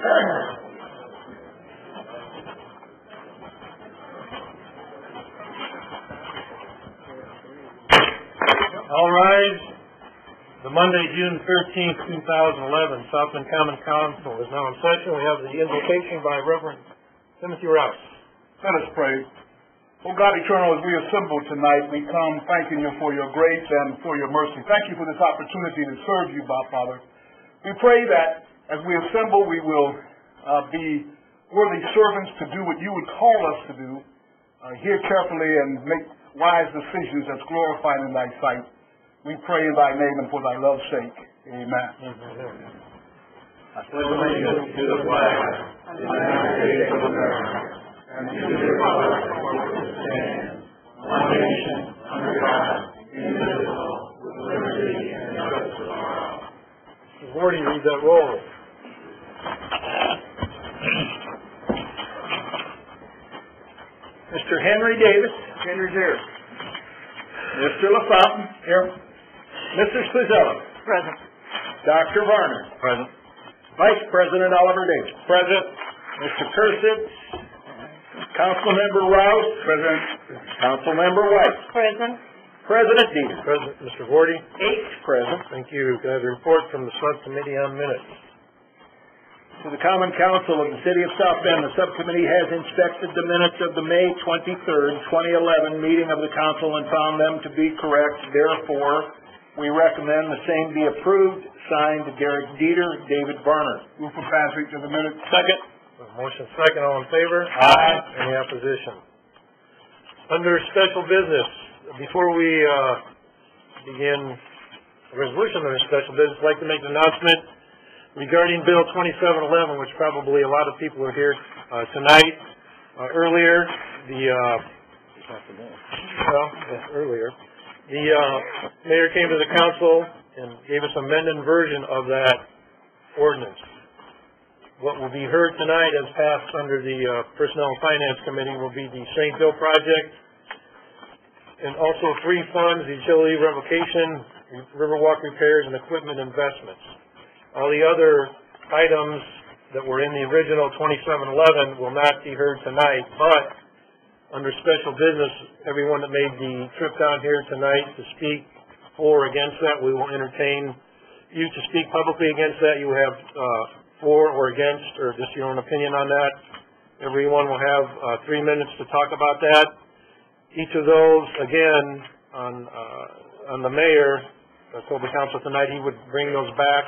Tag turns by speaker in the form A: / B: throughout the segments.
A: All rise. The Monday, June 13th, 2011, Southland Common Council is now in session. We have the invocation by Reverend Timothy Rouse.
B: Let us pray. Oh God eternal, as we assemble tonight, we come thanking you for your grace and for your mercy. Thank you for this opportunity to serve you, Father. We pray that as we assemble, we will be worthy servants to do what you would call us to do, hear carefully and make wise decisions that's glorifying in thy sight. We pray in thy name and for thy love's sake. Amen.
C: I pledge allegiance to the flag of the United States of America and to the republic for which it stands, one nation, under God, indivisible, with liberty and justice for all.
A: Mr. Wardy, read that roll.
D: Mr. Henry Davis. Henry's here. Mr. LaFountain. Here. Mr. Spazella.
E: Present.
D: Dr. Varner.
A: Present.
D: Vice President Oliver Davis.
A: Present.
D: Mr. Persich. Councilmember Rouse. Present. Councilmember White.
E: Present.
D: President Dieter.
A: Present. Mr. Wardy.
D: H. Present.
A: Thank you. Can I have a report from the Subcommittee on Minutes?
D: To the Common Council of the City of South Bend, the subcommittee has inspected the minutes of the May 23rd, 2011 meeting of the council and found them to be correct. Therefore, we recommend the same be approved. Signed, Derek Dieter, David Varner.
B: Move for passage of the minutes.
D: Second.
A: Motion second. All in favor?
D: Aye.
A: Any opposition? Under special business, before we begin the resolution under special business, I'd like to make an announcement regarding Bill 2711, which probably a lot of people are here tonight. Earlier, the mayor came to the council and gave us an amended version of that ordinance. What will be heard tonight as passed under the Personnel and Finance Committee will be the St. Bill project and also three funds, utility revocation, Riverwalk repairs, and equipment investments. All the other items that were in the original 2711 will not be heard tonight, but under special business, everyone that made the trip down here tonight to speak for or against that, we will entertain you to speak publicly against that. You have for or against, or just your own opinion on that. Everyone will have 3 minutes to talk about that. Each of those, again, on the mayor, I told the council tonight he would bring those back.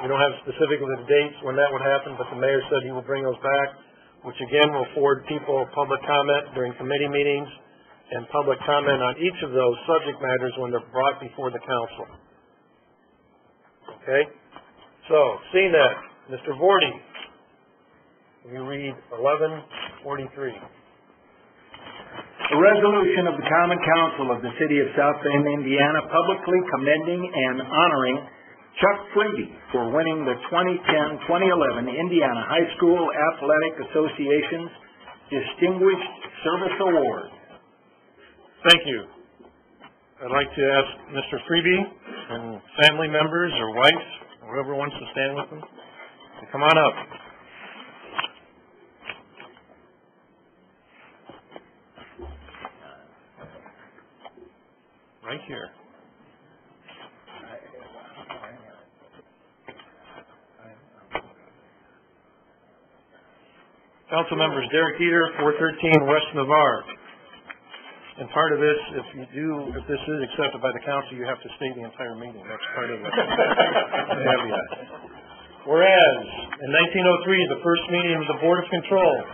A: We don't have specifically the dates when that would happen, but the mayor said he will bring those back, which again will afford people public comment during committee meetings and public comment on each of those subject matters when they're brought before the council. Okay? So, seeing that, Mr. Vorty, will you read 1143?
D: A resolution of the Common Council of the City of South Bend, Indiana, publicly commending and honoring Chuck Freeby for winning the 2010-2011 Indiana High School Athletic Association's Distinguished Service Award.
A: Thank you. I'd like to ask Mr. Freeby and family members or wife, or whoever wants to stand with them, to come on up. Right here. Council members, Derek Dieter, 413 West Navarre. And part of this, if this is accepted by the council, you have to stay the entire meeting. That's part of the caveat. Whereas, in 1903, the first meeting of the Board of Control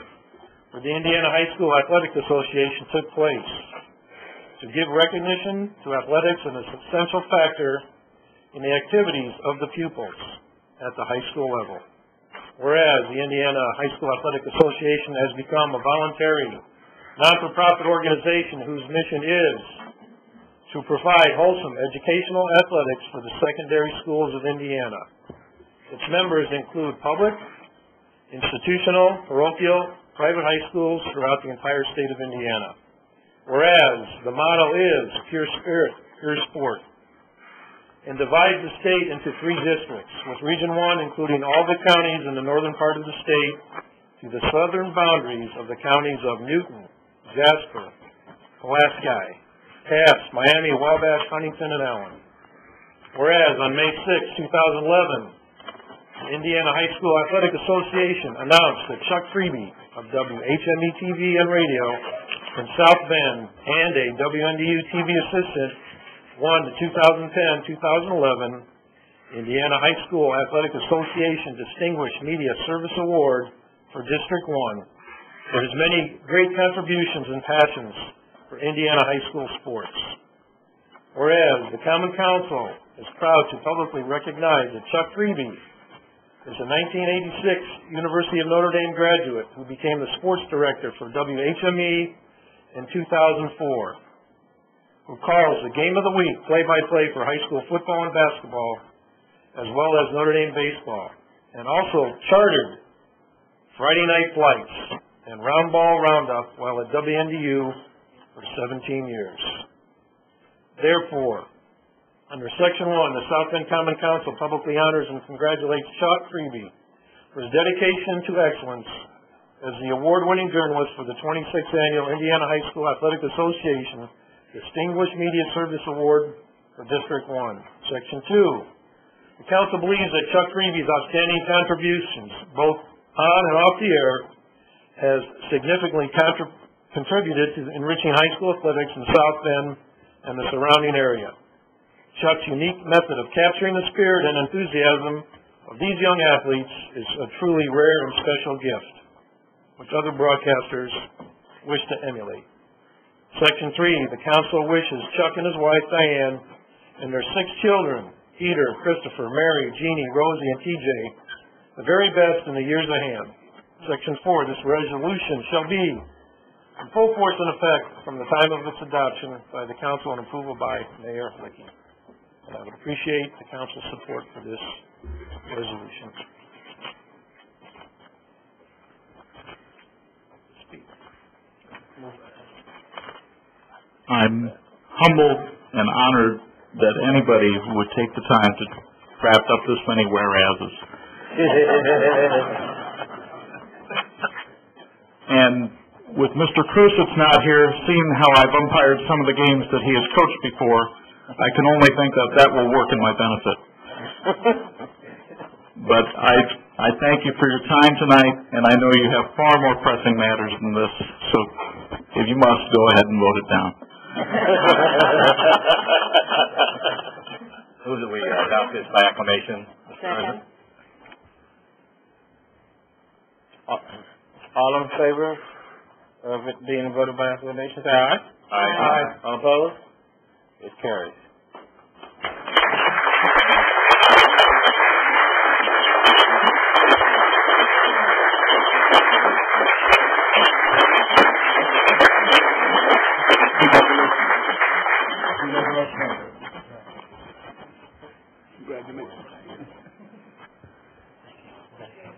A: for the Indiana High School Athletic Association took place to give recognition to athletics as an essential factor in the activities of the pupils at the high school level. Whereas the Indiana High School Athletic Association has become a voluntary, non-for-profit organization whose mission is to provide wholesome educational athletics for the secondary schools of Indiana. Its members include public, institutional, parochial, private high schools throughout the entire state of Indiana. Whereas the motto is pure spirit, pure sport. and divides the state into 3 districts, with Region 1 including all the counties in the northern part of the state to the southern boundaries of the counties of Newton, Jasper, Pulaski, Cass, Miami, Wabash, Huntington, and Allen. Whereas on May 6, 2011, the Indiana High School Athletic Association announced that Chuck Freeby of WHME-TV and radio in South Bend and a WNDU TV assistant won the 2010-2011 Indiana High School Athletic Association Distinguished Media Service Award for District 1 for his many great contributions and passions for Indiana high school sports. Whereas the Common Council is proud to publicly recognize that Chuck Freeby is a 1986 University of Notre Dame graduate who became the sports director for WHME in 2004, who calls the Game of the Week play-by-play for high school football and basketball, as well as Notre Dame baseball, and also chartered Friday night flights and round ball roundup while at WNDU for 17 years. Therefore, under Section 1, the South Bend Common Council publicly honors and congratulates Chuck Freeby for his dedication to excellence as the award-winning journalist for the 26th Annual Indiana High School Athletic Association Distinguished Media Service Award for District 1. Section 2, the Council believes that Chuck Freeby's outstanding contributions, both on and off the air, has significantly contributed to enriching high school athletics in South Bend and the surrounding area. Chuck's unique method of capturing the spirit and enthusiasm of these young athletes is a truly rare and special gift, which other broadcasters wish to emulate. Section 3, the Council wishes Chuck and his wife, Diane, and their 6 children, Peter, Christopher, Mary, Jeannie, Rosie, and TJ, the very best in the years ahead. Section 4, this resolution shall be in full force and effect from the time of its adoption by the Council and approval by Mayor Licking. And I would appreciate the Council's support for this resolution.
C: I'm humbled and honored that anybody would take the time to draft up this many whereases. And with Mr. Krusitz not here, seeing how I've umpired some of the games that he has coached before, I can only think that that will work in my benefit. But I thank you for your time tonight, and I know you have far more pressing matters than this, so if you must, go ahead and vote it down.
E: Move that we adopt this by acclamation.
F: Second.
E: All in favor of it being voted by acclamation, say aye. Aye. All opposed? It carries.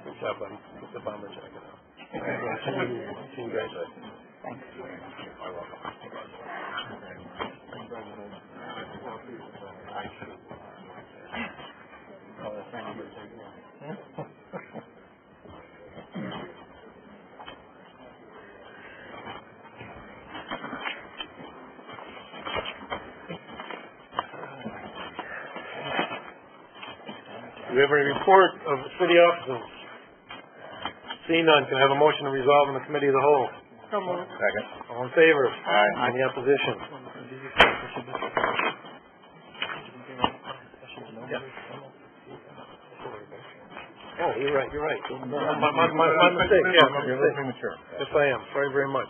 E: Good job, buddy. Put the bomber jacket on. Congratulations.
F: Thanks.
E: You're welcome.
A: Do we have any report of the city officers? Seeing none, can I have a motion to resolve in the committee of the whole?
F: So moved.
E: Second.
A: All in favor?
E: Aye.
A: Any opposition? Oh, you're right. My mistake, yeah, my
E: You're a little
A: mistake.
E: premature.
A: Yes, I am. Sorry very much.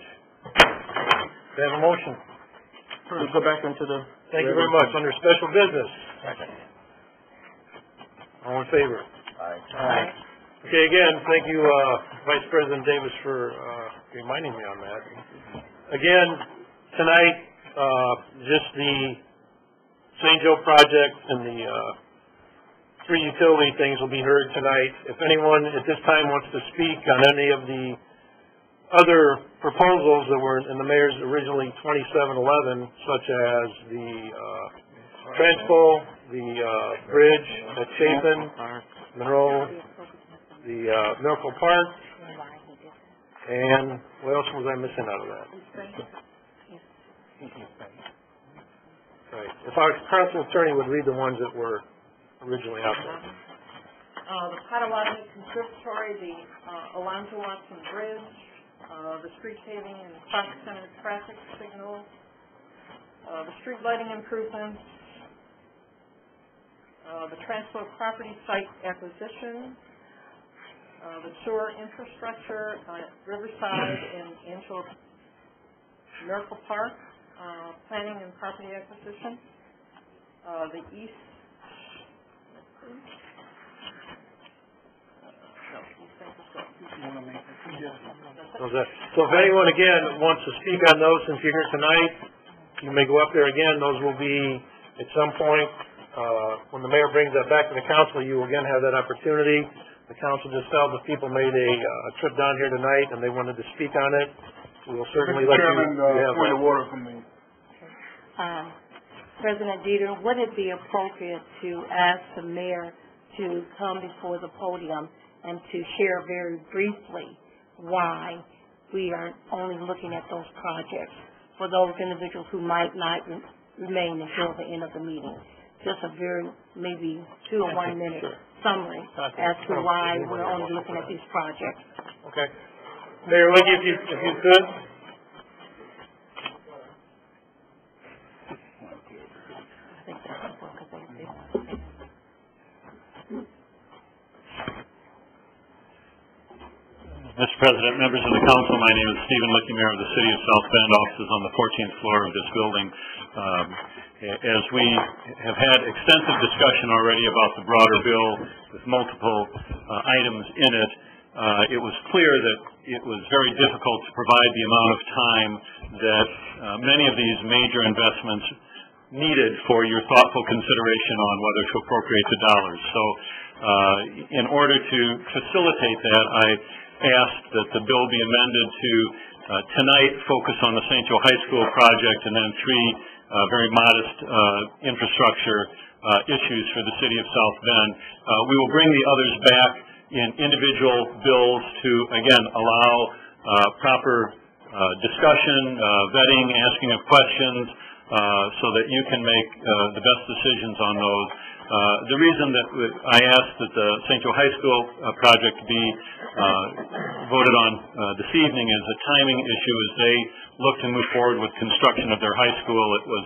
A: Do I have a motion?
E: We'll go back into the...
A: Thank you very much. Under special business,
E: Second.
A: all in favor?
E: Aye.
A: Okay, again, thank you, Vice President Davis, for reminding me on that. Again, tonight, just the St. Joe project and the 3 utility things will be heard tonight. If anyone at this time wants to speak on any of the other proposals that were in the mayor's originally 2711, such as the transpo, the, bridge at Chapin, Monroe, the, Miracle Park, and what else was I missing out of that? Right. If our council attorney would read the ones that were originally out there.
F: The Potawatomi Conservatory, the Alonzo Watson Bridge, the street paving and Clark Center traffic signals, the street lighting improvements, the Transpo property site acquisition, the sewer infrastructure at Riverside and Angela Miracle Park, planning and property acquisition, the east,
A: So if anyone, again, wants to speak on those, since you're here tonight, you may go up there again. Those will be, at some point, when the mayor brings that back to the council, you will again have that opportunity. The council just felt if people made a trip down here tonight and they wanted to speak on it, we will certainly let you have that.
B: Point of order from me.
G: President Dieter, would it be appropriate to ask the mayor to come before the podium and to share very briefly why we are only looking at those projects for those individuals who might not remain until the end of the meeting? Just a very, maybe 2 or 1 minute summary as to why we're only looking at these projects.
A: Okay. Mayor Legge, if you could.
H: Mr. President, members of the council, my name is Stephen Lickey, Mayor of the City of South Bend. Offices on the 14th floor of this building. As we have had extensive discussion already about the broader bill with multiple items in it, it was clear that it was very difficult to provide the amount of time that many of these major investments needed for your thoughtful consideration on whether to appropriate the dollars. So in order to facilitate that, I asked that the bill be amended to tonight focus on the St. Joe High School project and then 3 very modest infrastructure issues for the city of South Bend. We will bring the others back in individual bills to, again, allow proper discussion, vetting, asking of questions, so that you can make the best decisions on those. The reason that I asked that the St. Joe High School project be voted on this evening is a timing issue. As they look to move forward with construction of their high school, it was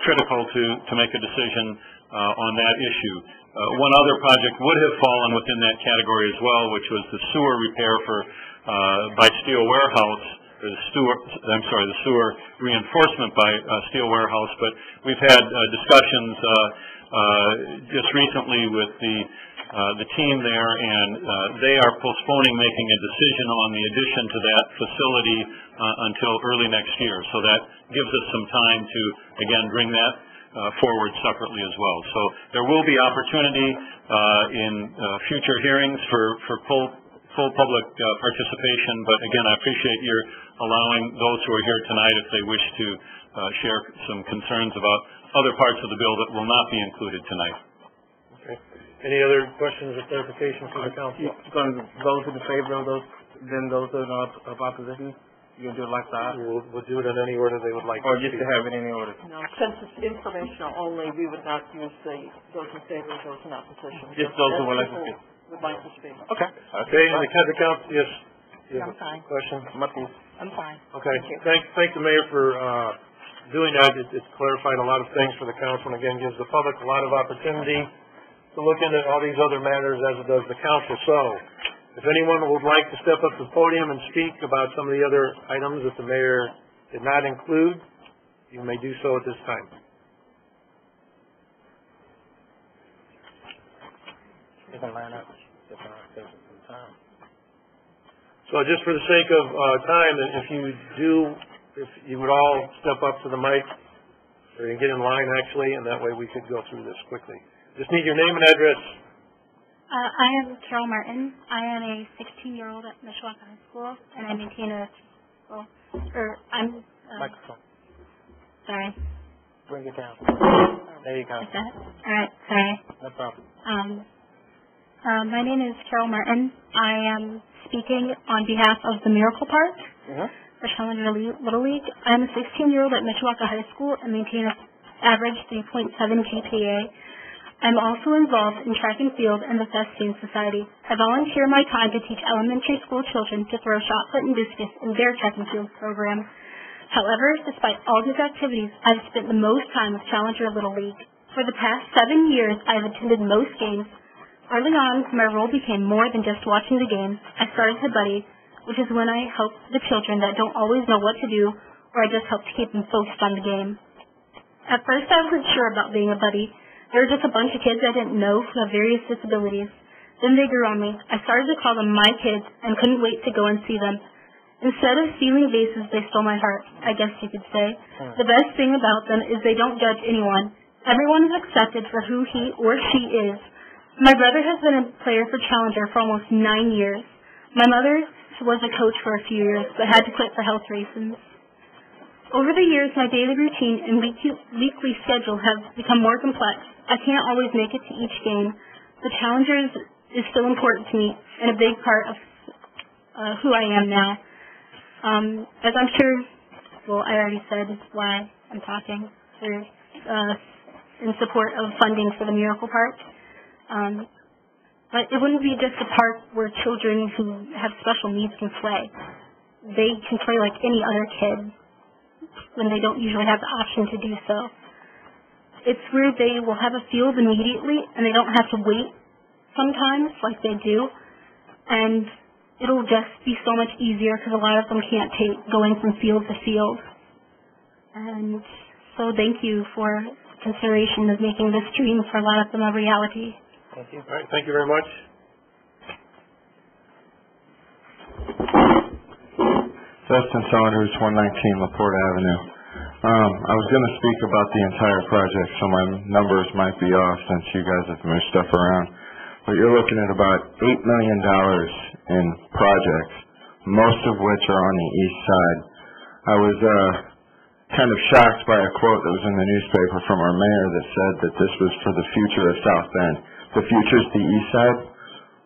H: critical to make a decision on that issue. One other project would have fallen within that category as well, which was the sewer repair by Steel Warehouse. The sewer reinforcement by Steel Warehouse, but we've had discussions just recently with the team there, and they are postponing making a decision on the addition to that facility until early next year. So that gives us some time to, again, bring that forward separately as well. So there will be opportunity in future hearings for full public participation, but again, I appreciate your allowing those who are here tonight, if they wish to share some concerns about other parts of the bill that will not be included tonight.
A: Okay. Any other questions or clarifications from the council?
E: Going to those in favor of those, then those in opposition? You can do it like that?
A: We'll do it in any order they would like.
E: Or just to have it in any order?
F: No, since it's informational only, we would not use those in favor, those in opposition.
E: Just those who would like to speak?
F: Would like to speak.
E: Okay.
A: Okay, and the council, yes.
G: I'm fine.
A: Question?
G: I'm fine.
A: Okay. Thank the mayor for doing that. It's clarified a lot of things for the council, and again, gives the public a lot of opportunity to look into all these other matters as it does the council. So, if anyone would like to step up to the podium and speak about some of the other items that the mayor did not include, you may do so at this time.
E: You can line up.
A: So just for the sake of time, if you would all step up to the mic, or you can get in line actually, and that way we could go through this quickly. Just need your name and address.
I: I am Carol Martin. I am a 16-year-old at Mishawaka High School, and I maintain
E: Microphone.
I: Sorry.
E: Bring it down. There you go.
I: Is that? All right, sorry.
E: No problem.
I: My name is Carol Martin. I am speaking on behalf of the Miracle Park for Challenger Little League. I'm a 16-year-old at Mishawaka High School and maintain an average 3.7 GPA. I'm also involved in track and field and the Fest Team Society. I volunteer my time to teach elementary school children to throw shot put and discus in their track and field program. However, despite all these activities, I've spent the most time with Challenger Little League. For the past 7 years, I've attended most games. Early on, my role became more than just watching the games. I started Head Buddy, which is when I help the children that don't always know what to do, or I just help to keep them focused on the game. At first, I wasn't sure about being a buddy. There were just a bunch of kids I didn't know who have various disabilities. Then they grew on me. I started to call them my kids and couldn't wait to go and see them. Instead of stealing vases, they stole my heart, I guess you could say. The best thing about them is they don't judge anyone. Everyone is accepted for who he or she is. My brother has been a player for Challenger for almost 9 years. My mother was a coach for a few years, but had to quit for health reasons. Over the years, my daily routine and weekly schedule have become more complex. I can't always make it to each game. The Challenger is still important to me and a big part of who I am now. As I'm sure, well, I already said why I'm talking. They're in support of funding for the Miracle Park. But it wouldn't be just a park where children who have special needs can play. They can play like any other kid when they don't usually have the option to do so. It's where they will have a field immediately and they don't have to wait sometimes like they do. And it'll just be so much easier because a lot of them can't take going from field to field. And so thank you for consideration of making this dream for a lot of them a reality.
A: Thank you. All right, thank you very much.
C: Justin Saunders, 119 LaPorte Avenue. I was going to speak about the entire project, so my numbers might be off since you guys have moved stuff around. But you're looking at about $8 million in projects, most of which are on the east side. I was kind of shocked by a quote that was in the newspaper from our mayor that said that this was for the future of South Bend. The future's the east side.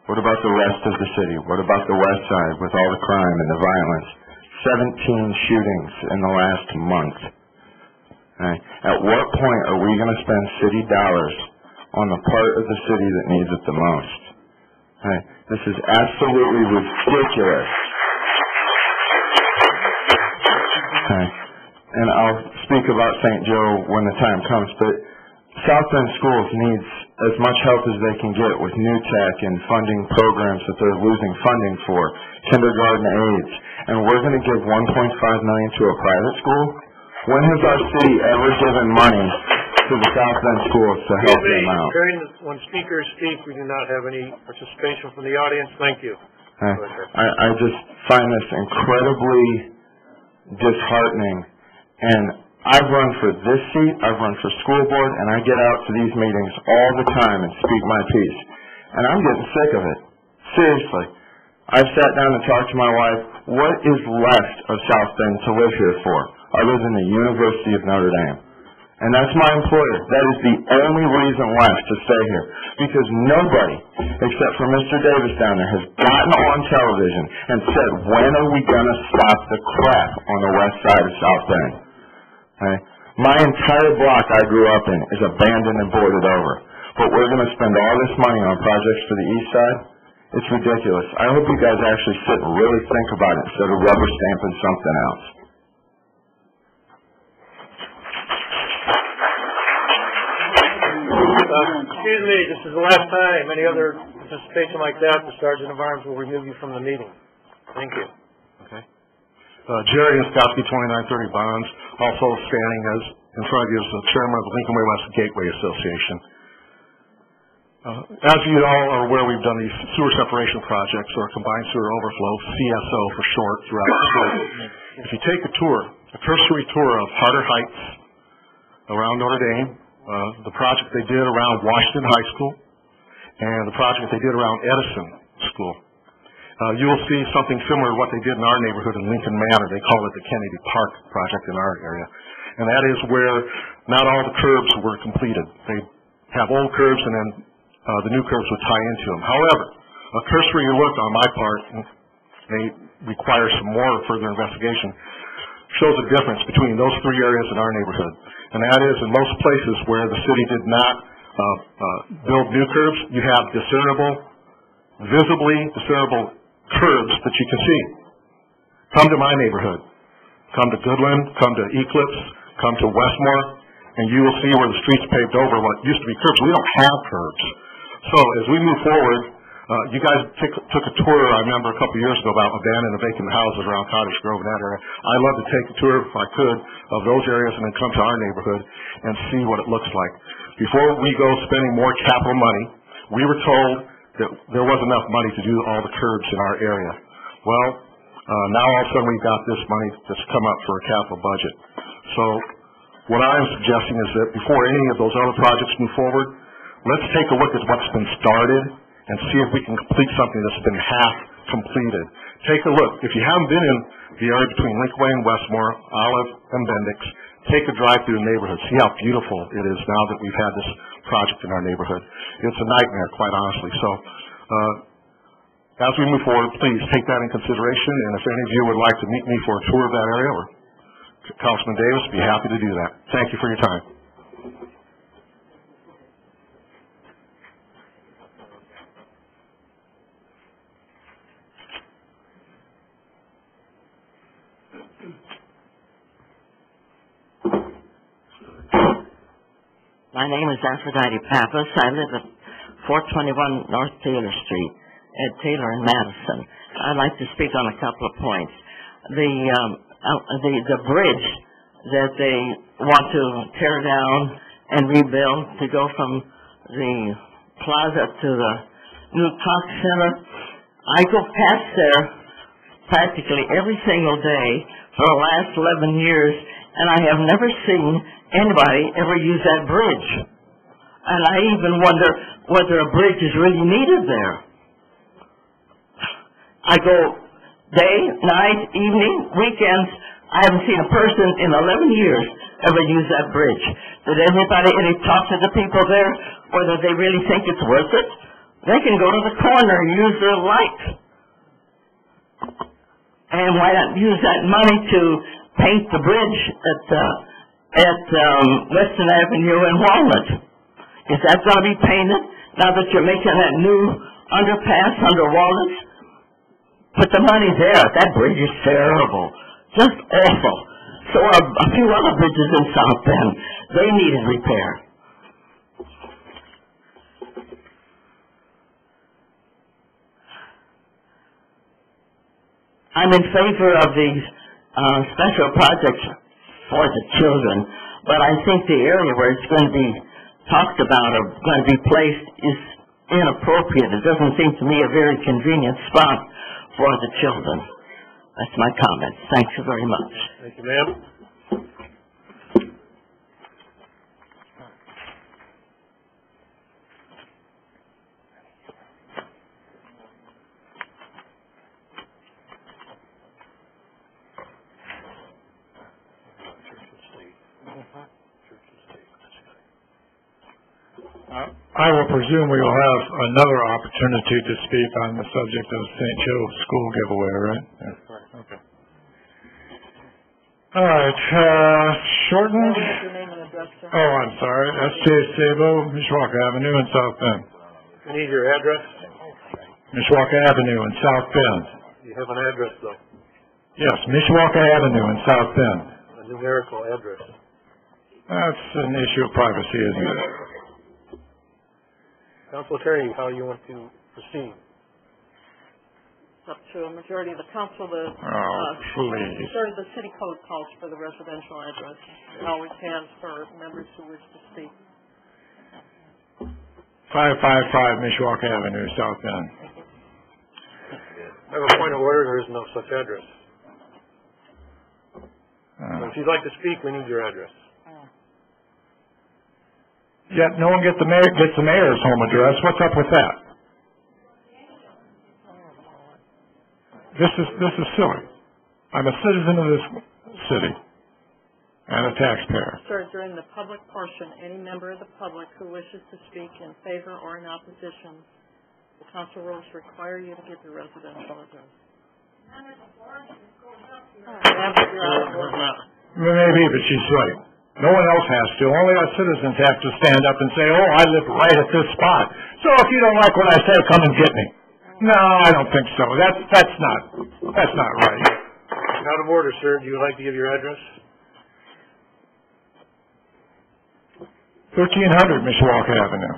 C: What about the rest of the city? What about the west side with all the crime and the violence? 17 shootings in the last month. Okay. At what point are we going to spend city dollars on the part of the city that needs it the most? Okay. This is absolutely ridiculous. Okay. And I'll speak about St. Joe when the time comes, but South Bend Schools needs as much help as they can get with new tech and funding programs that they're losing funding for, kindergarten aides, and we're going to give $1.5 million to a private school? When has our city ever given money to the South Bend schools to help them out?
A: When speakers speak, we do not have any participation from the audience. Thank you.
C: I just find this incredibly disheartening, and I've run for this seat, I've run for school board, and I get out to these meetings all the time and speak my piece. And I'm getting sick of it. Seriously. I've sat down and talked to my wife, what is left of South Bend to live here for, other than the University of Notre Dame? And that's my employer. That is the only reason left to stay here. Because nobody, except for Mr. Davis down there, has gotten on television and said, when are we going to stop the crap on the west side of South Bend? Okay. My entire block I grew up in is abandoned and boarded over. But we're going to spend all this money on projects for the east side? It's ridiculous. I hope you guys actually sit and really think about it instead of rubber stamping something else.
A: Excuse me, this is the last time. Any other participation like that, the Sergeant of Arms will remove you from the meeting. Thank you.
J: Okay. Jerry Oskowski, 2930 Bonds, also standing as in front of you as the chairman of the Lincoln Way West Gateway Association. As you all are aware, we've done these sewer separation projects, or combined sewer overflow, CSO for short, throughout the state. If you take a tour, a cursory tour of Harder Heights around Notre Dame, the project they did around Washington High School, and the project they did around Edison School, you will see something similar to what they did in our neighborhood in Lincoln Manor. They call it the Kennedy Park project in our area. and that is where not all the curbs were completed. They have old curbs, and then the new curbs would tie into them. However, a cursory look on my part may require some more further investigation, shows a difference between those three areas in our neighborhood. And that is, in most places where the city did not build new curbs, you have visibly discernible curbs that you can see. Come to my neighborhood. Come to Goodland, come to Eclipse, come to Westmore, and you will see where the street's paved over what used to be curbs. We don't have curbs. So as we move forward, you guys took a tour, I remember a couple of years ago, about abandoned and vacant houses around Cottage Grove and that area. I'd love to take a tour, if I could, of those areas and then come to our neighborhood and see what it looks like. Before we go spending more capital money, we were told that there wasn't enough money to do all the curbs in our area. Well, now all of a sudden we've got this money that's come up for a capital budget. So what I'm suggesting is that before any of those other projects move forward, let's take a look at what's been started and see if we can complete something that's been half completed. Take a look. If you haven't been in the area between Lincoln and Westmore, Olive and Bendix, take a drive through the neighborhood. See how beautiful it is now that we've had this project in our neighborhood. It's a nightmare, quite honestly. So as we move forward, please take that in consideration. And if any of you would like to meet me for a tour of that area, or Councilman Davis, be happy to do that. Thank you for your time.
K: My name is Aphrodite Pappas. I live at 421 North Taylor Street, at Taylor and Madison. I'd like to speak on a couple of points. The bridge that they want to tear down and rebuild to go from the plaza to the new talk center, I go past there practically every single day for the last 11 years, and I have never seen anybody ever use that bridge. And I even wonder whether a bridge is really needed there. I go day, night, evening, weekends. I haven't seen a person in 11 years ever use that bridge. Did anybody talk to the people there whether they really think it's worth it? They can go to the corner and use their light. And why not use that money to paint the bridge at Western Avenue and Walnut? Is that going to be painted now that you're making that new underpass under Walnut? Put the money there. That bridge is terrible. Just awful. So are a few other bridges in South Bend. They needed repair. I'm in favor of these special projects for the children, but I think the area where it's going to be talked about or going to be placed is inappropriate. It doesn't seem to me a very convenient spot for the children. That's my comment. Thank you very much.
A: Thank you, ma'am.
L: I will presume we will have another opportunity to speak on the subject of St. Joe school giveaway, right? Yeah. Okay. All right. Shortened. Oh, I'm sorry. S.J. Sabo, Mishawaka Avenue in South Bend.
A: I need your address.
L: Mishawaka Avenue in South Bend.
A: You have an address, though.
L: Yes, Mishawaka Avenue in South Bend.
A: A numerical address.
L: That's an issue of privacy, isn't it?
A: Council Attorney, how you want to proceed?
F: Up to a majority of the council.
L: Please.
F: Majority of the city code calls for the residential address. It always has for members who wish to speak.
L: 555 Mishawaka Avenue, South Bend.
A: I have a point of order. There is no such address. So if you'd like to speak, we need your address.
L: Yet no one gets the mayor's home address. What's up with that? This is silly. I'm a citizen of this city, and a taxpayer.
F: Sir, during the public portion, any member of the public who wishes to speak in favor or in opposition, the council rules require you to give your residential address.
L: Maybe, but she's right. No one else has to. Only our citizens have to stand up and say, oh, I live right at this spot. So if you don't like what I say, come and get me. No, I don't think so. That's not right.
A: Out of order, sir. Do you like to give your address?
L: 1300 Mishawaka Avenue.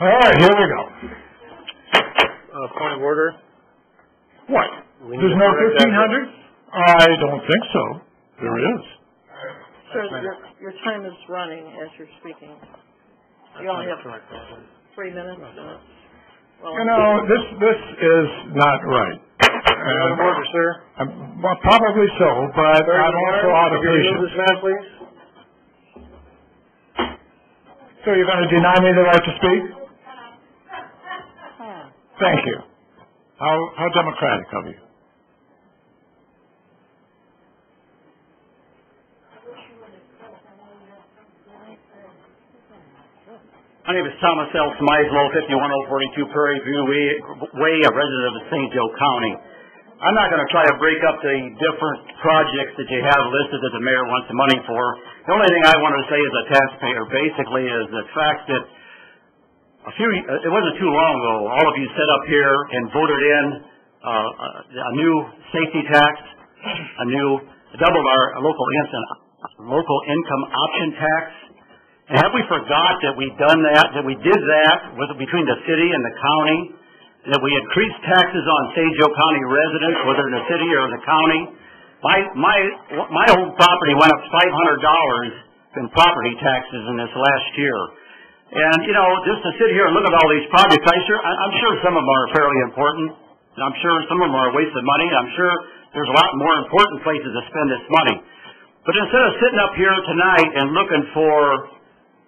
L: All right, here we go.
A: Point of order.
L: What? There's no 1300? I don't think so. There is.
F: Sir, your time is running as you're speaking. You only have 3 minutes. Well,
L: you know, this is not right.
A: Point of order, sir.
L: Well, probably so, but I'm also out of patience.
A: This man, please.
L: So you're going to deny me the right to speak? Thank you. How democratic of you.
M: My name is Thomas L. Smyslow, 51042 Prairie View Way, a resident of St. Joe County. I'm not going to try to break up the different projects that you have listed that the mayor wants the money for. The only thing I want to say as a taxpayer basically is the fact that it wasn't too long ago, all of you sat up here and voted in a new safety tax, doubled our local income option tax. And have we forgot that we did that between the city and the county, that we increased taxes on St. Joe County residents, whether in the city or the county? My old property went up $500 in property taxes in this last year. And, you know, just to sit here and look at all these projects, I'm sure some of them are fairly important, and I'm sure some of them are a waste of money, and I'm sure there's a lot more important places to spend this money. But instead of sitting up here tonight and looking for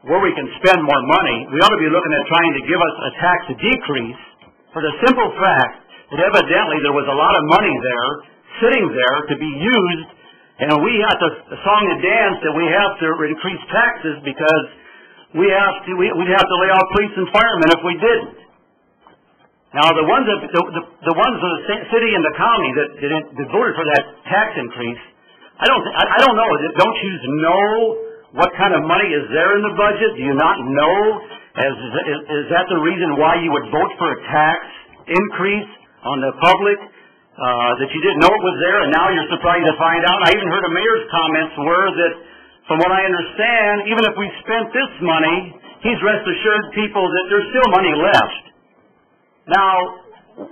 M: where we can spend more money, we ought to be looking at trying to give us a tax decrease for the simple fact that evidently there was a lot of money there, sitting there to be used, and we have to song and dance that we have to increase taxes because we'd have to lay off police and firemen if we didn't. Now the ones of the city and the county that voted for that tax increase, I don't know. Don't you know what kind of money is there in the budget? Do you not know? Is that the reason why you would vote for a tax increase on the public? That you didn't know it was there and now you're surprised to find out? I even heard a mayor's comments were that, from what I understand, even if we spent this money, he's rest assured people that there's still money left. Now,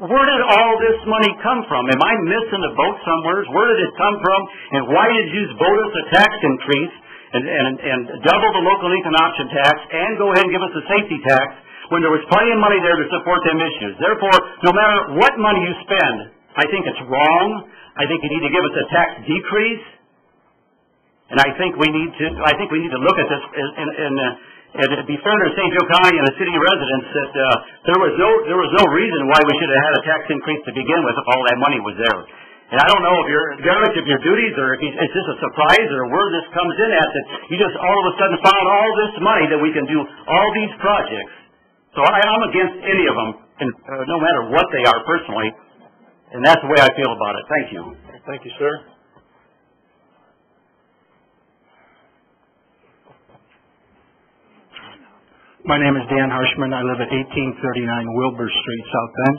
M: where did all this money come from? Am I missing the boat somewhere? Where did it come from? And why did you vote us a tax increase and double the local income option tax and go ahead and give us a safety tax when there was plenty of money there to support them issues? Therefore, no matter what money you spend, I think it's wrong. I think you need to give us a tax decrease. And I think we need to look at this and to be fair to St. Joe County and the city residents that there was no reason why we should have had a tax increase to begin with if all that money was there. And I don't know if you're derelict of your duties or if it's just a surprise or where this comes in at that you just all of a sudden found all this money that we can do all these projects. So I'm against any of them, and no matter what they are personally, and that's the way I feel about it. Thank you.
A: Thank you, sir.
N: My name is Dan Harshman. I live at 1839 Wilbur Street, South Bend.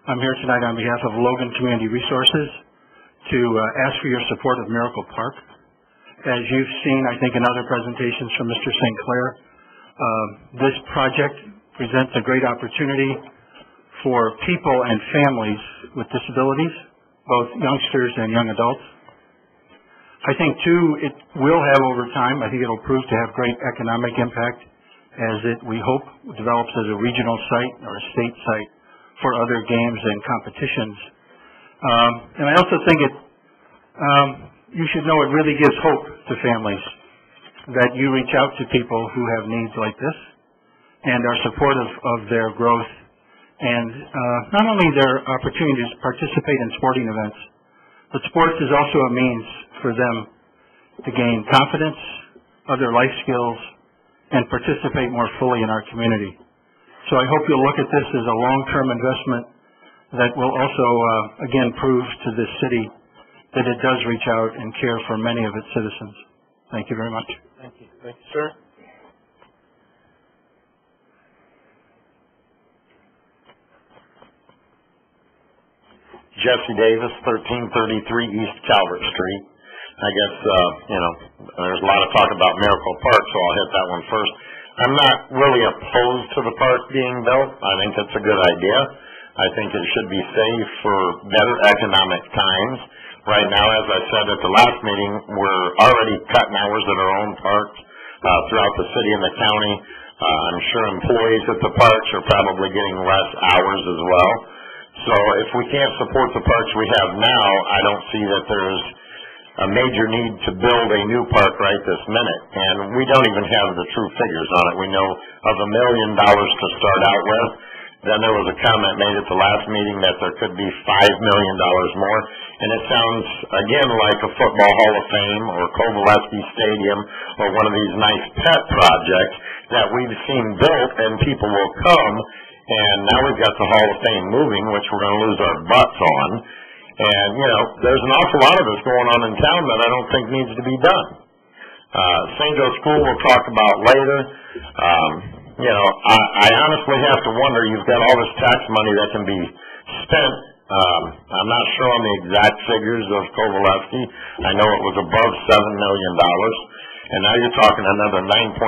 N: I'm here tonight on behalf of Logan Community Resources to ask for your support of Miracle Park. As you've seen, I think, in other presentations from Mr. St. Clair, this project presents a great opportunity for people and families with disabilities, both youngsters and young adults. I think, too, it will have over time, I think it'll prove to have great economic impact as it, we hope, develops as a regional site or a state site for other games and competitions. And I also think you should know it really gives hope to families that you reach out to people who have needs like this and are supportive of their growth and not only their opportunities to participate in sporting events, But sports is also a means for them to gain confidence, other life skills, and participate more fully in our community. So I hope you'll look at this as a long-term investment that will also, again, prove to this city that it does reach out and care for many of its citizens. Thank you very much.
A: Thank you. Thank you, sir.
C: Jesse Davis, 1333 East Calvert Street. I guess, there's a lot of talk about Miracle Park, so I'll hit that one first. I'm not really opposed to the park being built. I think it's a good idea. I think it should be saved for better economic times. Right now, as I said at the last meeting, we're already cutting hours at our own parks throughout the city and the county. I'm sure employees at the parks are probably getting less hours as well. So if we can't support the parks we have now, I don't see that there's a major need to build a new park right this minute. And we don't even have the true figures on it. We know of $1 million to start out with. Then there was a comment made at the last meeting that there could be $5 million more. And it sounds, again, like a football Hall of Fame or Kovalevsky Stadium or one of these nice pet projects that we've seen built and people will come. And now we've got the Hall of Fame moving, which we're going to lose our butts on. And, there's an awful lot of this going on in town that I don't think needs to be done. St. Joe School we'll talk about later. I honestly have to wonder, you've got all this tax money that can be spent. I'm not sure on the exact figures of Kovalevsky. I know it was above $7 million. And now you're talking another 9.2.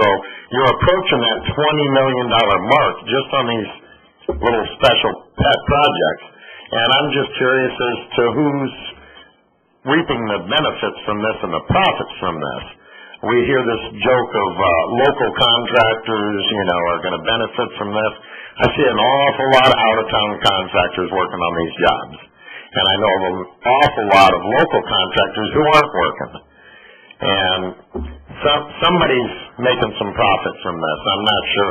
C: So you're approaching that $20 million mark just on these little special pet projects. And I'm just curious as to who's reaping the benefits from this and the profits from this. We hear this joke of local contractors, are going to benefit from this. I see an awful lot of out-of-town contractors working on these jobs. And I know of an awful lot of local contractors who aren't working. And somebody's making some profit from this. I'm not sure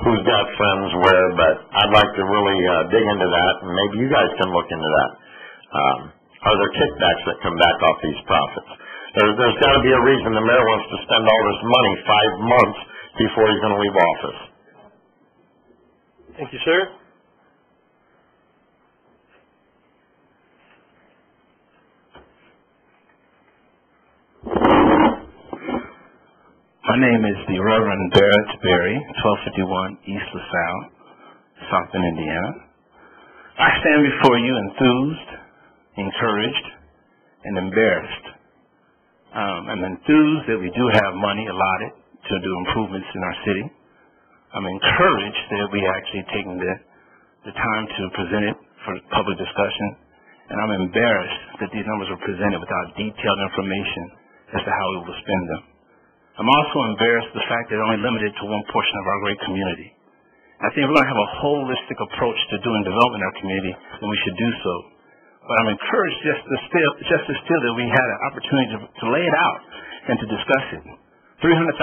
C: who's got friends where, but I'd like to really dig into that, and maybe you guys can look into that. Are there kickbacks that come back off these profits? There's got to be a reason the mayor wants to spend all this money 5 months before he's going to leave office.
A: Thank you, sir.
O: My name is the Reverend Barrett Berry, 1251 East LaSalle, South Bend, Indiana. I stand before you enthused, encouraged, and embarrassed. I'm enthused that we do have money allotted to do improvements in our city. I'm encouraged that we actually taken the time to present it for public discussion. And I'm embarrassed that these numbers were presented without detailed information as to how we will spend them. I'm also embarrassed the fact that they're only limited to one portion of our great community. I think if we're going to have a holistic approach to doing development in our community, then we should do so. But I'm encouraged just to still that we had an opportunity to lay it out and to discuss it. $300,000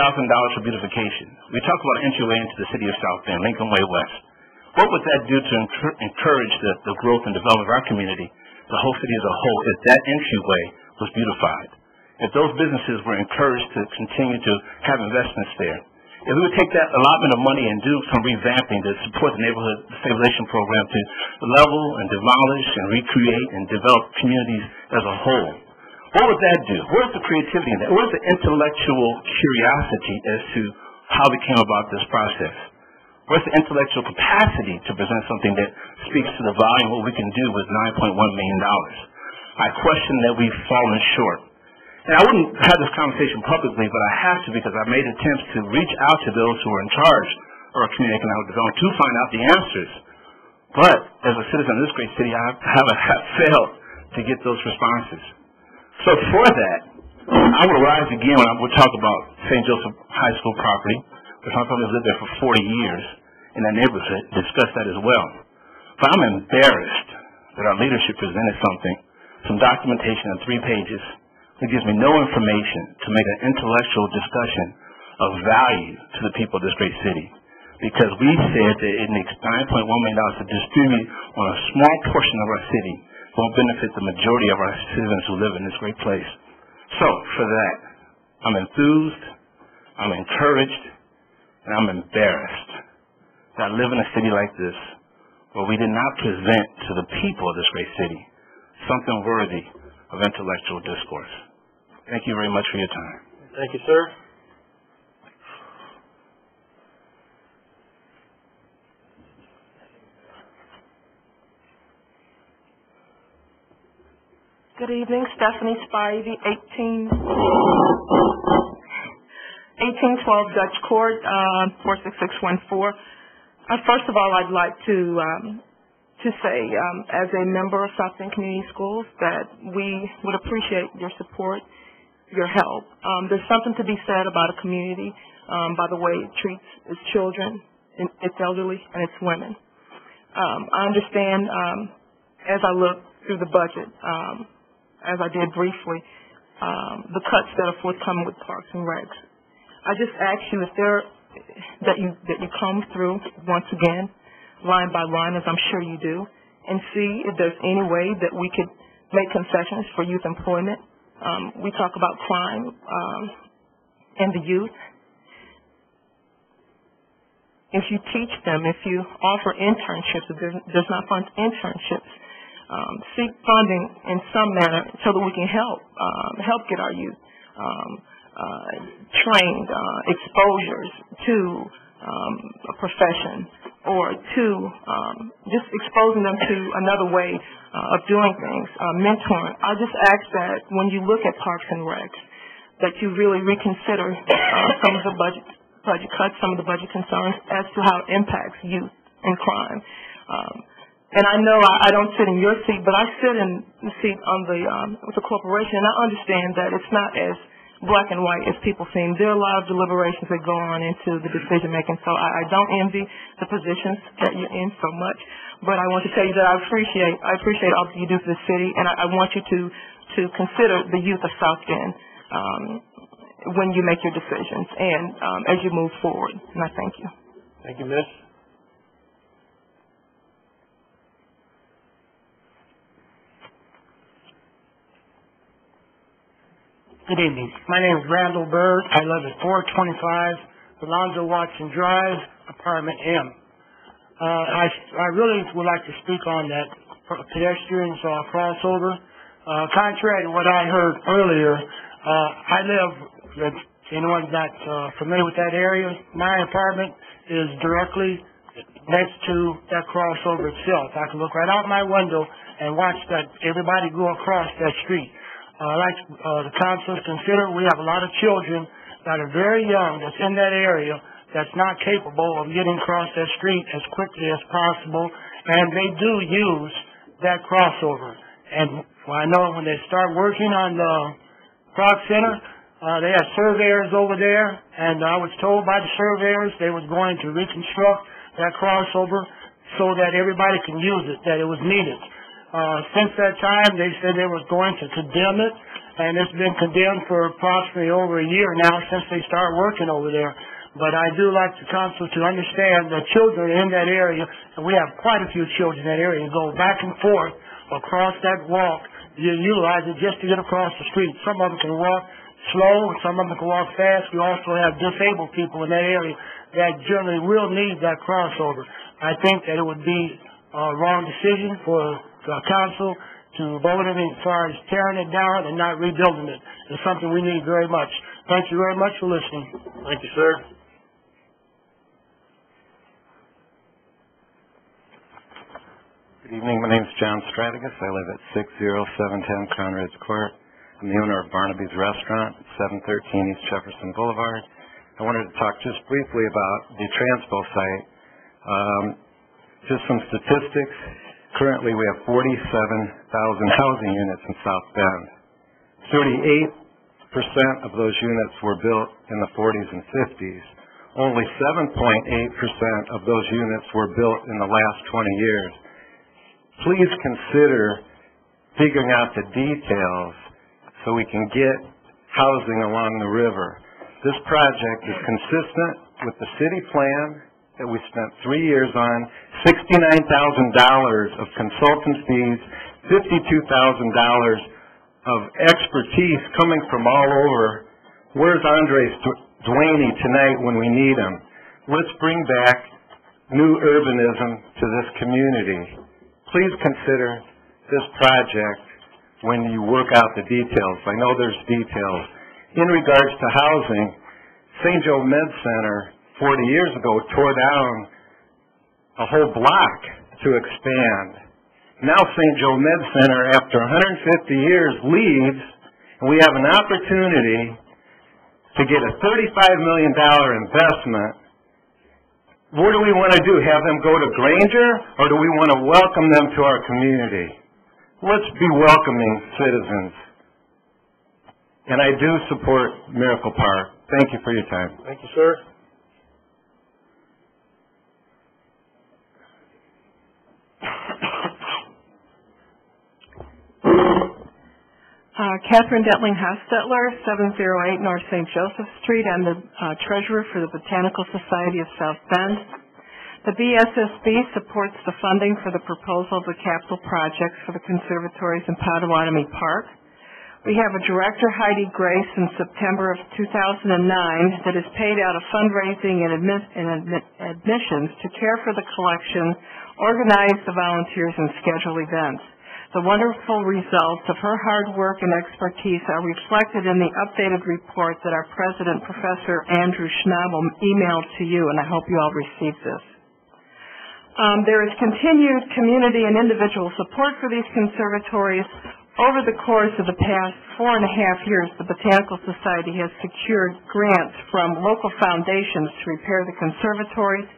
O: for beautification. We talk about entryway into the city of South Bend, Lincoln Way West. What would that do to encourage the growth and development of our community, the whole city as a whole, if that entryway was beautified? If those businesses were encouraged to continue to have investments there, if we would take that allotment of money and do some revamping to support the neighborhood stabilization program to level and demolish and recreate and develop communities as a whole, what would that do? Where's the creativity in that? Where's the intellectual curiosity as to how we came about this process? Where's the intellectual capacity to present something that speaks to the volume of what we can do with $9.1 million? I question that we've fallen short. And I wouldn't have this conversation publicly, but I have to because I made attempts to reach out to those who are in charge of our community economic development to find out the answers. But as a citizen of this great city, I have failed to get those responses. So for that, I will rise again when we'll talk about St. Joseph High School property, because my family has lived there for 40 years in that neighborhood, discuss that as well. But I'm embarrassed that our leadership presented some documentation on 3 pages that gives me no information to make an intellectual discussion of value to the people of this great city. Because we said that it makes $9.1 million to distribute on a small portion of our city won't benefit the majority of our citizens who live in this great place. So, for that, I'm enthused, I'm encouraged, and I'm embarrassed that I live in a city like this where we did not present to the people of this great city something worthy of intellectual discourse. Thank you very much for your time.
A: Thank you, sir.
P: Good evening, Stephanie Spivey, 1812 Dutch Court, 46614. First of all, I'd like to say, as a member of South Bend Community Schools, that we would appreciate your support, your help. There's something to be said about a community by the way it treats its children, its elderly, and its women. I understand as I look through the budget, as I did briefly, the cuts that are forthcoming with Parks and Recs. I just ask you if that you comb through once again, line by line, as I'm sure you do, and see if there's any way that we could make concessions for youth employment. We talk about crime and the youth. If you teach them, if you offer internships, if there's not fund internships, seek funding in some manner so that we can help get our youth trained, exposures to a profession or to just exposing them to another way of doing things, mentoring. I just ask that when you look at Parks and Recs, that you really reconsider some of the budget cuts, some of the budget concerns as to how it impacts youth and crime. And I know I don't sit in your seat, but I sit in the seat on with the corporation, and I understand that it's not as black and white as people seem. There are a lot of deliberations that go on into the decision making, so I don't envy the positions that you're in so much. But I want to tell you that I appreciate all that you do for the city, and I want you to consider the youth of South Bend when you make your decisions and as you move forward. And I thank you.
A: Thank you, Miss.
Q: Good evening. My name is Randall Bird. I live at 425 Alonzo Watson Drive, apartment M. I really would like to speak on that pedestrians crossover. Contrary to what I heard earlier, I live, if anyone's not familiar with that area, my apartment is directly next to that crossover itself. I can look right out my window and watch that everybody go across that street. Like the council consider, we have a lot of children that are very young that's in that area that's not capable of getting across that street as quickly as possible, and they do use that crossover. And I know when they start working on the Croc Center, they have surveyors over there, and I was told by the surveyors they was going to reconstruct that crossover so that everybody can use it, that it was needed. Since that time, they said they was going to condemn it, and it's been condemned for approximately over a year now since they started working over there. But I do like the council to understand that children in that area, and we have quite a few children in that area, and go back and forth across that walk. You utilize it just to get across the street. Some of them can walk slow, and some of them can walk fast. We also have disabled people in that area that generally will need that crossover. I think that it would be a wrong decision for the council to vote it as far as tearing it down and not rebuilding it. It's something we need very much. Thank you very much for listening.
A: Thank you, sir.
R: Good evening. My name is John Stratigus. I live at 60710 Conrad's Court. I'm the owner of Barnaby's Restaurant at 713 East Jefferson Boulevard. I wanted to talk just briefly about the Transpo site. Just some statistics. Currently, we have 47,000 housing units in South Bend. 38% of those units were built in the 40s and 50s. Only 7.8% of those units were built in the last 20 years. Please consider figuring out the details so we can get housing along the river. This project is consistent with the city plan that we spent 3 years on, $69,000 of consultant fees $52,000 of expertise coming from all over. Where's Andres Duaney tonight when we need him? Let's bring back new urbanism to this community. Please consider this project when you work out the details. I know there's details. In regards to housing, St. Joe Med Center 40 years ago tore down a whole block to expand. Now St. Joe Med Center, after 150 years, leaves, and we have an opportunity to get a $35 million investment. What do we want to do? Have them go to Granger, or do we want to welcome them to our community? Let's be welcoming citizens. And I do support Miracle Park. Thank you for your time.
A: Thank you, sir.
P: Catherine Detling Hostetler, 708 North St. Joseph Street. I'm the treasurer for the Botanical Society of South Bend. The BSSB supports the funding for the proposal of the capital projects for the conservatories in Potawatomi Park. We have a director, Heidi Grace, in September of 2009 that has paid out of fundraising and admissions to care for the collection, organize the volunteers, and schedule events. The wonderful results of her hard work and expertise are reflected in the updated report that our president, Professor Andrew Schnabel, emailed to you, and I hope you all received this. There is continued community and individual support for these conservatories. Over the course of the past 4.5 years, the Botanical Society has secured grants from local foundations to repair the conservatories.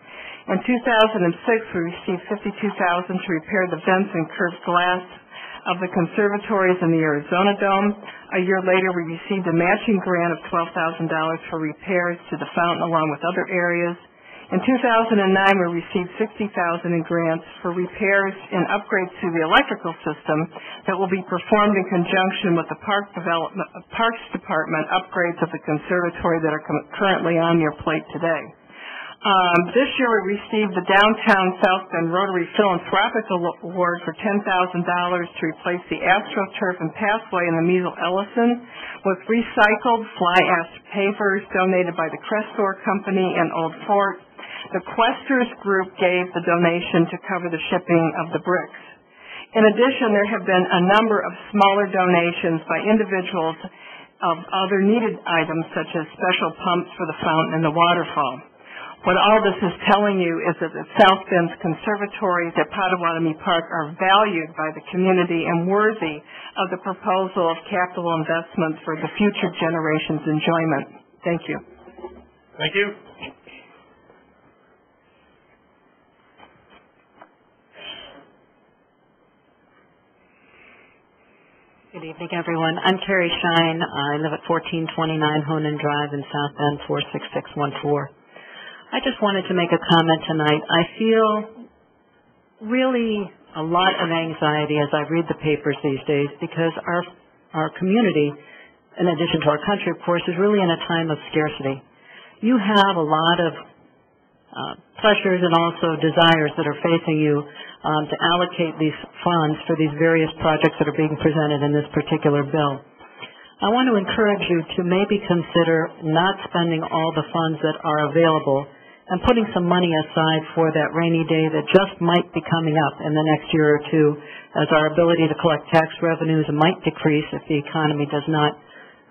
P: In 2006, we received $52,000 to repair the vents and curved glass of the conservatories in the Arizona Dome. A year later, we received a matching grant of $12,000 for repairs to the fountain along with other areas. In 2009, we received $60,000 in grants for repairs and upgrades to the electrical system that will be performed in conjunction with the Parks Department upgrades of the conservatory that are currently on your plate today. This year we received the Downtown South Bend Rotary Philanthropic Award for $10,000 to replace the AstroTurf and pathway in the Measle Ellison with recycled fly ash pavers donated by the Crestor Company and Old Fort. The Questers Group gave the donation to cover the shipping of the bricks. In addition, there have been a number of smaller donations by individuals of other needed items such as special pumps for the fountain and the waterfall. What all this is telling you is that the South Bend's conservatories at Potawatomi Park are valued by the community and worthy of the proposal of capital investments for the future generation's enjoyment. Thank you.
A: Thank you.
S: Good evening, everyone. I'm Carrie Shine. I live at 1429 Honan Drive in South Bend, 46614. I just wanted to make a comment tonight. I feel really a lot of anxiety as I read the papers these days because our community, in addition to our country, of course, is really in a time of scarcity. You have a lot of pressures and also desires that are facing you to allocate these funds for these various projects that are being presented in this particular bill. I want to encourage you to maybe consider not spending all the funds that are available and putting some money aside for that rainy day that just might be coming up in the next year or two as our ability to collect tax revenues might decrease if the economy does not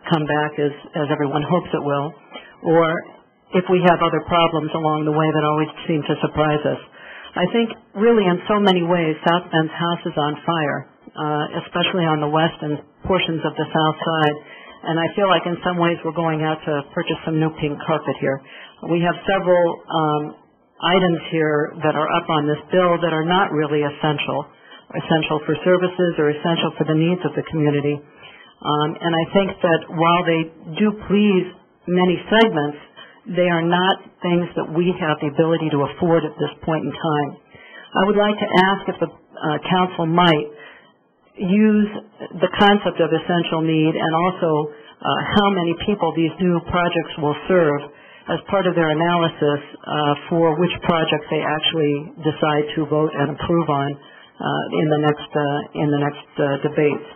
S: come back as everyone hopes it will, or if we have other problems along the way that always seem to surprise us. I think really in so many ways South Bend's house is on fire, especially on the west and portions of the south side. And I feel like in some ways we're going out to purchase some new pink carpet here. We have several items here that are up on this bill that are not really essential for services or essential for the needs of the community. And I think that while they do please many segments, they are not things that we have the ability to afford at this point in time. I would like to ask if the council might use the concept of essential need and also how many people these new projects will serve as part of their analysis for which projects they actually decide to vote and approve on in the next debates.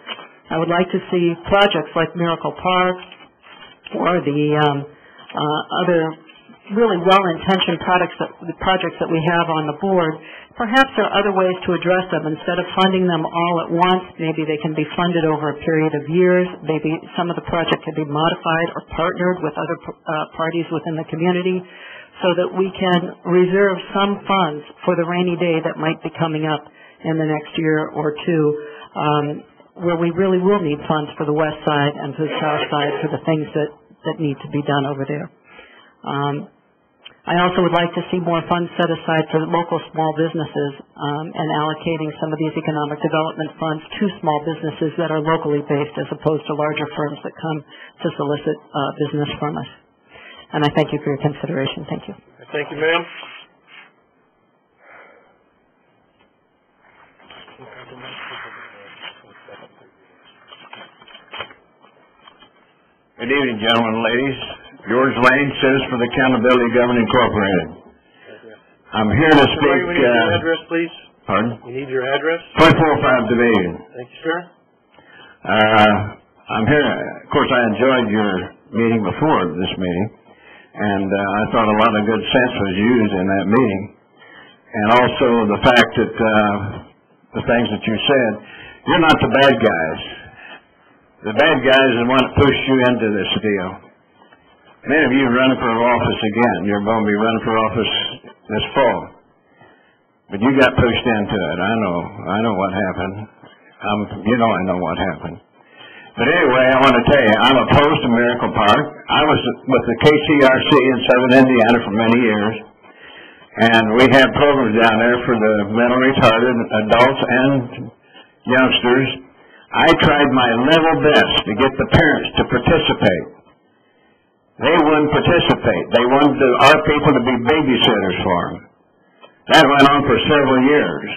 S: I would like to see projects like Miracle Park or the other really well-intentioned projects that we have on the board. Perhaps there are other ways to address them. Instead of funding them all at once, maybe they can be funded over a period of years. Maybe some of the project can be modified or partnered with other parties within the community so that we can reserve some funds for the rainy day that might be coming up in the next year or two, where we really will need funds for the west side and for the south side for the things that need to be done over there. I also would like to see more funds set aside for local small businesses and allocating some of these economic development funds to small businesses that are locally based as opposed to larger firms that come to solicit business from us. And I thank you for your consideration. Thank you.
A: Thank you, ma'am.
T: Good evening, gentlemen and ladies. George Lane, Citizens for the Accountability Government Incorporated. I'm here to speak...
A: We need your address, please.
T: Pardon?
A: We need your address.
T: 245 Division.
A: Thank you, sir.
T: I'm here... Of course, I enjoyed your meeting before this meeting, and I thought a lot of good sense was used in that meeting. And also the fact that the things that you said, you're not the bad guys. The bad guys are the one that pushed you into this deal. Many of you are running for office again. You're going to be running for office this fall. But you got pushed into it. I know what happened. I know what happened. But anyway, I want to tell you, I'm opposed to Miracle Park. I was with the KCRC in Southern Indiana for many years. And we had programs down there for the mentally retarded adults and youngsters. I tried my level best to get the parents to participate. They wouldn't participate. They wanted our people to be babysitters for them. That went on for several years.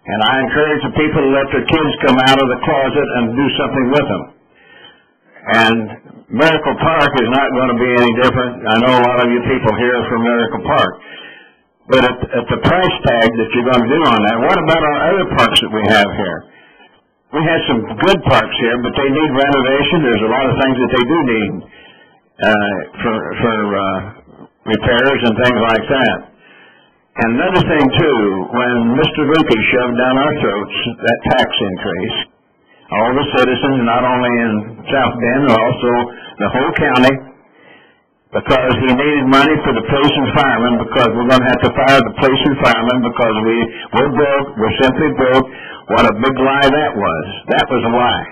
T: And I encourage the people to let their kids come out of the closet and do something with them. And Miracle Park is not going to be any different. I know a lot of you people here are from Miracle Park. But at the price tag that you're going to do on that, what about our other parks that we have here? We have some good parks here, but they need renovation. There's a lot of things that they do need for repairs and things like that. And another thing, too, when Mr. Lukey shoved down our throats that tax increase, all the citizens, not only in South Bend, but also the whole county, because he needed money for the police and firemen, because we're going to have to fire the police and firemen because we're broke, we're simply broke. What a big lie that was. That was a lie.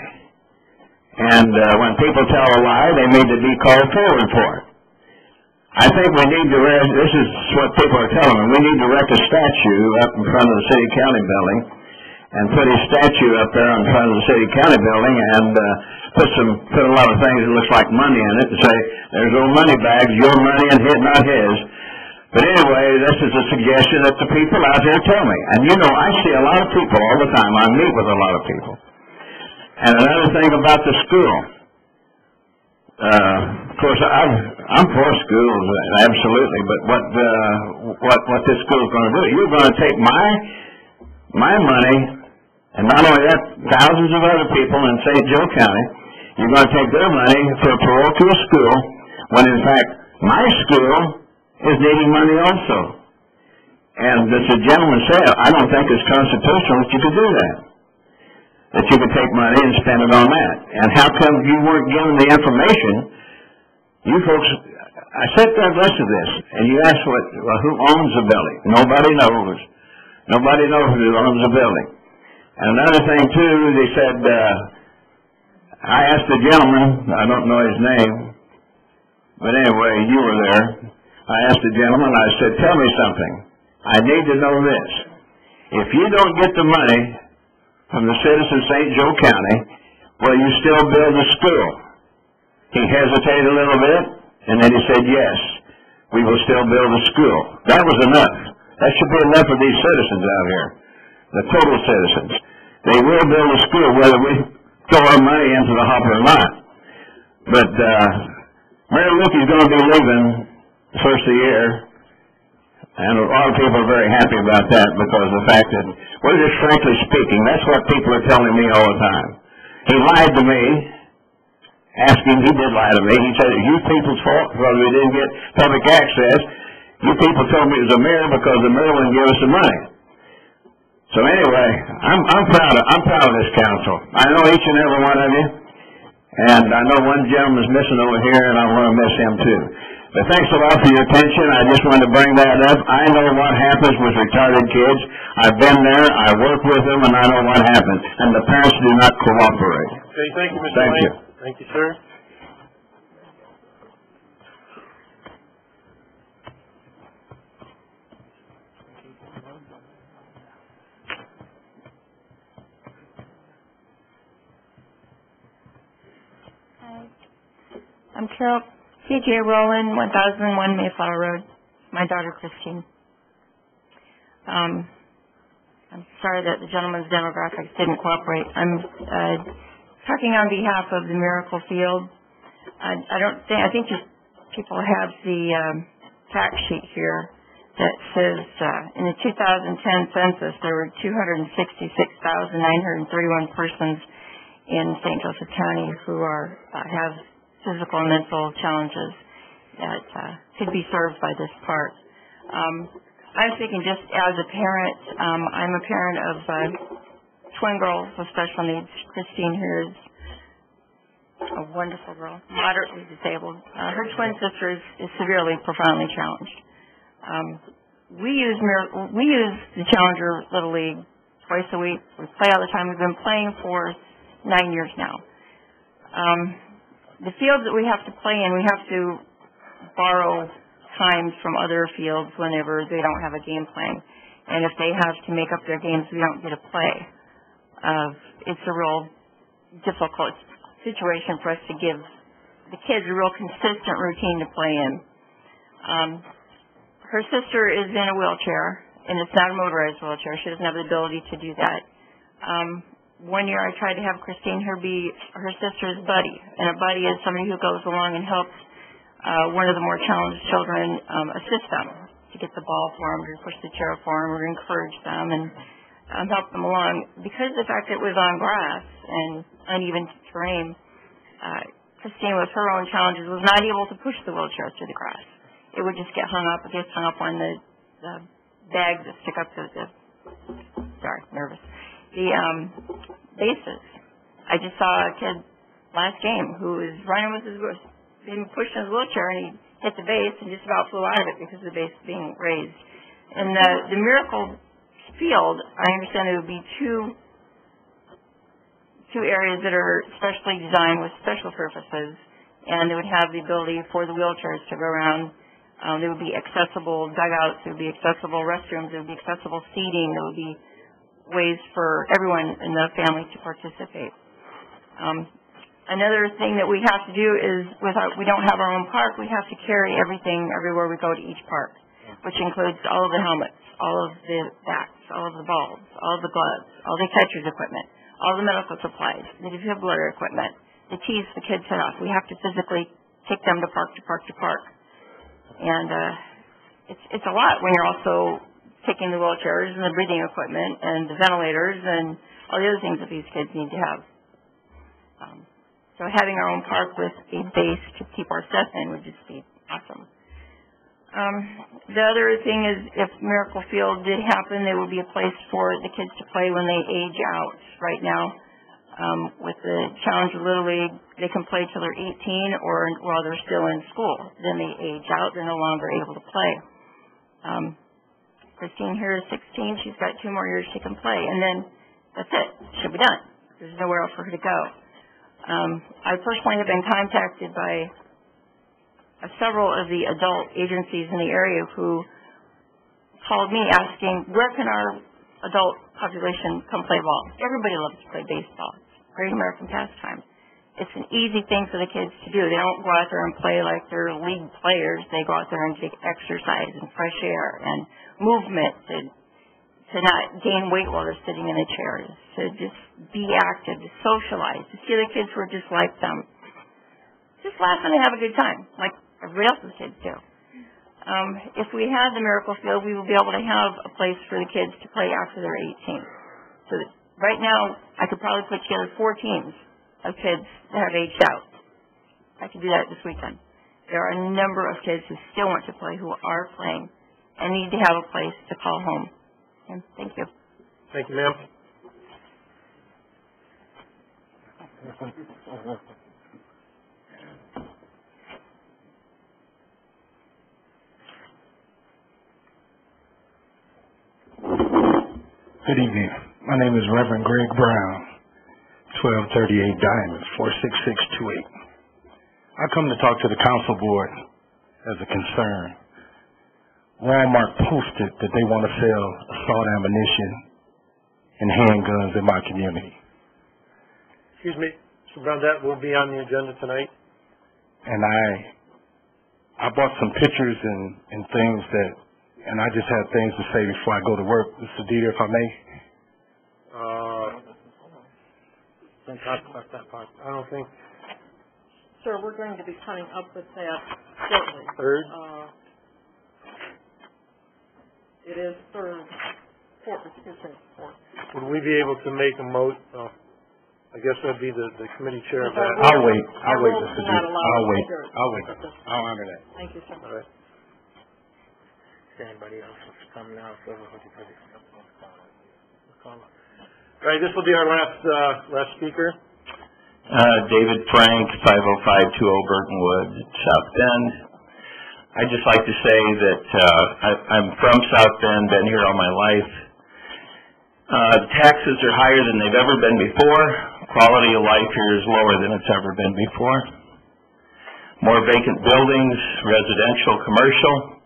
T: And when people tell a lie, they need to be called forward for it. I think we need to, this is what people are telling me, we need to erect a statue up in front of the city-county building and put a statue up there in front of the city-county building and put a lot of things that looks like money in it and say, there's old money bags, your money and his, not his. But anyway, this is a suggestion that the people out there tell me. And you know, I see a lot of people all the time. I meet with a lot of people. And another thing about the school. Of course, I'm for schools, absolutely. But what this school is going to do, you're going to take my money, and not only that, thousands of other people in St. Joe County, you're going to take their money for a parochial school, when in fact my school is needing money also. And as the gentleman said, I don't think it's constitutional that you could do that. That you could take money and spend it on that. And how come you weren't given the information? You folks, I sat there and listened to this, and you asked who owns the building. Nobody knows. Nobody knows who owns the building. And another thing, too, they said, I asked the gentleman, I don't know his name, but anyway, you were there. I asked the gentleman, I said, tell me something. I need to know this. If you don't get the money from the citizens of St. Joe County, will you still build a school? He hesitated a little bit, and then he said, yes, we will still build a school. That was enough. That should be enough for these citizens out here, the total citizens. They will build a school whether we throw our money into the hopper or not. But Mayor Lukey's going to be leaving the first of the year, And a lot of people are very happy about that because of the fact that, well, just frankly speaking, that's what people are telling me all the time. He lied to me, he did lie to me. He said it's you people's fault because we didn't get public access. You people told me it was the mayor because the mayor wouldn't give us the money. So anyway, I'm proud of this council. I know each and every one of you, and I know one gentleman's missing over here, and I'm going to miss him too. But thanks a lot for your attention. I just wanted to bring that up. I know what happens with retarded kids. I've been there, I work with them, and I know what happens. And the parents do not cooperate.
A: Okay, thank you, Mr.
T: Thank
A: Lane.
T: you.
A: Thank you, sir.
U: I'm Carol C.J. Rowland, 1001 Mayflower Road. My daughter, Christine. I'm sorry that the gentleman's demographics didn't cooperate. I'm talking on behalf of the Miracle Field. I think you people have the fact sheet here that says in the 2010 census there were 266,931 persons in St. Joseph County who have physical and mental challenges that could be served by this park. I'm speaking just as a parent. I'm a parent of twin girls with special needs. Christine here is a wonderful girl, moderately disabled. Her twin sister is severely, profoundly challenged. We use the Challenger Little League twice a week. We play all the time. We've been playing for 9 years now. The fields that we have to play in, we have to borrow times from other fields whenever they don't have a game plan. And if they have to make up their games, we don't get to play. It's a real difficult situation for us to give the kids a real consistent routine to play in. Her sister is in a wheelchair, and it's not a motorized wheelchair. She doesn't have the ability to do that. One year I tried to have Christine be her sister's buddy, and a buddy is somebody who goes along and helps one of the more challenged children assist them to get the ball for them, or push the chair for them, or encourage them and help them along. Because of the fact that it was on grass and uneven terrain, Christine, with her own challenges, was not able to push the wheelchair through the grass. It would just get hung up. It gets hung up on the bags that stick up to the bases. I just saw a kid last game who was running with being pushed in his wheelchair, and he hit the base and just about flew out of it because of the base being raised. In the Miracle Field, I understand there would be two areas that are specially designed with special purposes, and they would have the ability for the wheelchairs to go around. There would be accessible dugouts, there would be accessible restrooms, there would be accessible seating, there would be ways for everyone in the family to participate. Another thing that we have to do is, we don't have our own park, we have to carry everything everywhere we go to each park, which includes all of the helmets, all of the bats, all of the balls, all of the gloves, all the catcher's equipment, all the medical supplies, the defibrillator equipment, the tees the kids set off. We have to physically take them to park to park to park. And it's a lot when you're also taking the wheelchairs and the breathing equipment and the ventilators and all the other things that these kids need to have. So having our own park with a base to keep our stuff in would just be awesome. The other thing is, if Miracle Field did happen, there would be a place for the kids to play when they age out. Right now, with the Challenger Little League, they can play till they're 18 or while they're still in school. Then they age out, they're no longer able to play. Christine here is 16, she's got 2 more years she can play, and then that's it, she'll be done. There's nowhere else for her to go. I personally have been contacted by several of the adult agencies in the area who called me asking, where can our adult population come play ball? Everybody loves to play baseball. It's a great American pastime. It's an easy thing for the kids to do. They don't go out there and play like they're league players. They go out there and take exercise and fresh air and movement to not gain weight while they're sitting in the chairs, to just be active, to socialize, to see other kids who are just like them. Just laugh and have a good time, like everybody else's kids do. If we had the Miracle Field, we will be able to have a place for the kids to play after they're 18. So that right now, I could probably put together 4 teams of kids that have aged out. I could do that this weekend. There are a number of kids who still want to play, who are playing, and need to have a place to call home. And thank you.
A: Thank you, ma'am.
L: Good evening. My name is Reverend Greg Brown, 1238 Diamonds, 46628. I come to talk to the council board as a concern. Walmart posted that they want to sell assault ammunition and handguns in my community.
A: Excuse me, Mr. Brown, that will be on the agenda tonight.
L: And I bought some pictures and things that, and I just had things to say before I go to work. Mr. Dieter, if I may.
A: Don't talk about that part. I don't think.
F: Sir, we're going to be coming up with that shortly.
A: Third?
F: It is third. Fourth.
A: Would we be able to make a I guess that'd be the committee chair of that.
L: I'll wait, Mr. Dieter. I'll wait. I'll honor that.
F: Thank you, sir.
A: All right.
E: Anybody else wants to come now?
A: All right, this will be our last speaker.
O: David Frank, 5052 Burton Wood, South Bend. I'd just like to say that I'm from South Bend, been here all my life. The taxes are higher than they've ever been before. Quality of life here is lower than it's ever been before. More vacant buildings, residential, commercial,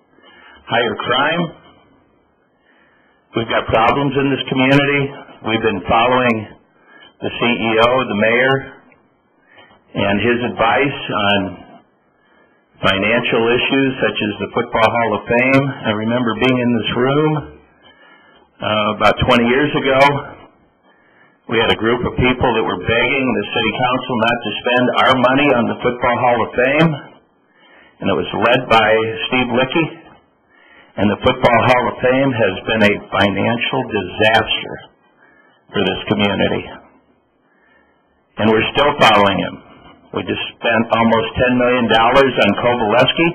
O: higher crime. We've got problems in this community. We've been following the CEO, the mayor, and his advice on financial issues such as the Football Hall of Fame. I remember being in this room about 20 years ago. We had a group of people that were begging the city council not to spend our money on the Football Hall of Fame, and it was led by Steve Lickey. And the Football Hall of Fame has been a financial disaster for this community. And we're still following him. We just spent almost $10 million on Kovaleski.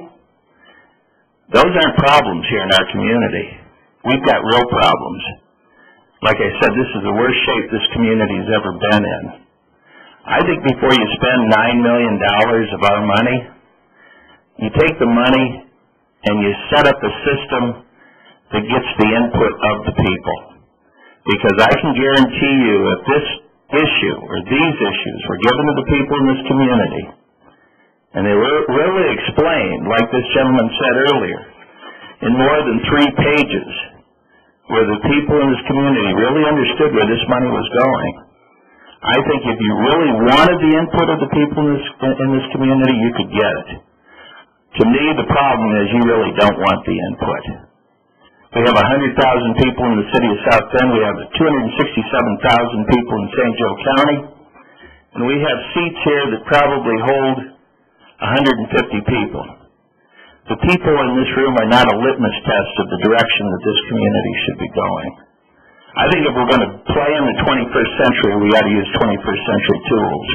O: Those aren't problems here in our community. We've got real problems. Like I said, this is the worst shape this community has ever been in. I think before you spend $9 million of our money, you take the money and you set up a system that gets the input of the people. Because I can guarantee you if this issue or these issues were given to the people in this community and they were really explained, like this gentleman said earlier, in more than 3 pages, where the people in this community really understood where this money was going, I think if you really wanted the input of the people in this community, you could get it. To me, the problem is you really don't want the input. We have 100,000 people in the city of South Bend. We have 267,000 people in St. Joe County. And we have seats here that probably hold 150 people. The people in this room are not a litmus test of the direction that this community should be going. I think if we're going to play in the 21st century, we ought to use 21st century tools.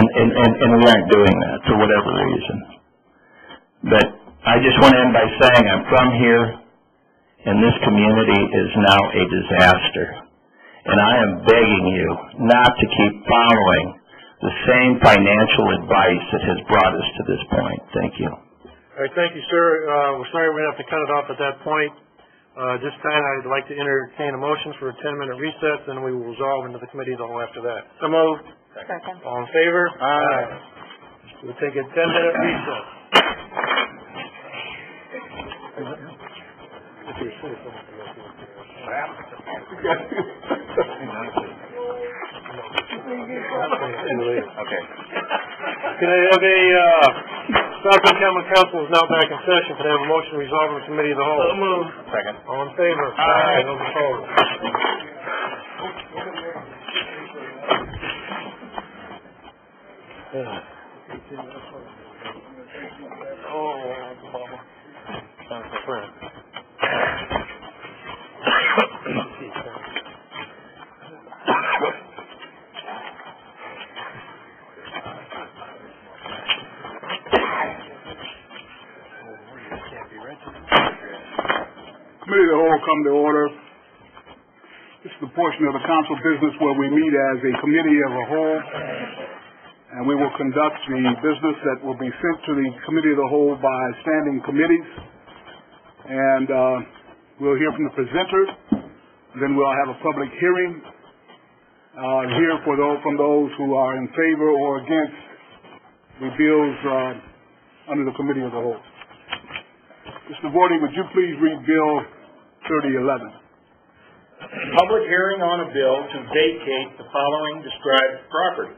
O: And we aren't doing that for whatever reason. But I just want to end by saying I'm from here, and this community is now a disaster. And I am begging you not to keep following the same financial advice that has brought us to this point. Thank you.
A: All right, thank you, sir. We're sorry we're going to have to cut it off at that point. This time I'd like to entertain a motion for a 10-minute recess, and we will resolve into the committee of the whole after that. So moved.
U: Second.
A: All in favor? Aye. We'll take a 10-minute recess.
O: Okay.
A: Can I have South Bend Common Council is now back in session. Can I have a motion resolving the committee of the whole?
O: So moved. Second.
A: All in favor? Aye. Those opposed?
E: Councilman Brennan.
B: Committee of the whole come to order. This is the portion of the council business where we meet as a committee of the whole, and we will conduct the business that will be sent to the committee of the whole by standing committees. And we'll hear from the presenter. Then we'll have a public hearing. Hear from those who are in favor or against the bills under the committee of the whole. Mr. Vorty, would you please read Bill 3011?
C: Public hearing on a bill to vacate the following described property.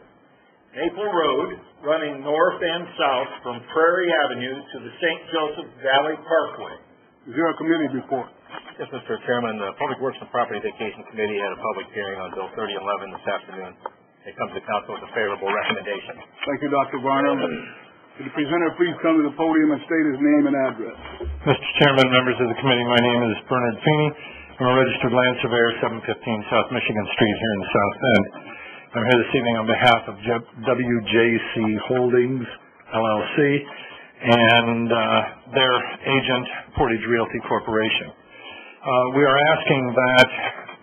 C: Maple Road, running north and south from Prairie Avenue to the St. Joseph Valley Parkway.
B: Is there a committee report?
D: Yes, Mr. Chairman. The Public Works and Property Vacation Committee had a public hearing on Bill 3011 this afternoon. It comes to council with a favorable recommendation.
B: Thank you, Dr. Varner. Would the presenter please come to the podium and state his name and address?
L: Mr. Chairman, members of the committee, my name is Bernard Feeney. I'm a registered land surveyor, 715 South Michigan Street here in the South End. I'm here this evening on behalf of WJC Holdings, LLC, and their agent, Portage Realty Corporation. We are asking that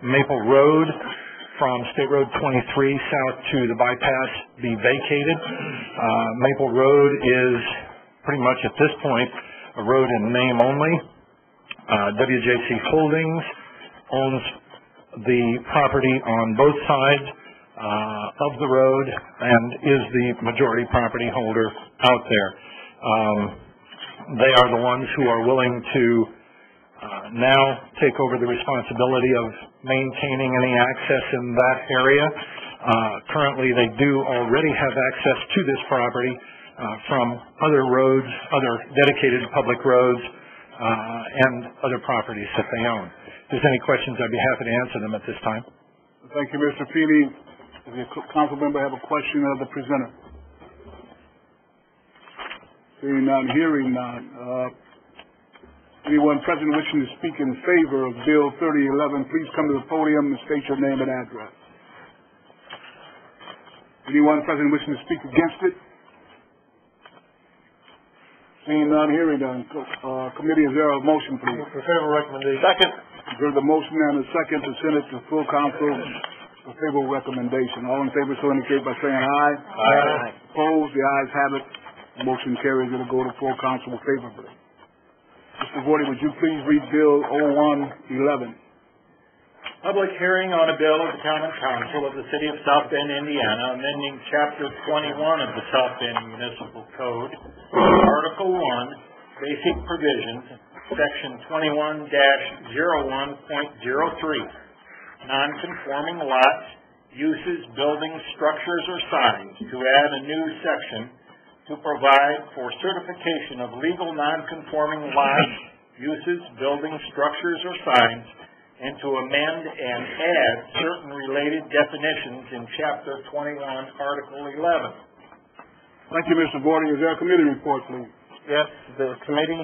L: Maple Road from State Road 23 south to the bypass be vacated. Maple Road is pretty much at this point a road in name only. WJC Holdings owns the property on both sides of the road and is the majority property holder out there. They are the ones who are willing to now take over the responsibility of maintaining any access in that area. Currently, they do already have access to this property from other roads, other dedicated public roads, and other properties that they own. If there's any questions, I'd be happy to answer them at this time.
B: Thank you, Mr. Feeney. Does the council member have a question of the presenter? Seeing none, hearing none. Anyone present wishing to speak in favor of Bill 3011, please come to the podium and state your name and address. Anyone present wishing to speak against it? Seeing none, hearing none. Committee, is there a motion, please?
A: For favorable recommendation.
B: Second. There's a motion and a second to send it to full council for favorable recommendation. All in favor, so indicate by saying aye.
E: Aye.
B: Opposed? The ayes have it. Motion carries. It'll go to full council favorably. Mr. Vorty, would you please read Bill 0111?
C: Public hearing on a bill of the Common Council of the City of South Bend, Indiana, amending Chapter 21 of the South Bend Municipal Code, Article 1, Basic Provisions, Section 21-01.03, Non-conforming lots, uses, buildings, structures, or signs, to add a new section to provide for certification of legal non-conforming lots, uses, buildings, structures, or signs, and to amend and add certain related definitions in Chapter 21, Article 11.
B: Thank you, Mr. Vorty. Is there a committee report, please?
E: Yes, the committee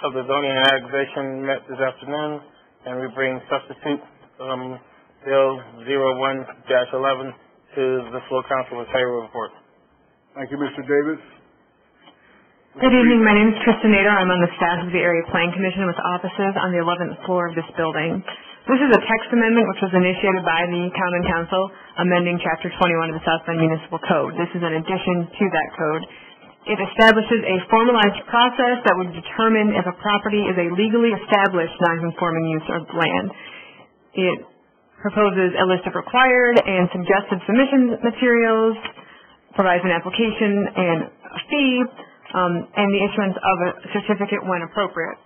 E: of the Zoning and Aggravation met this afternoon, and we bring substitute Bill 01-11 to the full council with favorable report.
B: Thank you, Mr. Davis.
V: Good evening. My name is Kristen Nader. I'm on the staff of the Area Planning Commission with offices on the 11th floor of this building. This is a text amendment which was initiated by the Common Council, amending Chapter 21 of the South Bend Municipal Code. This is an addition to that code. It establishes a formalized process that would determine if a property is a legally established non-conforming use of land. It proposes a list of required and suggested submission materials, provides an application and a fee, and the issuance of a certificate when appropriate.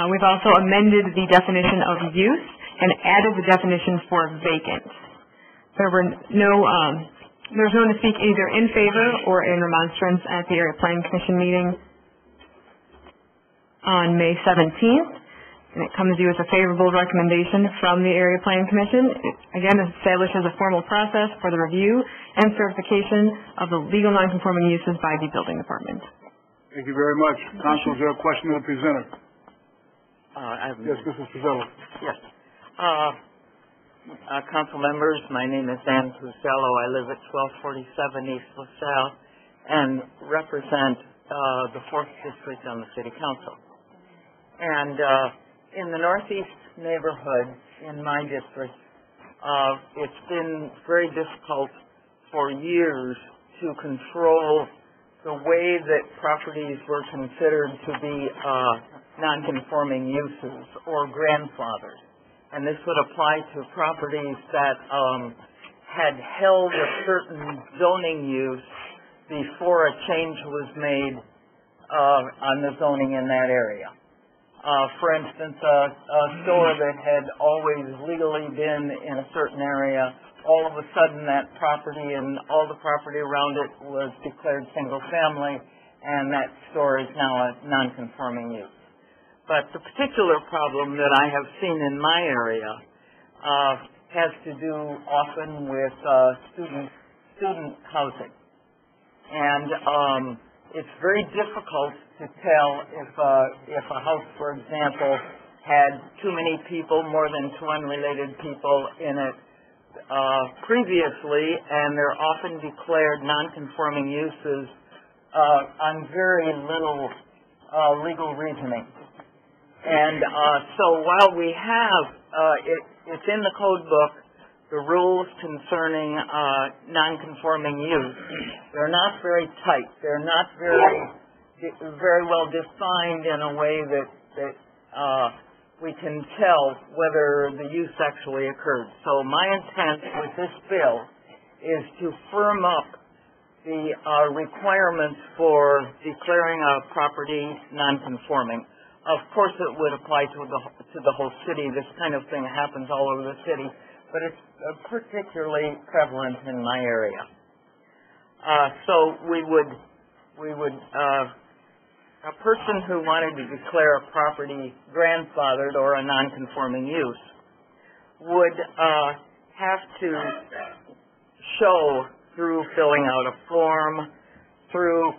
V: We've also amended the definition of use and added the definition for vacant. There was no one to speak either in favor or in remonstrance at the Area Planning Commission meeting on May 17th. And it comes to you as a favorable recommendation from the Area Planning Commission. It, again, establishes a formal process for the review and certification of the legal nonconforming uses by the building department.
B: Thank you very much. Council, is there a question of the presenter? Yes, Mrs. Pizzello.
G: Yes. Council members, my name is Dan Pusello. I live at 1247 East LaSalle and represent the 4th District on the City Council. And in the Northeast neighborhood, in my district, it's been very difficult for years to control the way that properties were considered to be non-conforming uses or grandfathered. And this would apply to properties that had held a certain zoning use before a change was made on the zoning in that area. For instance, a store that had always legally been in a certain area, all of a sudden that property and all the property around it was declared single family, and that store is now a non-conforming use. But the particular problem that I have seen in my area has to do often with student housing. And it's very difficult to tell if a house, for example, had too many people, more than 2 unrelated people in it previously, and they're often declared non-conforming uses on very little legal reasoning. And so while we have, it's in the code book, the rules concerning non-conforming use, they're not very tight. They're not very well defined in a way that we can tell whether the use actually occurred. So my intent with this bill is to firm up the requirements for declaring a property non-conforming. Of course, it would apply to the whole city. This kind of thing happens all over the city, but it's particularly prevalent in my area. So we would a person who wanted to declare a property grandfathered or a non-conforming use would have to show through filling out a form, through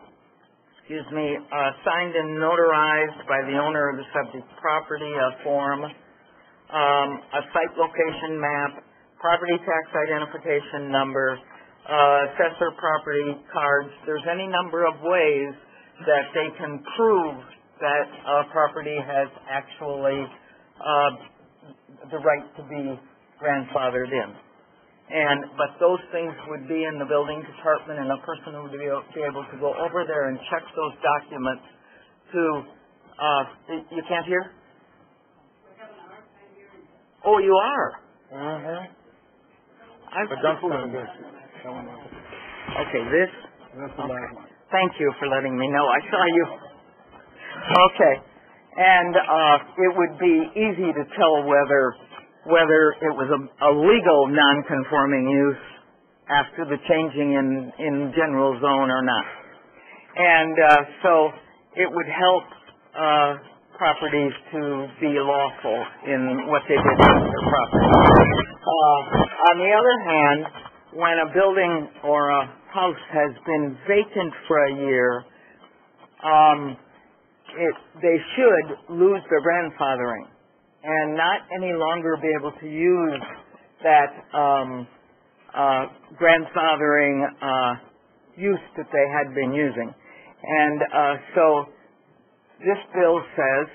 G: signed and notarized by the owner of the subject property, a form, a site location map, property tax identification number, assessor property cards. There's any number of ways that they can prove that a property has actually the right to be grandfathered in. But those things would be in the building department, and a person would be able to go over there and check those documents to, you can't hear? Oh, you are? Mm-hmm. Okay, this? Okay. Thank you for letting me know. I saw you. Okay. And it would be easy to tell whether it was a legal non-conforming use after the changing in general zone or not. And so it would help properties to be lawful in what they did with their property. On the other hand, when a building or a house has been vacant for a year, they should lose their grandfathering and not any longer be able to use that grandfathering use that they had been using. And so this bill says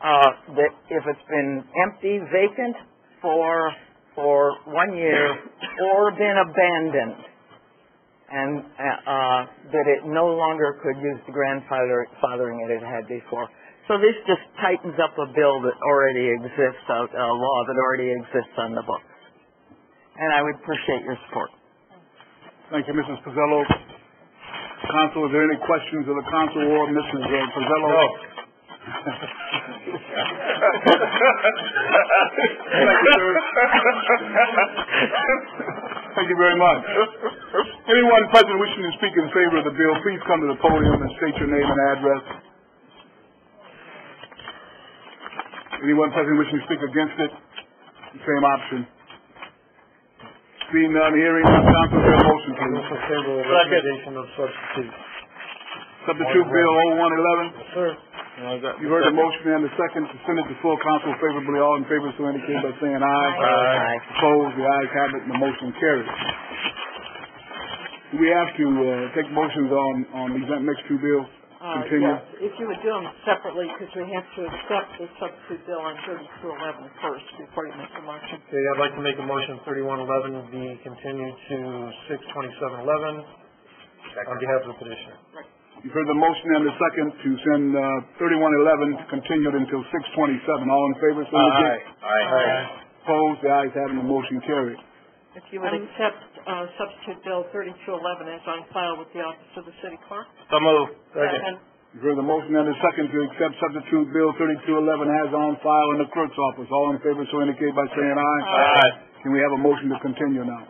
G: that if it's been empty, vacant for 1 year or been abandoned, and that it no longer could use the grandfathering it had before. So this just tightens up a bill that already exists, a law that already exists on the books. And I would appreciate your support.
B: Thank you, Mrs. Pizzello. Council, are there any questions of the council or Mrs. Pizzello? No. Thank you very much. Anyone present wishing to speak in favor of the bill, please come to the podium and state your name and address. Anyone present wishing to speak against it? The same option. Seeing none, hearing none, council, is there a motion, please?
A: Recommendation of substitute.
B: Substitute Bill 0111.
A: Yes, sir.
B: You heard the motion and the second to send it to full council favorably. All in favor, so indicate by saying aye.
A: Aye.
B: Opposed, the ayes have it, and the motion carries. Do we have to take motions on these next two bills? Continue?
F: Yes, if you would do them separately, because we have to accept the substitute bill on 3211 first before you make the motion.
A: Okay, I'd like to make a motion 3111 be continued to 6/27/11 on behalf of the petitioner.
B: You've heard the motion and the second to send 3111 continued until 6/27. All in favor, so indicate.
A: Aye.
B: Opposed, the ayes have it, and the motion carries.
F: If you would accept substitute bill 3211 as on file with the office of the city clerk.
E: So moved.
F: Second.
B: You've heard the motion and the second to accept substitute bill 3211 as on file in the clerk's office. All in favor, so indicate by saying aye.
E: Aye.
B: Can we have a motion to continue now?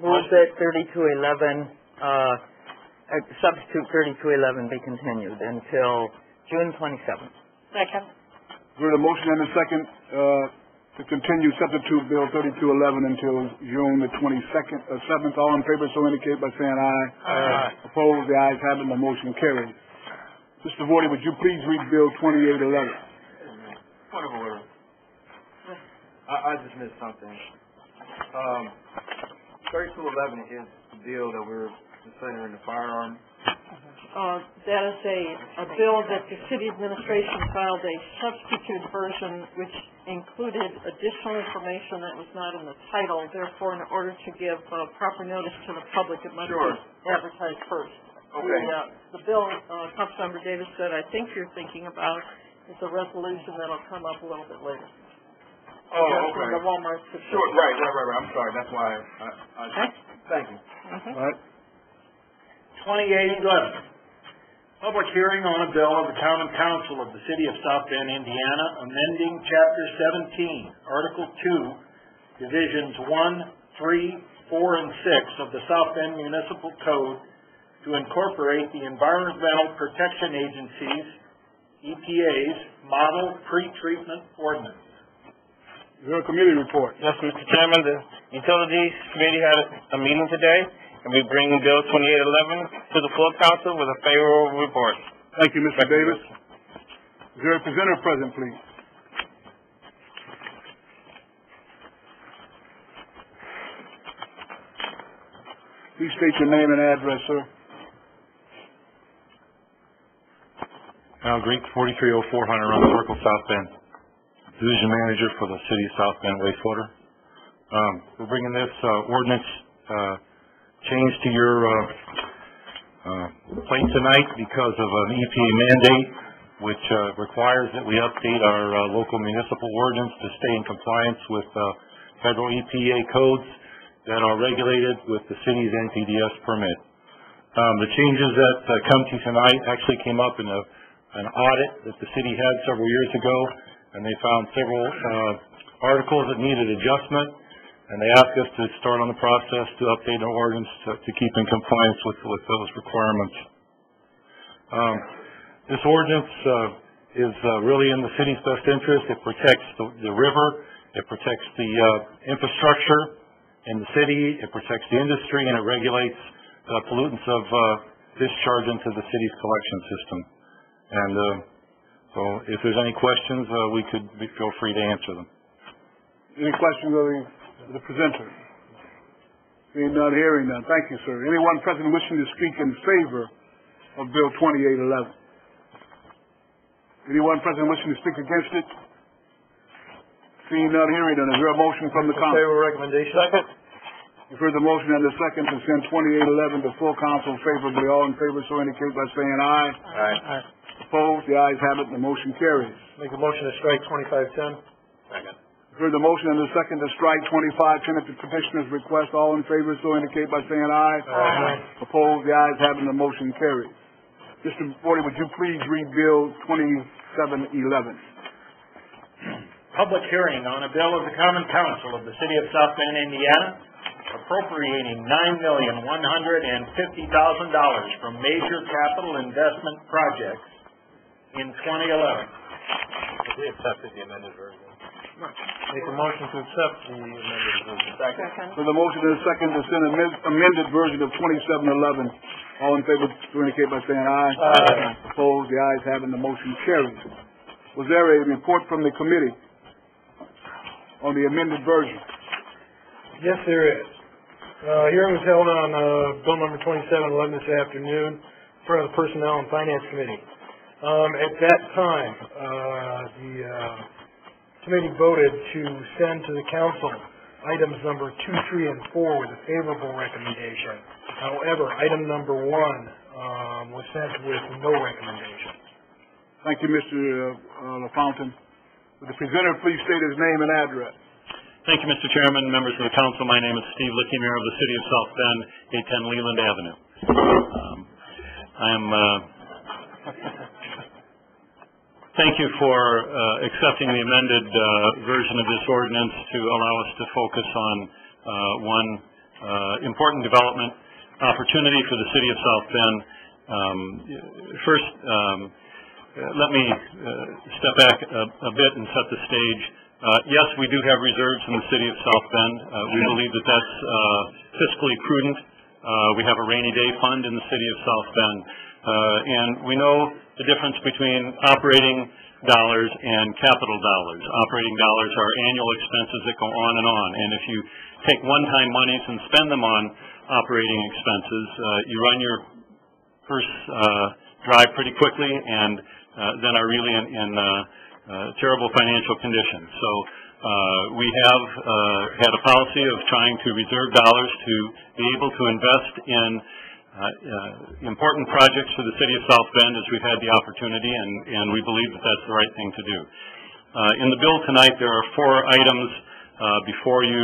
G: Move that 3211, substitute 3211 be continued until June 27th.
F: Second.
B: You've heard the motion and the second to continue substitute bill 3211 until June the 7th. All in favor, so indicate by saying aye.
E: Aye.
B: Opposed, the ayes have it, and the motion carries. Mr. Vorty, would you please read Bill 2811?
D: Point of order. I just missed something. 3211 is the bill that we're considering the firearm.
F: That is a bill that the city administration filed a substitute version which included additional information that was not in the title. Therefore, in order to give proper notice to the public, it must be advertised first.
D: Okay.
F: The bill, Councilmember Davis said, I think you're thinking about is a resolution that'll come up a little bit later.
D: Oh, okay.
F: The Walmart situation.
D: Sure, right. I'm sorry. That's why thank you.
B: All right.
C: 2811. Public hearing on a bill of the Common Council of the City of South Bend, Indiana, amending Chapter 17, Article 2, Divisions 1, 3, 4, and 6 of the South Bend Municipal Code to incorporate the Environmental Protection Agency's, EPA's, Model Pre-Treatment Ordinance.
B: Is there a committee report?
E: Yes, Mr. Chairman, the Utilities Committee had a meeting today, and we bring Bill 2811 to the full council with a favorable report.
B: Thank you, Mr. Davis. Is there a presenter present, please? Please state your name and address, sir.
J: Al Greek, 4304 Hunter Run Circle, South Bend. Division Manager for the City of South Bend Wastewater. We're bringing this ordinance change to your plate tonight because of an EPA mandate which requires that we update our local municipal ordinance to stay in compliance with federal EPA codes that are regulated with the city's NPDES permit. The changes that come to you tonight actually came up in an audit that the city had several years ago, and they found several articles that needed adjustment, and they asked us to start on the process to update our ordinance to keep in compliance with those requirements. This ordinance is really in the city's best interest. It protects the river, it protects the infrastructure in the city, it protects the industry, and it regulates pollutants of discharge into the city's collection system. And so if there's any questions, we could feel free to answer them.
B: Any questions of the presenter? Seeing none, hearing none. Thank you, sir. Anyone present wishing to speak in favor of Bill 2811? Anyone present wishing to speak against it? Seeing none, hearing none. Is there a motion from the council?
A: Favorable recommendation.
E: Second.
B: You've heard the motion and the second to send 2811 to full council favorably. All in favor, so indicate by saying aye.
E: Aye.
B: Opposed? The ayes have it, and the motion carries.
A: Make a motion to strike 2510.
D: Second.
B: You've heard the motion and the second to strike 2510 at the petitioner's request. All in favor, so indicate by saying aye.
A: Aye.
B: Opposed? The ayes have it, and the motion carries. Mr. Vorty, would you please read Bill 2711?
C: Public hearing on a bill of the Common Council of the City of South Bend, Indiana, appropriating $9,150,000 from major capital investment projects in 2011.
D: We accepted the amended version.
A: Make a motion to accept the amended version.
B: For the motion and the second to send amended version of 2711 All in favor, to indicate by saying aye. Aye. Opposed, the ayes have it, the motion carries. Was there a report from the committee on the amended version?
A: Yes, there is. Hearing was held on bill number 2711 this afternoon in front of the Personnel and Finance Committee. At that time, the committee voted to send to the council items number 2, 3, and 4 with a favorable recommendation. However, item number 1 was sent with no recommendation.
B: Thank you, Mr. LaFountain. Would the presenter please state his name and address?
H: Thank you, Mr. Chairman, members of the council. My name is Steve Licky, Mayor of the City of South Bend, 810 Leland Avenue. Thank you for accepting the amended version of this ordinance to allow us to focus on one important development opportunity for the City of South Bend. First, let me step back a bit and set the stage. Yes, we do have reserves in the City of South Bend. We believe that that's fiscally prudent. We have a rainy day fund in the City of South Bend. And we know the difference between operating dollars and capital dollars. Operating dollars are annual expenses that go on. And if you take one-time monies and spend them on operating expenses, you run your purse dry pretty quickly and then are really in terrible financial condition. So we have had a policy of trying to reserve dollars to be able to invest in important projects for the City of South Bend as we've had the opportunity, and we believe that that's the right thing to do. In the bill tonight, there are 4 items before you.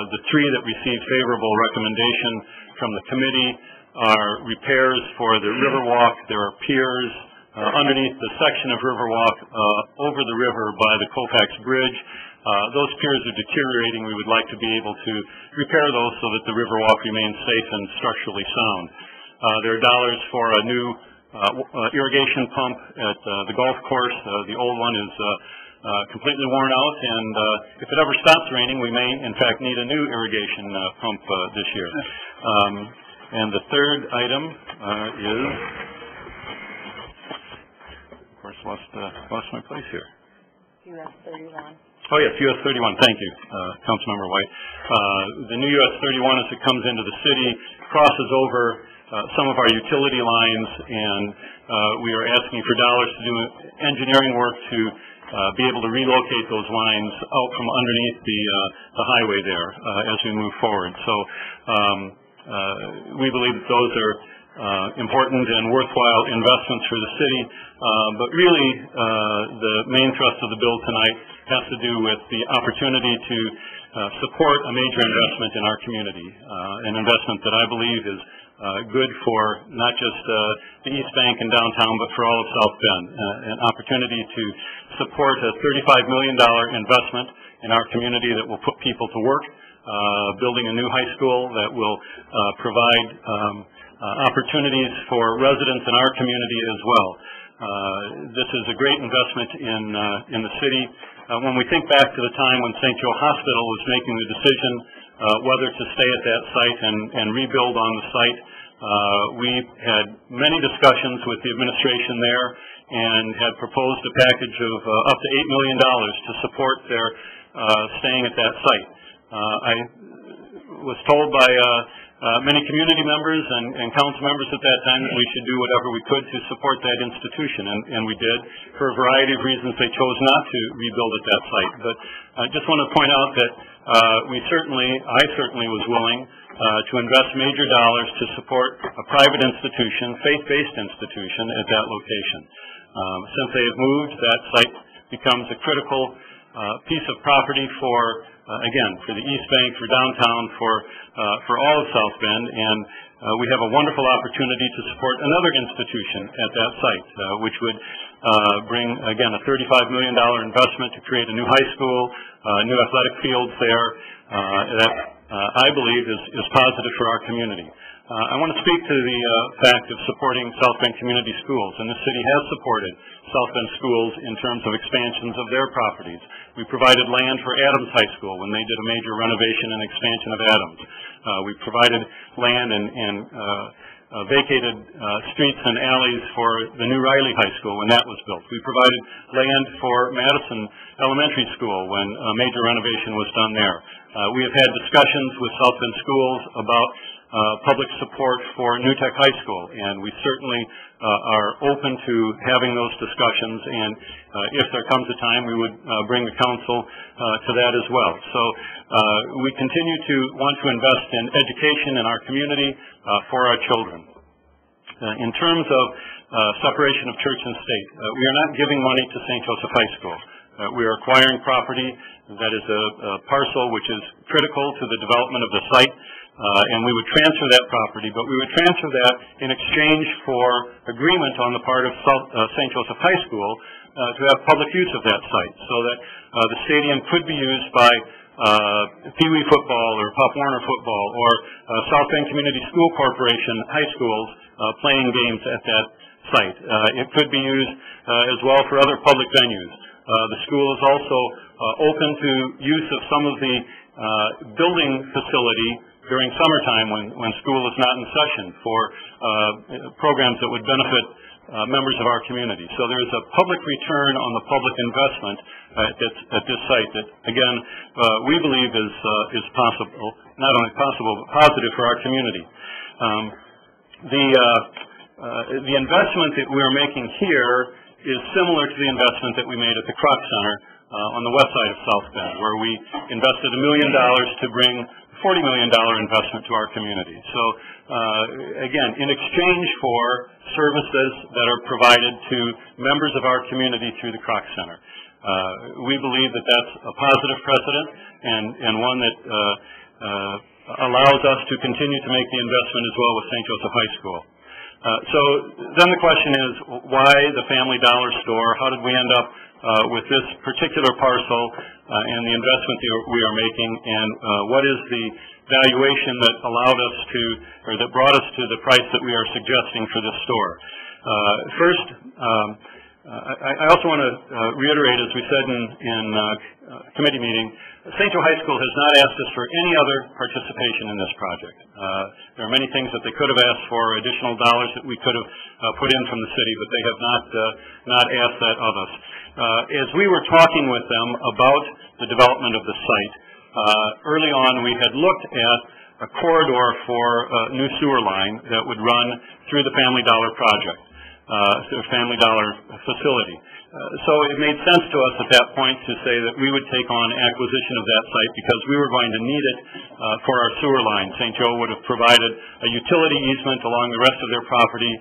H: The 3 that received favorable recommendation from the committee are repairs for the Riverwalk. There are piers underneath the section of Riverwalk over the river by the Colfax Bridge. Those piers are deteriorating. We would like to be able to repair those so that the Riverwalk remains safe and structurally sound. There are dollars for a new irrigation pump at the golf course. The old one is completely worn out, and if it ever stops raining, we may, in fact, need a new irrigation pump this year. And the third item is, of course, lost my place here.
U: US 31.
H: Oh, yes, US 31. Thank you, Councilmember White. The new US 31, as it comes into the city, crosses over some of our utility lines, and we are asking for dollars to do engineering work to be able to relocate those lines out from underneath the highway there as we move forward. So we believe that those are important and worthwhile investments for the city, but really the main thrust of the bill tonight has to do with the opportunity to support a major investment in our community, an investment that I believe is good for not just the East Bank and downtown, but for all of South Bend, an opportunity to support a $35 million investment in our community that will put people to work, building a new high school that will provide opportunities for residents in our community as well. This is a great investment in the city. When we think back to the time when St. Joe Hospital was making the decision whether to stay at that site and rebuild on the site, we had many discussions with the administration there and had proposed a package of up to $8 million to support their staying at that site. I was told by many community members and council members at that time that we should do whatever we could to support that institution, and we did. For a variety of reasons, they chose not to rebuild at that site. But I just want to point out that I certainly was willing to invest major dollars to support a private institution, faith-based institution at that location. Since they have moved, that site becomes a critical piece of property for, again, for the East Bank, for downtown, for all of South Bend, and we have a wonderful opportunity to support another institution at that site, which would bring, again, a $35 million investment to create a new high school, new athletic fields there, that I believe is positive for our community. I want to speak to the fact of supporting South Bend Community Schools, and the city has supported South Bend schools in terms of expansions of their properties. We provided land for Adams High School when they did a major renovation and expansion of Adams. We provided land and vacated streets and alleys for the new Riley High School when that was built. We provided land for Madison Elementary School when a major renovation was done there. We have had discussions with South Bend Schools about public support for New Tech High School, and we certainly are open to having those discussions, and if there comes a time, we would bring the council to that as well. So we continue to want to invest in education in our community for our children. In terms of separation of church and state, we are not giving money to St. Joseph High School. We are acquiring property that is a parcel which is critical to the development of the site, and we would transfer that property, but we would transfer that in exchange for agreement on the part of St. Joseph High School to have public use of that site, so that the stadium could be used by Pee Wee football or Pop Warner football or South Bend Community School Corporation high schools playing games at that site. It could be used as well for other public venues. The school is also open to use of some of the building facility during summertime when school is not in session for programs that would benefit members of our community. So there is a public return on the public investment at this site that, again, we believe is possible, not only possible, but positive for our community. The investment that we are making here is similar to the investment that we made at the Kroc Center on the west side of South Bend, where we invested $1 million to bring $40 million investment to our community. So, again, in exchange for services that are provided to members of our community through the Kroc Center. We believe that that's a positive precedent and one that allows us to continue to make the investment as well with St. Joseph High School. So then the question is, why the Family Dollar store? How did we end up with this particular parcel and the investment that we are making, and what is the valuation that allowed us to, or that brought us to the price that we are suggesting for this store? First, I also want to reiterate, as we said in committee meeting, St. Joe High School has not asked us for any other participation in this project. There are many things that they could have asked for, additional dollars that we could have put in from the city, but they have not asked that of us. As we were talking with them about the development of the site, early on we had looked at a corridor for a new sewer line that would run through the Family Dollar project, the Family Dollar facility. So it made sense to us at that point to say that we would take on acquisition of that site because we were going to need it for our sewer line. St. Joe would have provided a utility easement along the rest of their property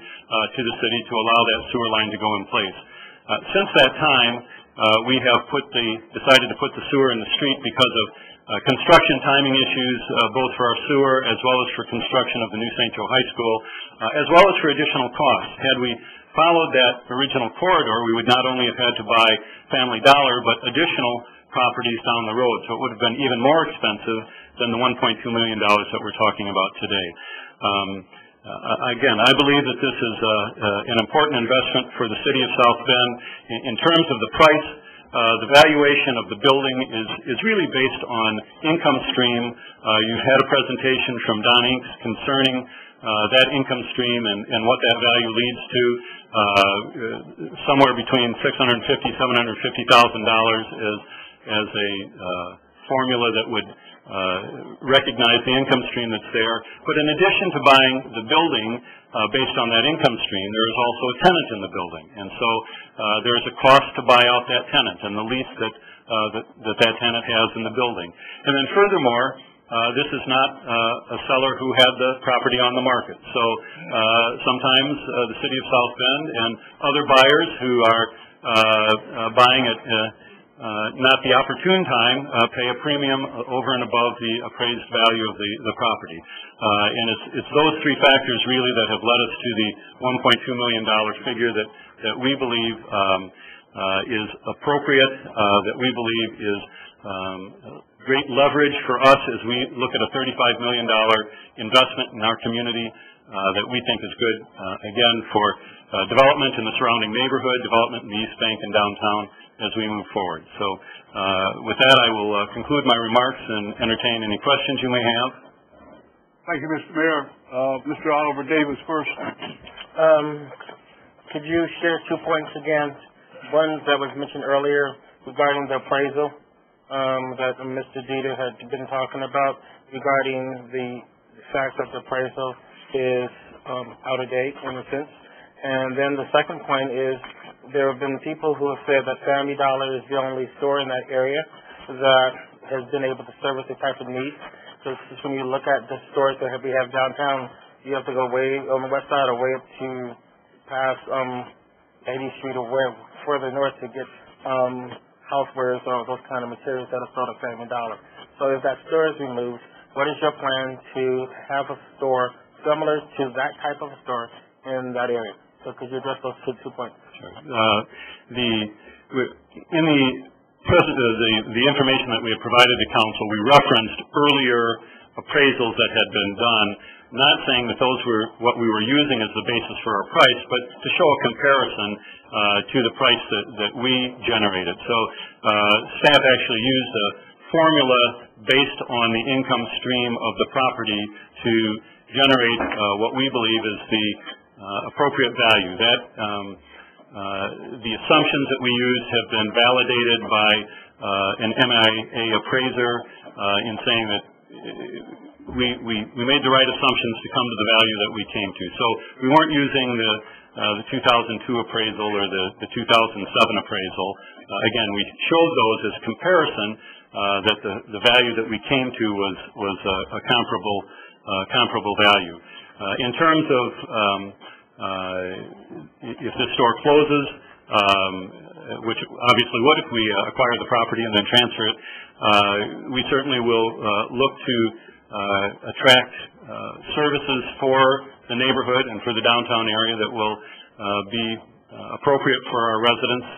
H: to the city to allow that sewer line to go in place. Since that time, we have decided to put the sewer in the street because of construction timing issues, both for our sewer as well as for construction of the new St. Joe High School, as well as for additional costs. Had we followed that original corridor, we would not only have had to buy Family Dollar, but additional properties down the road. So it would have been even more expensive than the $1.2 million that we're talking about today. Again, I believe that this is an important investment for the city of South Bend. In terms of the price, the valuation of the building is really based on income stream. You've had a presentation from Don Inks concerning that income stream and what that value leads to, somewhere between $650,000 to $750,000 as a formula that would recognize the income stream that's there. But in addition to buying the building based on that income stream, there is also a tenant in the building. And so there is a cost to buy out that tenant and the lease that tenant has in the building. And then furthermore, this is not a seller who had the property on the market. So sometimes the city of South Bend and other buyers who are buying at not the opportune time pay a premium over and above the appraised value of the property. And it's those three factors really that have led us to the $1.2 million figure that we believe is appropriate, that we believe is great leverage for us as we look at a $35 million investment in our community that we think is good, again, for development in the surrounding neighborhood, development in the East Bank and downtown as we move forward. So with that, I will conclude my remarks and entertain any questions you may have.
B: Thank you, Mr. Mayor. Mr. Oliver Davis first.
E: Could you share 2 points again? One that was mentioned earlier regarding the appraisal that Mr. Dieter had been talking about regarding the fact that the appraisal is out of date in a sense. And then the second point is there have been people who have said that Family Dollar is the only store in that area that has been able to service the type of needs. Because when you look at the stores that we have downtown, you have to go way on the west side or way up to past 80th Street or further north to get housewares or those kind of materials that are sold at Family Dollar. So if that store is removed, what is your plan to have a store similar to that type of a store in that area? So could you address those 2 points?
H: Sure. The information that we have provided to council, we referenced earlier appraisals that had been done, not saying that those were what we were using as the basis for our price, but to show a comparison to the price that we generated. So staff actually used a formula based on the income stream of the property to generate what we believe is the appropriate value. That the assumptions that we used have been validated by an MIA appraiser in saying that we made the right assumptions to come to the value that we came to. So we weren't using the 2002 appraisal or the 2007 appraisal. Again, we showed those as comparison that the value that we came to was a comparable value. In terms of if this store closes, which obviously would if we acquire the property and then transfer it, we certainly will look to attract services for the neighborhood and for the downtown area that will be appropriate for our residents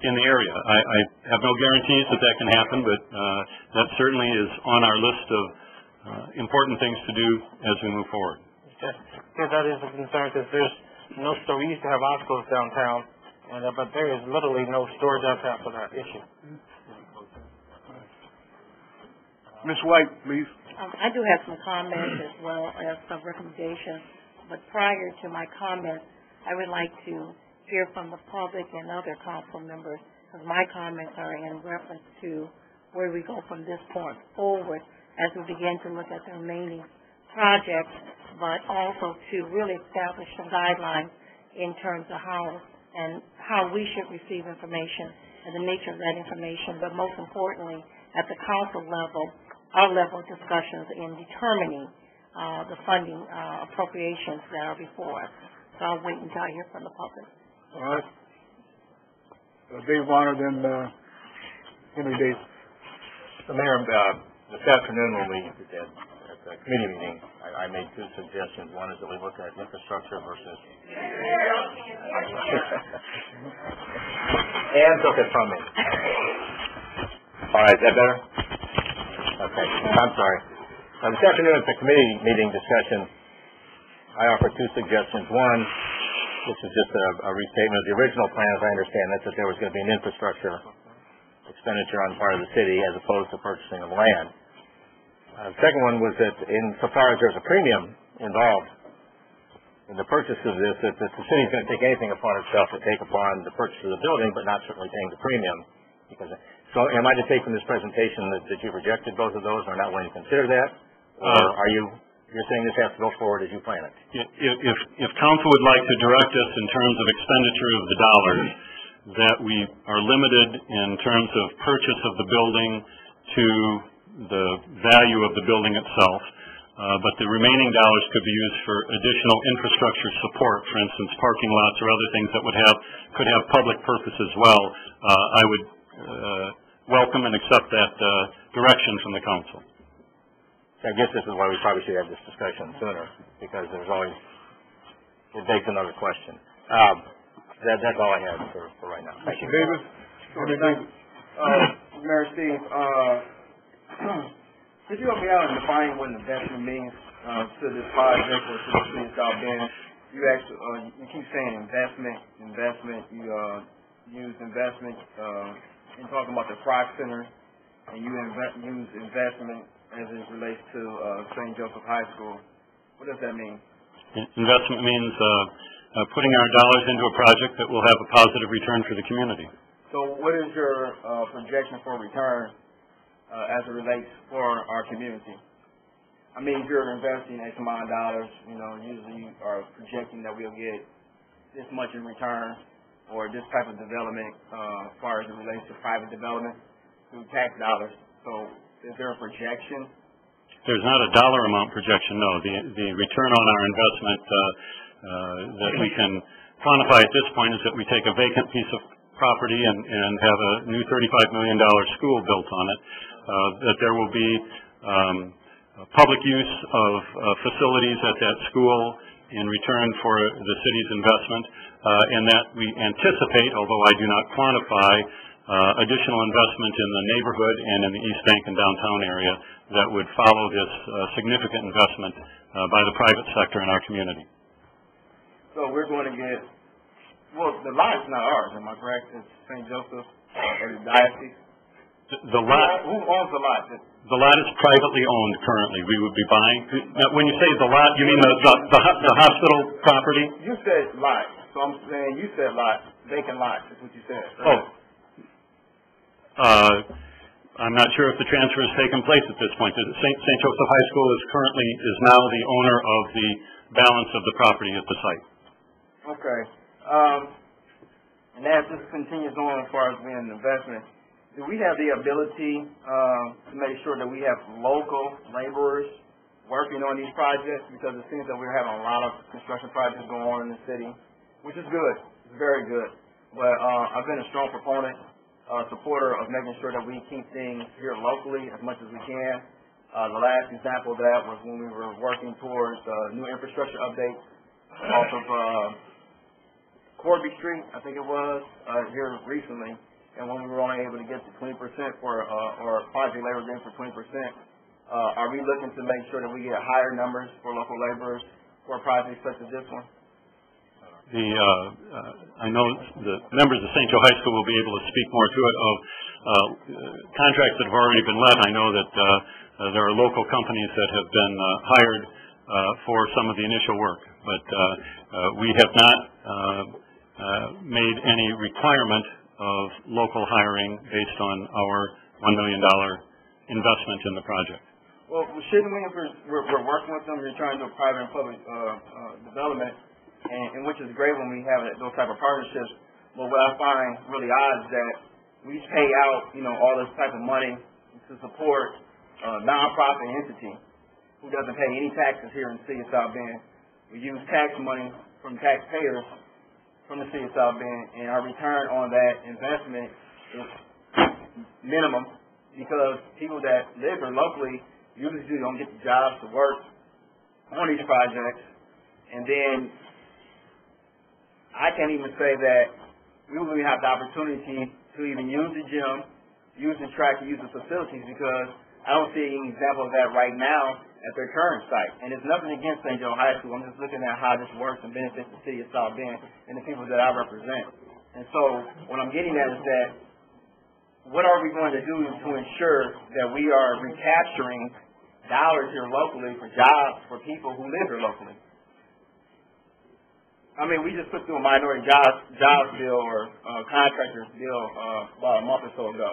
H: in the area. I have no guarantees that can happen, but that certainly is on our list of important things to do as we move forward.
E: Yeah, that is a concern because there's no store. We used to have Oscars downtown, but there is literally no store downtown for that issue.
B: Ms. White, please.
I: I do have some comments as well as some recommendations, but prior to my comments, I would like to hear from the public and other council members, because my comments are in reference to where we go from this point forward as we begin to look at the remaining projects, but also to really establish some guidelines in terms of how we should receive information and the nature of that information, but most importantly, at the council level, our level of discussions in determining the funding appropriations that are before us. So I'll wait until I hear from the public.
B: All right. Dave Warner, then Henry Davis.
D: So, Mayor, this afternoon when we did at the committee meeting, I made 2 suggestions. One is that we look at infrastructure versus... And took it from me. All right, is that better? Okay, I'm sorry. This afternoon at the committee meeting discussion, I offered 2 suggestions. One, this is just a restatement of the original plan, as I understand it, that there was going to be an infrastructure expenditure on part of the city as opposed to purchasing of land. The second one was that insofar as there's a premium involved in the purchase of this, that the city is going to take anything upon itself to take upon the purchase of the building, but not certainly paying the premium. So am I to take from this presentation that you've rejected both of those or not willing to consider that? Or are you're saying this has to go forward as you plan it?
H: If council would like to direct us in terms of expenditure of the dollars, that we are limited in terms of purchase of the building to the value of the building itself, but the remaining dollars could be used for additional infrastructure support, for instance, parking lots or other things that could have public purpose as well. I would welcome and accept that direction from the council.
D: I guess this is why we probably should have this discussion sooner, because it begs another question. That's all I have for right now. Thank you.
B: Davis?
K: Mayor Steve, could you help me out in defining what investment means to this project or to the city of South Bend? You keep saying investment. You use investment in talking about the Kroc Center. and you use investment as it relates to St. Joseph High School. What does that mean?
H: Investment means putting our dollars into a project that will have a positive return for the community.
K: So what is your projection for return as it relates for our community? I mean, if you're investing X amount of dollars, usually you are projecting that we'll get this much in return or this type of development as far as it relates to private development through tax dollars. So is there a projection?
H: There's not a dollar amount projection, no. The return on our investment that we can quantify at this point is that we take a vacant piece of property and have a new $35 million school built on it, that there will be public use of facilities at that school in return for the city's investment, and that we anticipate, although I do not quantify, additional investment in the neighborhood and in the East Bank and downtown area that would follow this significant investment by the private sector in our community.
K: So we're going to get, well, the lot is not ours, am I correct? It's St. Joseph or the diocese?
H: The lot.
K: Who owns the lot?
H: The lot is privately owned currently. We would be buying. When you say the lot, you mean the hospital property?
K: You said lot, so I'm saying you said lot, vacant lot is what you said.
H: Right? Oh. I'm not sure if the transfer has taken place at this point. St. Joseph High School is now the owner of the balance of the property at the site.
K: Okay. And as this continues on as far as being an investment, do we have the ability to make sure that we have local laborers working on these projects? Because it seems that we're having a lot of construction projects going on in the city, which is good. It's very good. But I've been a strong proponent, supporter of making sure that we keep things here locally as much as we can. The last example of that was when we were working towards new infrastructure updates off of Corby Street, I think it was, here recently. And when we were only able to get to 20% for, or project labor getting for 20%, are we looking to make sure that we get higher numbers for local laborers for projects such as this one?
H: I know the members of St. Joe High School will be able to speak more to it of contracts that have already been let. I know that there are local companies that have been hired for some of the initial work, but we have not made any requirement of local hiring based on our $1 million investment in the project.
K: Well, shouldn't we, if we're working with them, you're trying to do private and public development, and which is great when we have those type of partnerships, but what I find really odd is that we pay out, all this type of money to support a nonprofit entity who doesn't pay any taxes here in the city of South Bend. We use tax money from taxpayers from the city of South Bend, and our return on that investment is minimum because people that live here locally usually don't get the jobs to work on these projects. And then I can't even say that we will even have the opportunity to even use the gym, use the track, use the facilities because I don't see any example of that right now at their current site. And it's nothing against St. Joe High School. I'm just looking at how this works and benefits the city of South Bend and the people that I represent. And so what I'm getting at is that what are we going to do to ensure that we are recapturing dollars here locally for jobs for people who live here locally? I mean, we just put through a minority jobs bill or contractors bill about a month or so ago.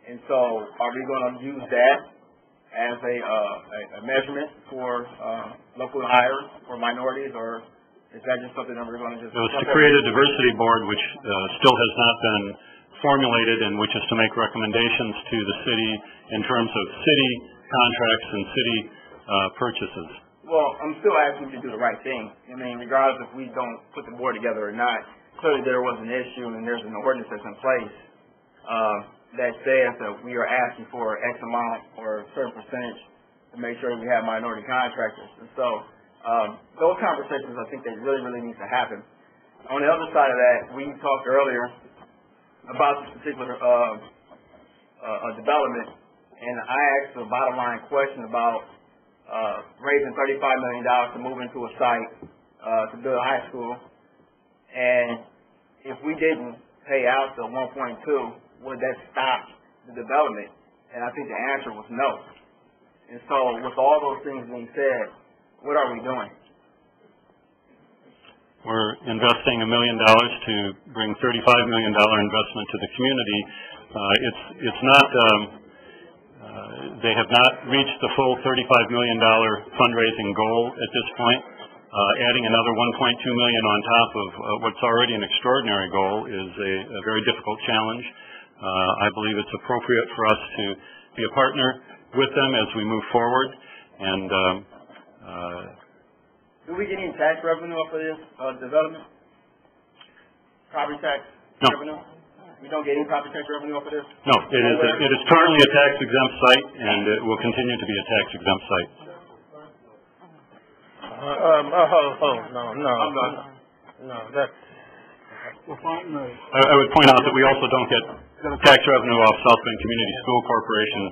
K: And so are we going to use that as a measurement for local hires for minorities, or is that just something that we're going to just...
H: It was to create a diversity board, which still has not been formulated, and which is to make recommendations to the city in terms of city contracts and city purchases.
K: Well, I'm still asking you to do the right thing. I mean, regardless if we don't put the board together or not, clearly there was an issue and there's an ordinance that's in place that says that we are asking for X amount or a certain percentage to make sure that we have minority contractors. And so those conversations, I think they really, really need to happen. On the other side of that, we talked earlier about this particular development, and I asked the bottom line question about raising $35 million to move into a site to build a high school. And if we didn't pay out the 1.2, would that stop the development? And I think the answer was no. And so with all those things being said, what are we doing?
H: We're investing $1 million to bring $35 million investment to the community. It's not, they have not reached the full $35 million fundraising goal at this point. Adding another $1.2 million on top of what's already an extraordinary goal is a very difficult challenge. I believe it's appropriate for us to be a partner with them as we move forward. And
K: do we get any tax revenue off of this development? Property tax revenue? We don't get any property tax revenue off of this?
H: No, it is currently a tax-exempt site, and it will continue to be a tax-exempt site.
E: No, that's...
H: I would point out that we also don't get tax revenue off South Bend Community School Corporation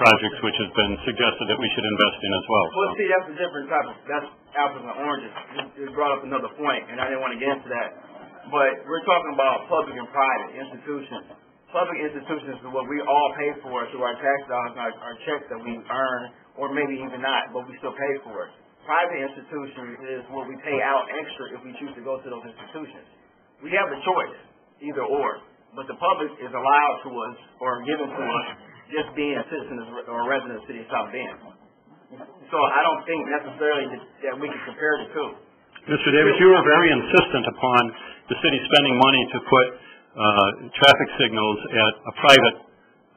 H: projects, which has been suggested that we should invest in as well.
K: Well, see, that's a different type of, that's apples and oranges. You brought up another point, and I didn't want to get into that. But we're talking about public and private institutions. Public institutions is what we all pay for through our tax dollars, our checks that we earn, or maybe even not, but we still pay for it. Private institutions is what we pay out extra if we choose to go to those institutions. We have the choice, either or, but the public is allowed to us or given to us just being a citizen or a resident of the city of South Bend. So I don't think necessarily that we can compare the two.
H: Mr. Davis, you were very insistent upon the city spending money to put traffic signals at a private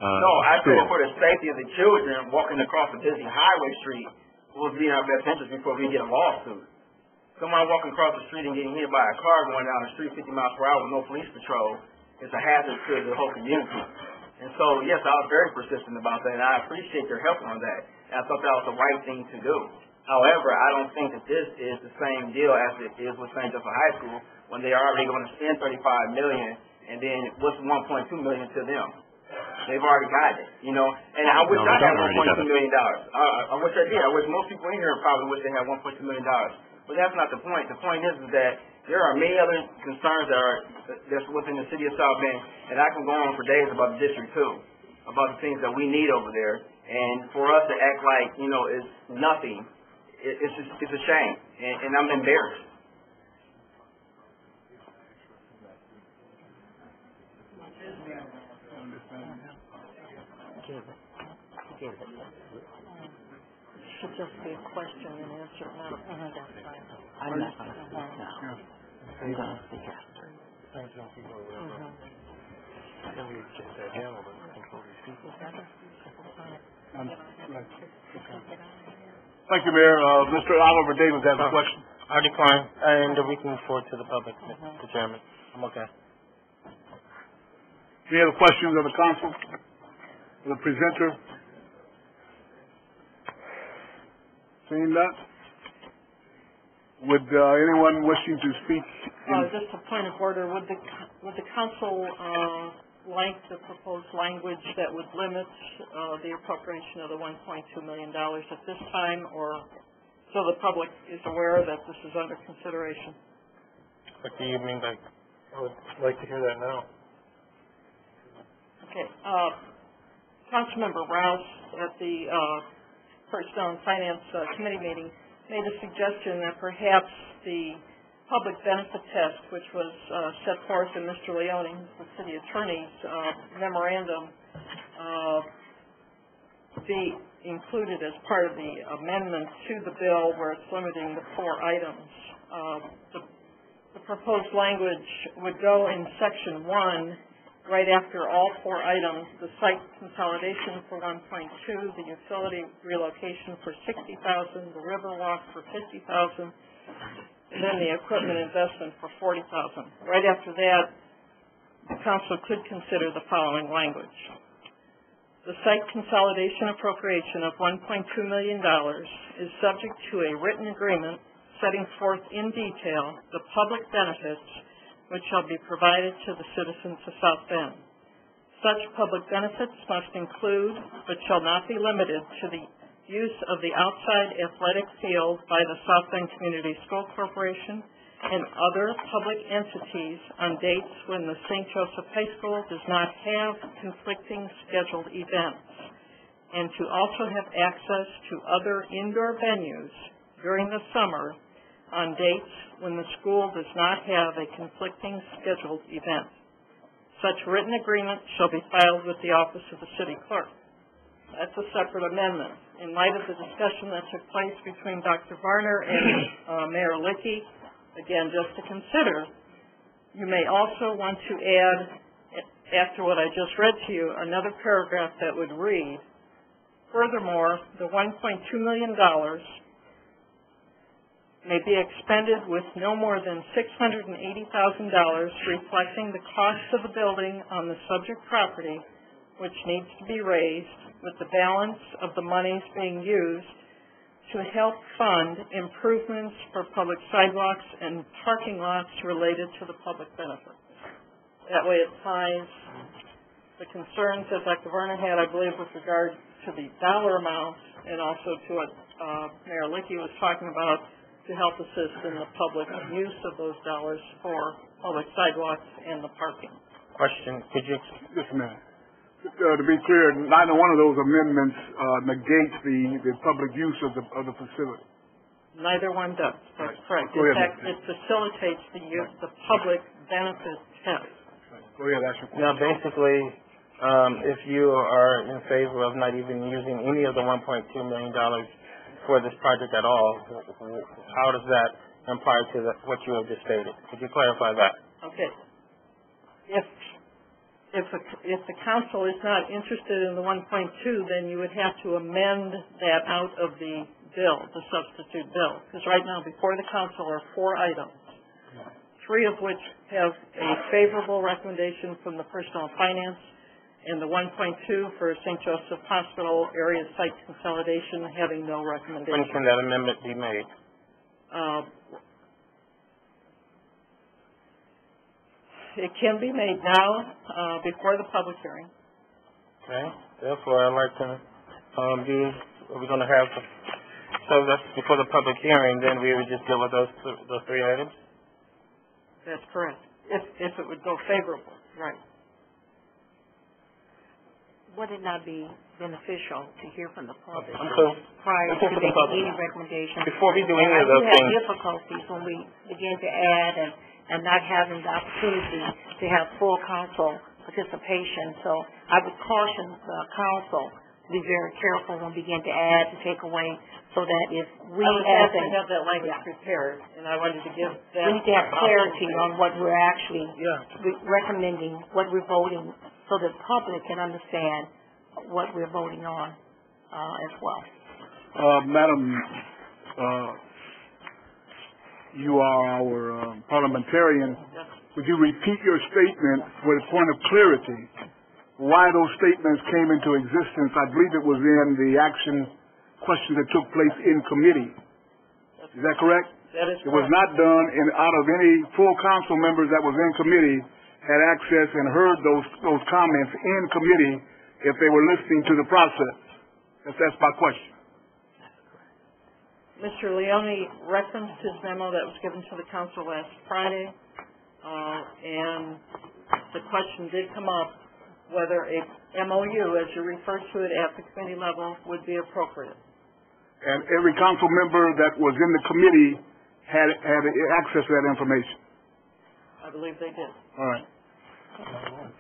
K: No, I
H: school.
K: said for the safety of the children walking across a busy highway street will be in our best interest before we get a lawsuit. Someone walking across the street and getting hit by a car going down the street 50 miles per hour with no police patrol is a hazard to the whole community. And so, yes, I was very persistent about that, and I appreciate your help on that. And I thought that was the right thing to do. However, I don't think that this is the same deal as it is with St. Joseph High School when they are already going to spend $35 million, and then what's $1.2 million to them? They've already got it, you know. And I wish I had $1.2 million. I wish I did. I wish most people in here probably wish they had $1.2 million. But that's not the point. The point is that there are many other concerns that's within the city of South Bend, and I can go on for days about the district too, about the things that we need over there. And for us to act like, you know, it's nothing, it's a shame, and I'm embarrassed.
F: Should just be a question and answer, not a point.
S: I'm not going to speak now. I'm going to speak after.
B: Thank you, Mayor. Mr. Oliver Davis has a question.
E: I decline, and we can move forward to the public, Mr. Chairman. I'm okay.
B: Any other questions of the council? The presenter? Seeing that? Would anyone wishing to speak?
F: Just a point of order. Would the council like the proposed language that would limit the appropriation of the $1.2 million at this time, or so the public is aware that this is under consideration?
E: What do you mean by?
A: I would like to hear that now.
F: Okay. Councilmember Rouse at the Personnel and Finance Committee meeting made a suggestion that perhaps the public benefit test, which was set forth in Mr. Leone, the city attorney's memorandum, be included as part of the amendment to the bill where it's limiting the 4 items. The proposed language would go in Section 1 right after all 4 items: the site consolidation for 1.2, the utility relocation for $60,000, the river walk for $50,000, and then the equipment investment for $40,000. Right after that, the council could consider the following language: the site consolidation appropriation of $1.2 million is subject to a written agreement setting forth in detail the public benefits which shall be provided to the citizens of South Bend. Such public benefits must include, but shall not be limited to, the use of the outside athletic field by the South Bend Community School Corporation and other public entities on dates when the St. Joseph High School does not have conflicting scheduled events, and to also have access to other indoor venues during the summer on dates when the school does not have a conflicting scheduled event. Such written agreement shall be filed with the office of the city clerk. That's a separate amendment. In light of the discussion that took place between Dr. Varner and Mayor Lickey, again, just to consider, you may also want to add, after what I just read to you, another paragraph that would read, furthermore, the $1.2 million may be expended with no more than $680,000, reflecting the cost of the building on the subject property, which needs to be raised, with the balance of the monies being used to help fund improvements for public sidewalks and parking lots related to the public benefit. That way it ties the concerns that Dr. Varner had, I believe, with regard to the dollar amount, and also to what Mayor Lickey was talking about, to help assist in the public use of those dollars for public sidewalks and the parking.
E: Question, could you...
B: Just a minute. To be clear, neither one of those amendments negates the public use of the facility.
F: Neither one does. That's correct.
B: Go
F: In
B: ahead.
F: fact, it facilitates the public benefit test.
B: Go ahead, ask your question.
E: Now, basically, if you are in favor of not even using any of the $1.2 million for this project at all, how does that imply to what you have just stated? Could you clarify that?
F: Okay. If the council is not interested in the 1.2, then you would have to amend that out of the bill, the substitute bill. Because right now, before the council are 4 items, 3 of which have a favorable recommendation from the Personnel and Finance, and the 1.2 for St. Joseph Hospital area site consolidation having no recommendation.
E: When can that amendment be made?
F: It can be made now, before the public hearing.
E: Okay. Therefore, I'd like to are we going to have, so that's before the public hearing, then we would just deal with those 3 items?
F: That's correct. If it would go favorable, right.
I: Would it not be beneficial to hear from the public
E: Prior
I: prior to making any recommendations?
E: Before we do any of those
I: things. We
E: things.
I: have difficulties when we begin to add and not having the opportunity to have full council participation. So I would caution the council to be very careful when we begin to add, to take away, so that if we
F: have to have that language prepared, and I wanted to give that.
I: We need to have clarity on what we're actually recommending, what we're voting, so the public can understand what we're voting on as well.
B: Madam, you are our parliamentarian. Would you repeat your statement with a point of clarity? Why those statements came into existence? I believe it was in the action question that took place in committee. Is that correct?
F: That is correct.
B: It was not done out of any full council members that was in committee had access and heard those comments in committee if they were listening to the process. That's my question.
F: Mr. Leone referenced his memo that was given to the council last Friday, and the question did come up whether a MOU, as you referred to it at the committee level, would be appropriate.
B: And every council member that was in the committee had access to that information.
F: I believe they did.
B: All right.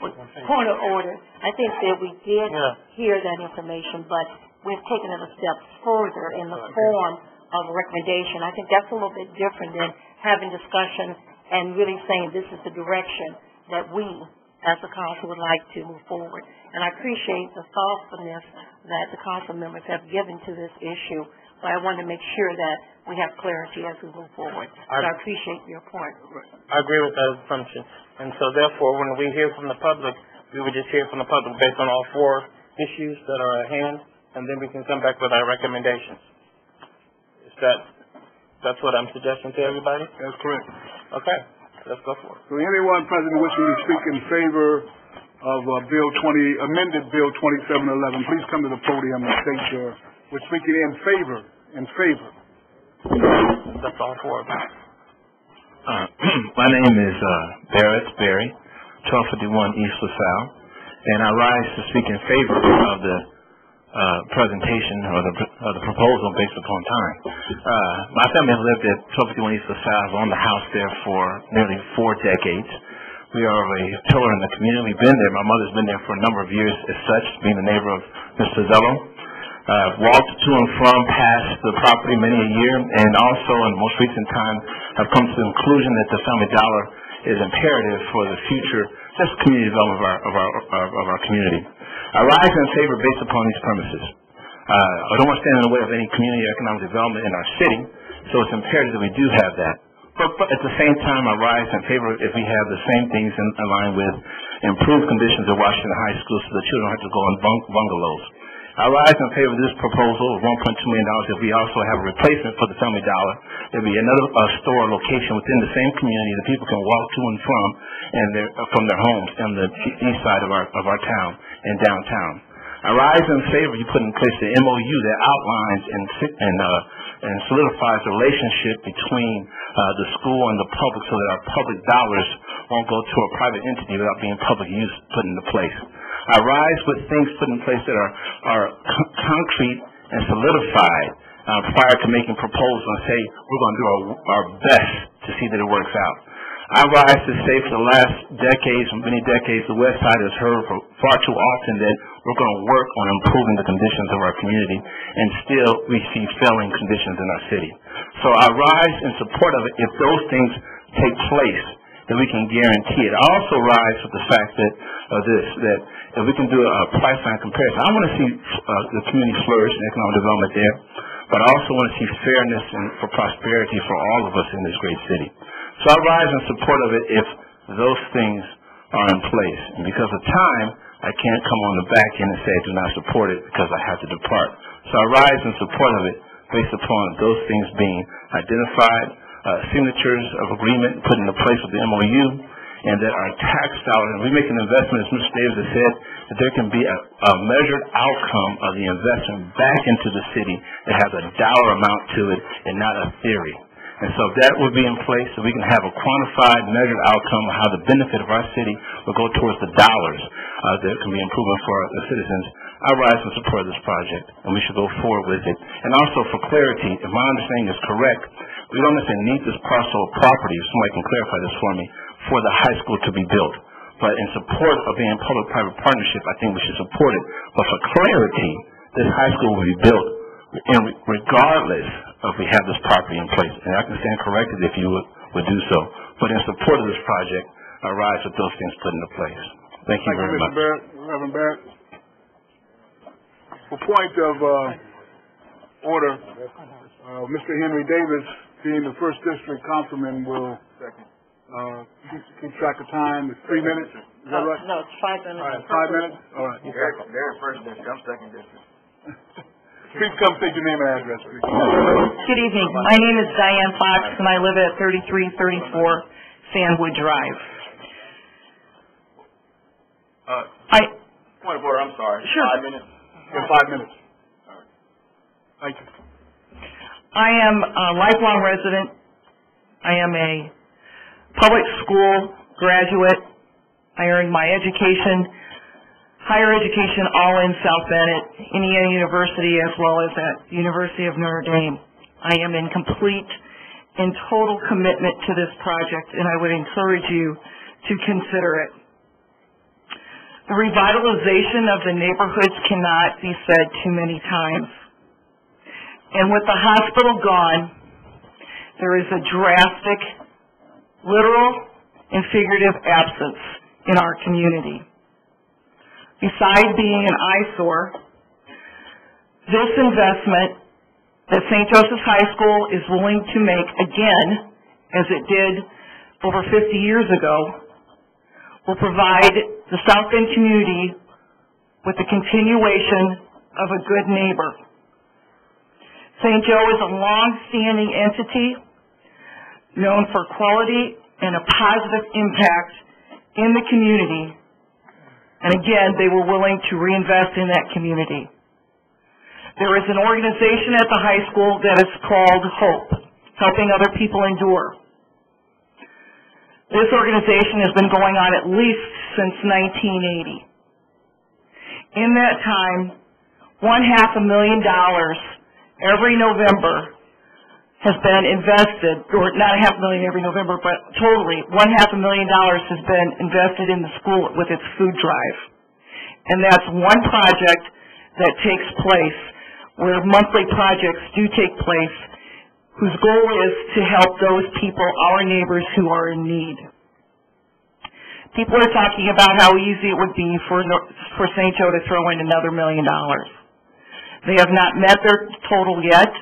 I: Point of order. I think that we did hear that information, but we've taken it a step further in the form of a recommendation. I think that's a little bit different than having discussion and really saying this is the direction that we, as a council, would like to move forward. And I appreciate the thoughtfulness that the council members have given to this issue, but I want to make sure that we have clarity as we move forward. But I appreciate your point.
E: I agree with that assumption. And so therefore, when we hear from the public, we would just hear from the public based on all 4 issues that are at hand, and then we can come back with our recommendations. That's what I'm suggesting to everybody?
B: That's correct.
E: Okay, let's go for it.
B: So anyone present wishing to speak in favor of amended Bill 2711, please come to the podium and state we're speaking in favor.
E: That's all 4 of them.
O: My name is Barrett Berry, 1251 East LaSalle, and I rise to speak in favor of the presentation or the proposal based upon time. My family has lived at 1251 East LaSalle, on the house there for nearly 4 decades. We are a pillar in the community. We've been there. My mother's been there for a number of years as such, being a neighbor of Mr. Zello. I've walked to and from past the property many a year, and also in most recent time have come to the conclusion that the Family Dollar is imperative for the future, just community development of our community. I rise in favor based upon these premises. I don't want to stand in the way of any community economic development in our city, so it's imperative that we do have that. But at the same time, I rise in favor if we have the same things in line with improved conditions at Washington High School so the children don't have to go in bungalows. I rise in favor of this proposal of $1.2 million if we also have a replacement for the Family Dollar. There'll be another store location within the same community that people can walk to and from their homes on the east side of our town and downtown. I rise in favor you put in place the MOU that outlines and solidifies the relationship between the school and the public so that our public dollars won't go to a private entity without being public use put into place. I rise with things put in place that are concrete and solidified prior to making proposals and say we're going to do our best to see that it works out. I rise to say for the last many decades, the West Side has heard far too often that we're going to work on improving the conditions of our community, and still we see failing conditions in our city. So I rise in support of it if those things take place, that we can guarantee it. I also rise with the fact that if we can do a price line comparison, I want to see the community flourish and economic development there, but I also want to see fairness and for prosperity for all of us in this great city. So I rise in support of it if those things are in place. And because of time, I can't come on the back end and say I do not support it because I have to depart. So I rise in support of it based upon those things being identified, signatures of agreement put into place with the MOU, and that our tax dollars, and we make an investment, as Mr. Davis has said, that there can be a measured outcome of the investment back into the city that has a dollar amount to it and not a theory. And so if that would be in place, so we can have a quantified, measured outcome of how the benefit of our city will go towards the dollars that can be improvement for the citizens, I rise in support of this project, and we should go forward with it. And also for clarity, if my understanding is correct, we don't necessarily need this parcel of property, if somebody can clarify this for me, for the high school to be built. But in support of being public-private partnership, I think we should support it. But for clarity, this high school will be built regardless of we have this property in place. And I can stand corrected if you would do so. But in support of this project, I rise with those things put into place. Thank you very much.
B: Reverend Barrett. For point of order, Mr. Henry Davis, being the first district councilman, will keep track of time. It's 3 minutes. Is that right?
F: No, it's 5 minutes.
B: All right, 5 minutes? All right.
K: They're first district, I'm second district.
B: Please come state your name and address, please.
M: Good evening. My name is Diane Fox, and I live at 3334 Sandwood Drive.
K: Point of order, I'm sorry.
M: Sure.
K: 5 minutes?
B: Yeah, 5 minutes. All right. Thank you.
M: I am a lifelong resident. I am a public school graduate. I earned my higher education all in South Bennett, Indiana University, as well as at University of Notre Dame. I am in complete and total commitment to this project, and I would encourage you to consider it. The revitalization of the neighborhoods cannot be said too many times. And with the hospital gone, there is a drastic, literal and figurative absence in our community. Besides being an eyesore, this investment that St. Joseph's High School is willing to make again, as it did over 50 years ago, will provide the South Bend community with the continuation of a good neighbor. St. Joe is a long-standing entity known for quality and a positive impact in the community. And again, they were willing to reinvest in that community. There is an organization at the high school that is called HOPE, Helping Other People Endure. This organization has been going on at least since 1980. In that time, $500,000 every November has been invested, or not $500,000 every November, but totally $500,000 has been invested in the school with its food drive. And that's one project that takes place where monthly projects do take place, whose goal is to help those people, our neighbors who are in need. People are talking about how easy it would be for St. Joe to throw in another $1 million. They have not met their total yet.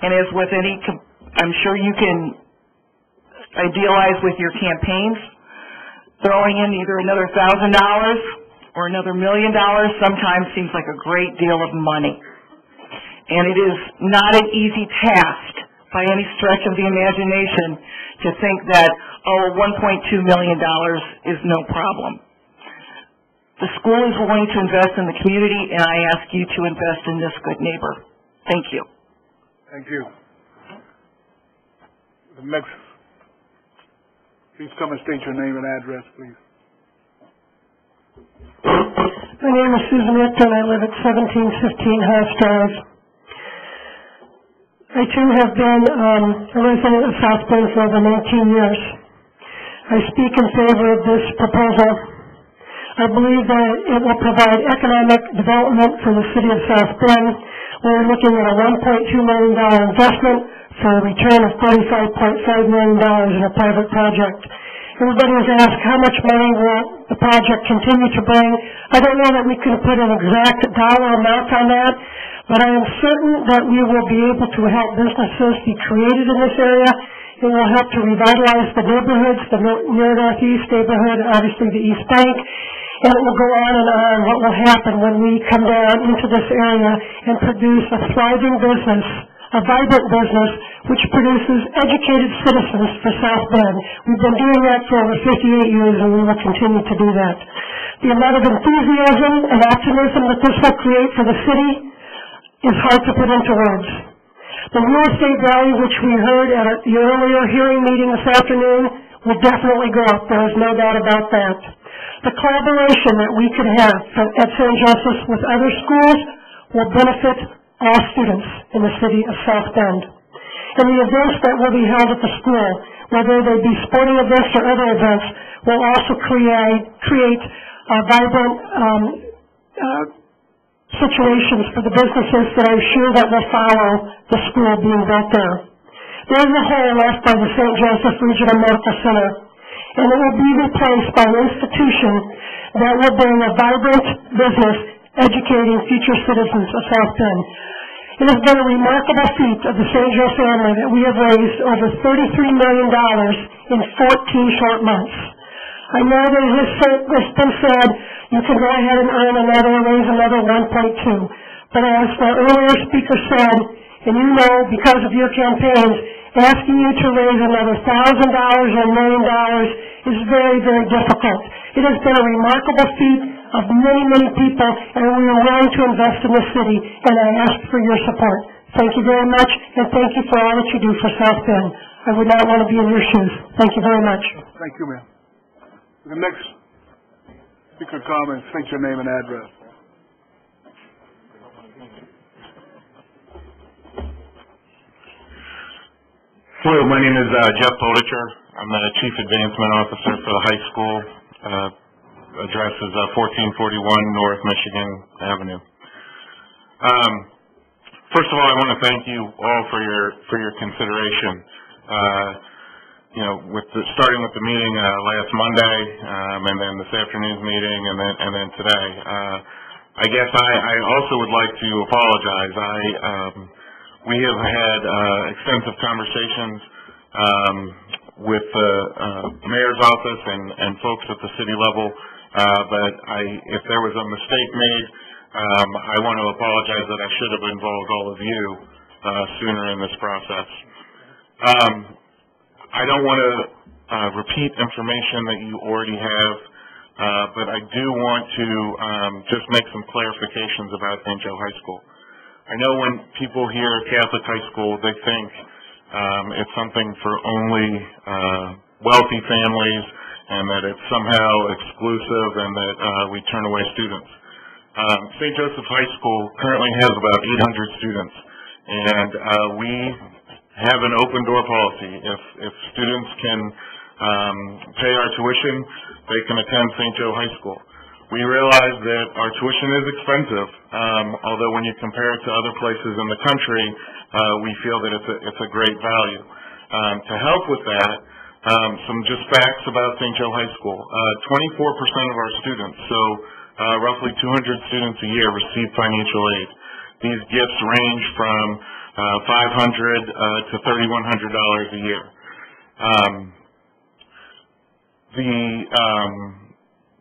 M: And as with any, I'm sure you can idealize with your campaigns, throwing in either another $1,000 or another $1 million sometimes seems like a great deal of money. And it is not an easy task by any stretch of the imagination to think that, $1.2 million is no problem. The school is willing to invest in the community, and I ask you to invest in this good neighbor. Thank you.
B: Thank you. The next, please come and state your name and address, please.
N: My name is Susan Richter, and I live at 1715 House Drive. I too have been a resident of South Bend for over 19 years. I speak in favor of this proposal. I believe that it will provide economic development for the city of South Bend. We're looking at a $1.2 million investment for a return of $35.5 million in a private project. Everybody has asked how much money will the project continue to bring. I don't know that we can put an exact dollar amount on that, but I am certain that we will be able to help businesses be created in this area. It will help to revitalize the neighborhoods, the near Northeast neighborhood, obviously the East Bank, and it will go on and on what will happen when we come down into this area and produce a thriving business, a vibrant business, which produces educated citizens for South Bend. We've been doing that for over 58 years, and we will continue to do that. The amount of enthusiasm and optimism that this will create for the city is hard to put into words. The real estate value, which we heard at the earlier hearing meeting this afternoon, will definitely go up. There is no doubt about that. The collaboration that we could have at St. Joseph's with other schools will benefit all students in the city of South Bend. And the events that will be held at the school, whether they be sporting events or other events, will also create vibrant situations for the businesses that I'm sure that will follow the school being built there. There is a hole left by the St. Joseph Regional Medical Center, and it will be replaced by an institution that will bring a vibrant business educating future citizens of South Bend. It has been a remarkable feat of the St. Joe family that we have raised over $33 million in 14 short months. I know that it has been said you can go ahead and raise another 1.2. But as the earlier speaker said, and you know because of your campaigns, asking you to raise another $1,000 or $1 million is very, very difficult. It has been a remarkable feat of many, many people, and we are willing to invest in the city, and I ask for your support. Thank you very much, and thank you for all that you do for South Bend. I would not want to be in your shoes. Thank you very much.
B: Thank you, ma'am. The next speaker comments, state your name and address.
Q: Hello, my name is Jeff Bodicher. I'm the Chief Advancement Officer for the high school. Address is 1441 North Michigan Avenue. First of all, I want to thank you all for your consideration. Starting with the meeting last Monday, and then this afternoon's meeting, and then today. I guess I also would like to apologize. We have had extensive conversations with the mayor's office and folks at the city level, but if there was a mistake made, I want to apologize that I should have involved all of you sooner in this process. I don't want to repeat information that you already have, but I do want to just make some clarifications about St. Joe High School. I know when people hear Catholic high school, they think it's something for only wealthy families and that it's somehow exclusive and that we turn away students. St. Joseph High School currently has about 800 students, and we have an open door policy. If students can pay our tuition, they can attend St. Joe High School. We realize that our tuition is expensive, although when you compare it to other places in the country, we feel that it's a great value. To help with that, some just facts about St. Joe High School. 24% of our students, so roughly 200 students a year, receive financial aid. These gifts range from $500 to $3,100 a year.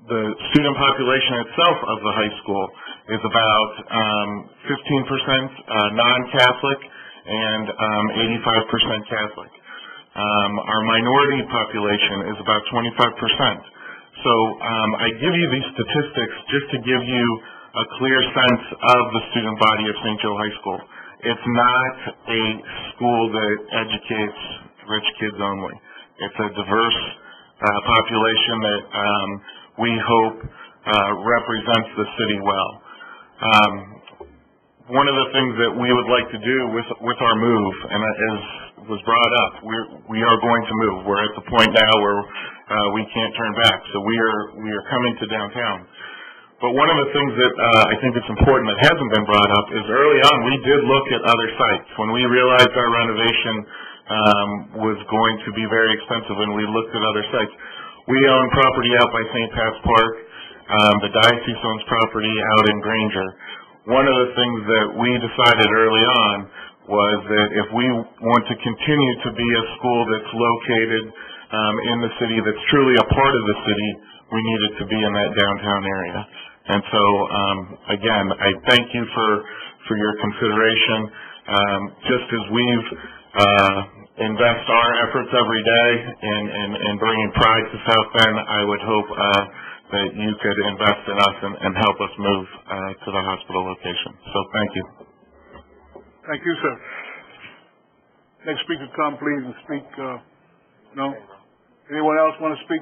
Q: The student population itself of the high school is about 15% non-Catholic and 85% Catholic. Our minority population is about 25%. So I give you these statistics just to give you a clear sense of the student body of St. Joe High School. It's not a school that educates rich kids only. It's a diverse population that we hope represents the city well. One of the things that we would like to do with our move, and as was brought up, we are going to move. We're at the point now where we can't turn back, so we are coming to downtown. But one of the things that I think it's important that hasn't been brought up is early on we did look at other sites. When we realized our renovation was going to be very expensive and we looked at other sites. We own property out by St. Pat's Park. The diocese owns property out in Granger. One of the things that we decided early on was that if we want to continue to be a school that's located in the city, that's truly a part of the city, we needed to be in that downtown area. And so, again, I thank you for your consideration. Just as we've invest our efforts every day in bringing pride to South Bend, I would hope that you could invest in us and help us move to the hospital location. So thank you.
B: Thank you, sir. Next speaker come, please, and speak. No? Anyone else want to speak?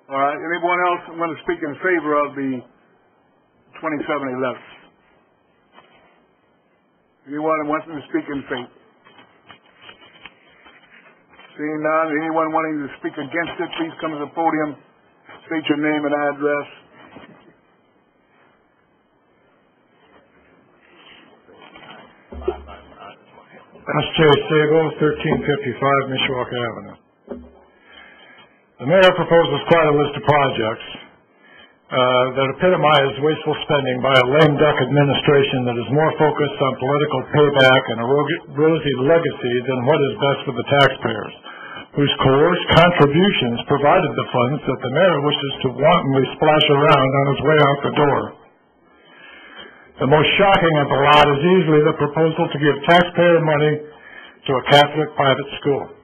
B: All right. Anyone else want to speak in favor of the 2711? Anyone wants to speak in favor? Seeing none, anyone wanting to speak against it, please come to the podium, state your name and address.
L: S.J. Sable, 1355 Mishawaka Avenue. The mayor proposes quite a list of projects that epitomize wasteful spending by a lame duck administration that is more focused on political payback and a rosy legacy than what is best for the taxpayers, whose coerced contributions provided the funds that the mayor wishes to wantonly splash around on his way out the door. The most shocking of the lot is easily the proposal to give taxpayer money to a Catholic private school.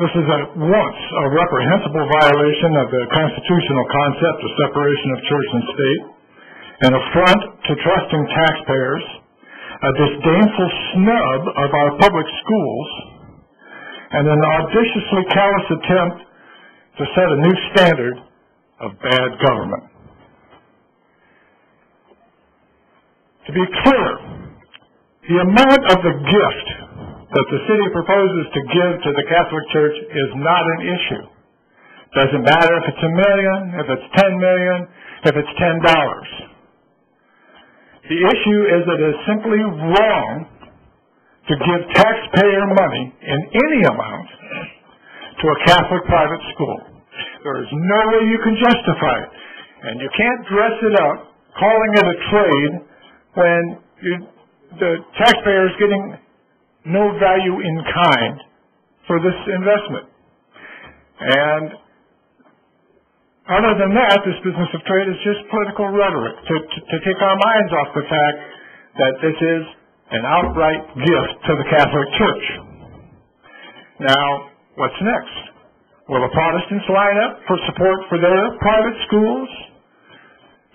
L: This is at once a reprehensible violation of the constitutional concept of separation of church and state, an affront to trusting taxpayers, a disdainful snub of our public schools, and an audaciously callous attempt to set a new standard of bad government. To be clear, the amount of the gift that the city proposes to give to the Catholic Church is not an issue. Doesn't matter if it's $1 million, if it's $10 million, if it's $10. The issue is that it is simply wrong to give taxpayer money in any amount to a Catholic private school. There is no way you can justify it. And you can't dress it up calling it a trade when the taxpayer is getting no value in kind for this investment. And other than that, this business of trade is just political rhetoric to take our minds off the fact that this is an outright gift to the Catholic Church. Now, what's next? Will the Protestants line up for support for their private schools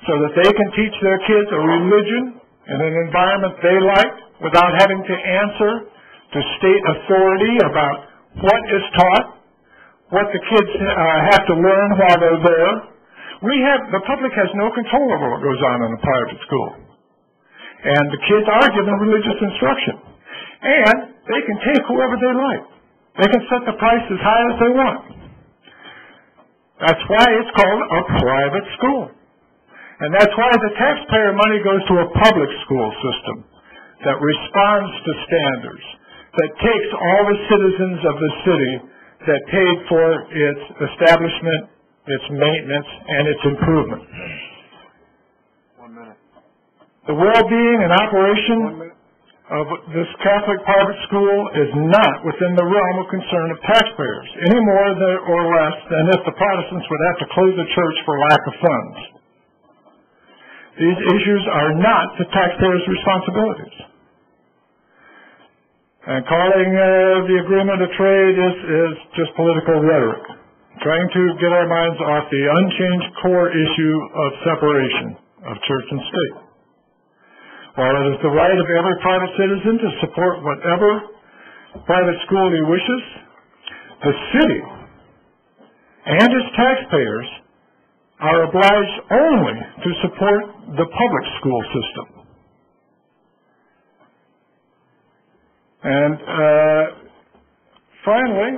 L: so that they can teach their kids a religion in an environment they like without having to answer to state authority about what is taught, what the kids have to learn while they're there. The public has no control over what goes on in a private school. And the kids are given religious instruction. And they can take whoever they like. They can set the price as high as they want. That's why it's called a private school. And that's why the taxpayer money goes to a public school system that responds to standards, that takes all the citizens of the city that paid for its establishment, its maintenance, and its improvement.
B: 1 minute.
L: The well-being and operation of this Catholic private school is not within the realm of concern of taxpayers, any more or less than if the Protestants would have to close the church for lack of funds. These issues are not the taxpayers' responsibilities. And calling the agreement a trade is just political rhetoric, trying to get our minds off the unchanged core issue of separation of church and state. While it is the right of every private citizen to support whatever private school he wishes, the city and its taxpayers are obliged only to support the public school system. And finally,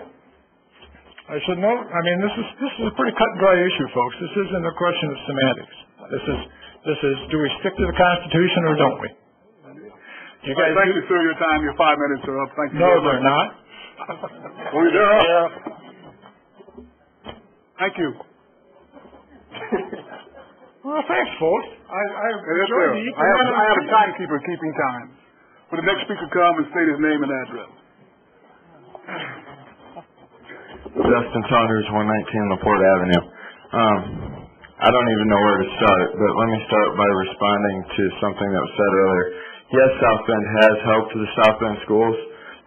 L: I should note, this is a pretty cut and dry issue, folks. This isn't a question of semantics. This is, do we stick to the Constitution or don't we?
B: You guys thank you, sir. Your time, your 5 minutes are up. Thank you.
L: No, they're not.
B: Well, they're up. Thank you.
L: Well, thanks, folks. I
B: have a timekeeper keeping time. Will the next speaker come and state his name and address?
P: Justin Saunders, 119 LaPorte Avenue. I don't even know where to start, but let me start by responding to something that was said earlier. Yes, South Bend has help to the South Bend schools,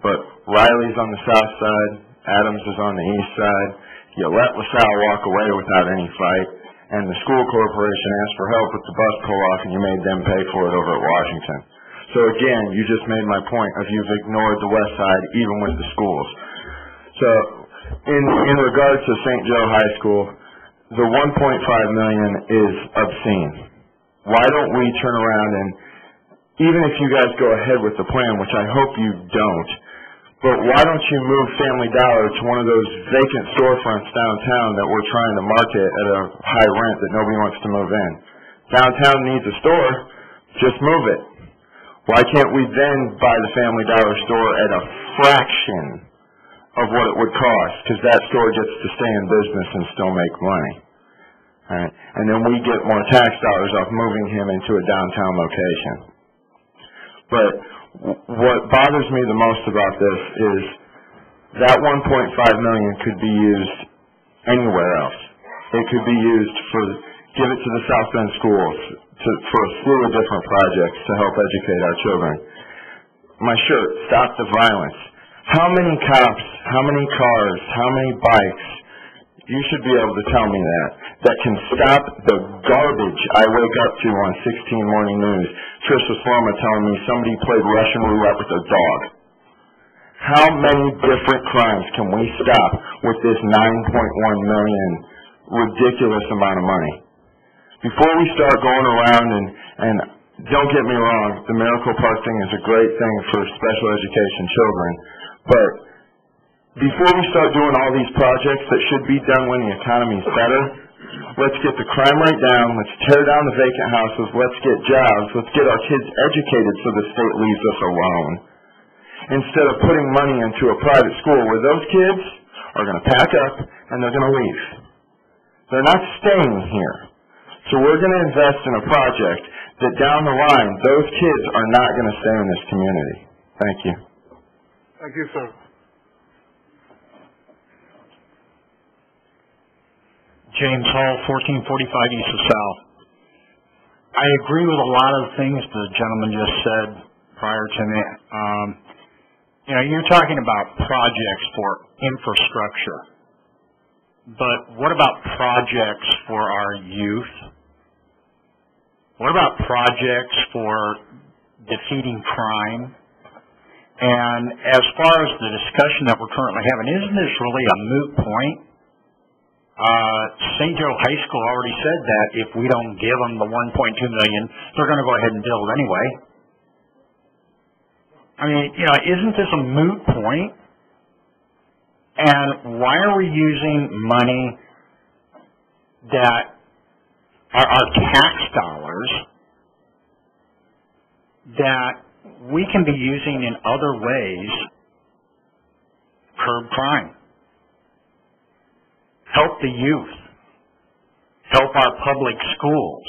P: but Riley's on the south side, Adams is on the east side. You let LaSalle walk away without any fight, and the school corporation asked for help with the bus pull-off, and you made them pay for it over at Washington. So again, you just made my point of you've ignored the west side, even with the schools. So in regards to St. Joe High School, the $1.5 million is obscene. Why don't we turn around and, even if you guys go ahead with the plan, which I hope you don't, but why don't you move Family Dollar to one of those vacant storefronts downtown that we're trying to market at a high rent that nobody wants to move in? Downtown needs a store, just move it. Why can't we then buy the Family Dollar store at a fraction of what it would cost? Because that store gets to stay in business and still make money. All right? And then we get more tax dollars off moving him into a downtown location. But what bothers me the most about this is that $1.5 million could be used anywhere else. It could be used give it to the South Bend schools for a slew of different projects to help educate our children. My shirt, Stop the Violence. How many cops, how many cars, how many bikes, you should be able to tell me that can stop the garbage I wake up to on 16 Morning News. Trisha Sloma telling me somebody played Russian roulette with a dog. How many different crimes can we stop with this $9.1 million ridiculous amount of money? Before we start going around and don't get me wrong, the Miracle Park thing is a great thing for special education children, but before we start doing all these projects that should be done when the economy's better, let's get the crime rate down, let's tear down the vacant houses, let's get jobs, let's get our kids educated so the state leaves us alone. Instead of putting money into a private school where those kids are going to pack up and they're going to leave. They're not staying here. So we're going to invest in a project that down the line, those kids are not going to stay in this community. Thank you.
B: Thank you, sir.
R: James Hall, 1445 East LaSalle. I agree with a lot of things the gentleman just said prior to me. You're talking about projects for infrastructure, but what about projects for our youth? What about projects for defeating crime? And as far as the discussion that we're currently having, isn't this really a moot point? St. Joe High School already said that if we don't give them the $1.2 million, they're going to go ahead and build anyway. I mean, isn't this a moot point? And why are we using money that are tax dollars that we can be using in other ways? Curb crime. Help the youth. Help our public schools.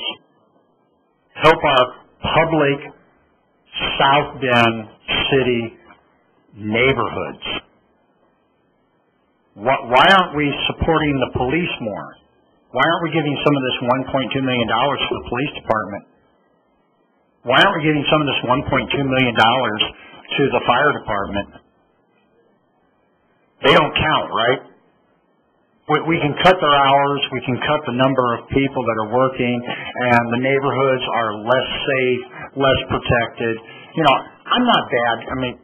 R: Help our public South Bend City neighborhoods. Why aren't we supporting the police more? Why aren't we giving some of this $1.2 million to the police department? Why aren't we giving some of this $1.2 million to the fire department? They don't count, right? We can cut their hours, we can cut the number of people that are working, and the neighborhoods are less safe, less protected. I'm not bad. I mean,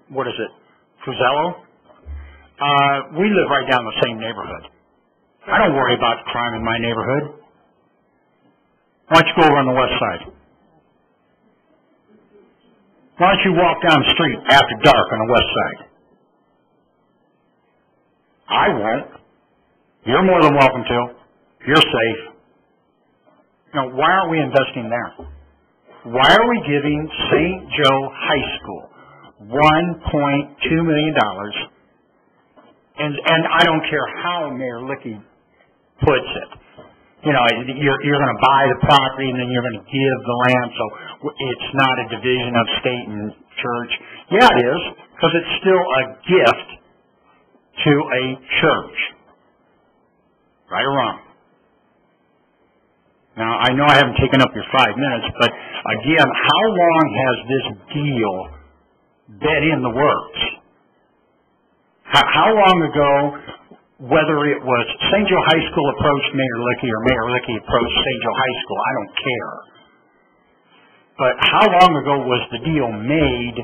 R: what is it? Fuzello? We live right down the same neighborhood. I don't worry about crime in my neighborhood. Why don't you go over on the west side? Why don't you walk down the street after dark on the west side? I won't. You're more than welcome to. You're safe. Why aren't we investing there? Why are we giving St. Joe High School $1.2 million? And I don't care how Mayor Lickey puts it. You're going to buy the property and then you're going to give the land, so it's not a division of state and church. Yeah, it is, because it's still a gift to a church. Right or wrong? Now, I know I haven't taken up your 5 minutes, but again, how long has this deal been in the works? How long ago, whether it was St. Joe High School approached Mayor Lickey or Mayor Lickey approached St. Joe High School, I don't care. But how long ago was the deal made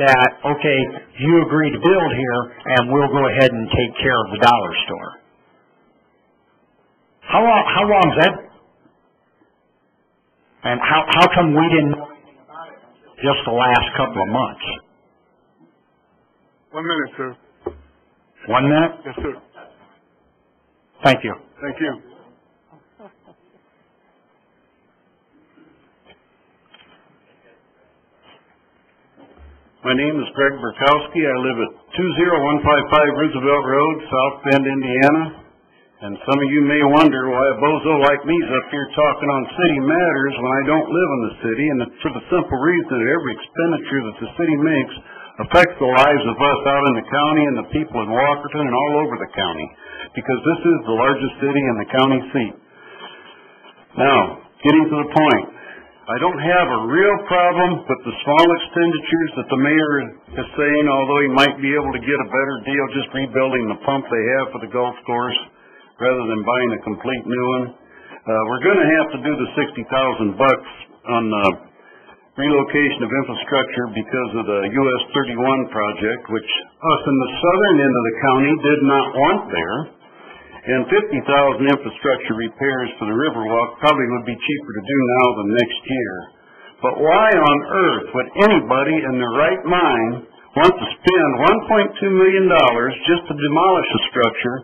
R: that, okay, you agree to build here and we'll go ahead and take care of the dollar store? How long is that? And how come we didn't know anything about it just the last couple of months?
B: 1 minute, sir.
R: 1 minute?
B: Yes, sir.
R: Thank you.
B: Thank you.
T: My name is Greg Burkowski. I live at 20155 Roosevelt Road, South Bend, Indiana. And some of you may wonder why a bozo like me is up here talking on city matters when I don't live in the city, and it's for the simple reason that every expenditure that the city makes affects the lives of us out in the county and the people in Walkerton and all over the county, because this is the largest city in the county seat. Now, getting to the point, I don't have a real problem with the small expenditures that the mayor is saying, although he might be able to get a better deal just rebuilding the pump they have for the golf course rather than buying a complete new one. We're going to have to do the $60,000 on relocation of infrastructure because of the US 31 project, which us in the southern end of the county did not want there. And 50,000 infrastructure repairs for the Riverwalk probably would be cheaper to do now than next year. But why on earth would anybody in their right mind want to spend $1.2 million just to demolish a structure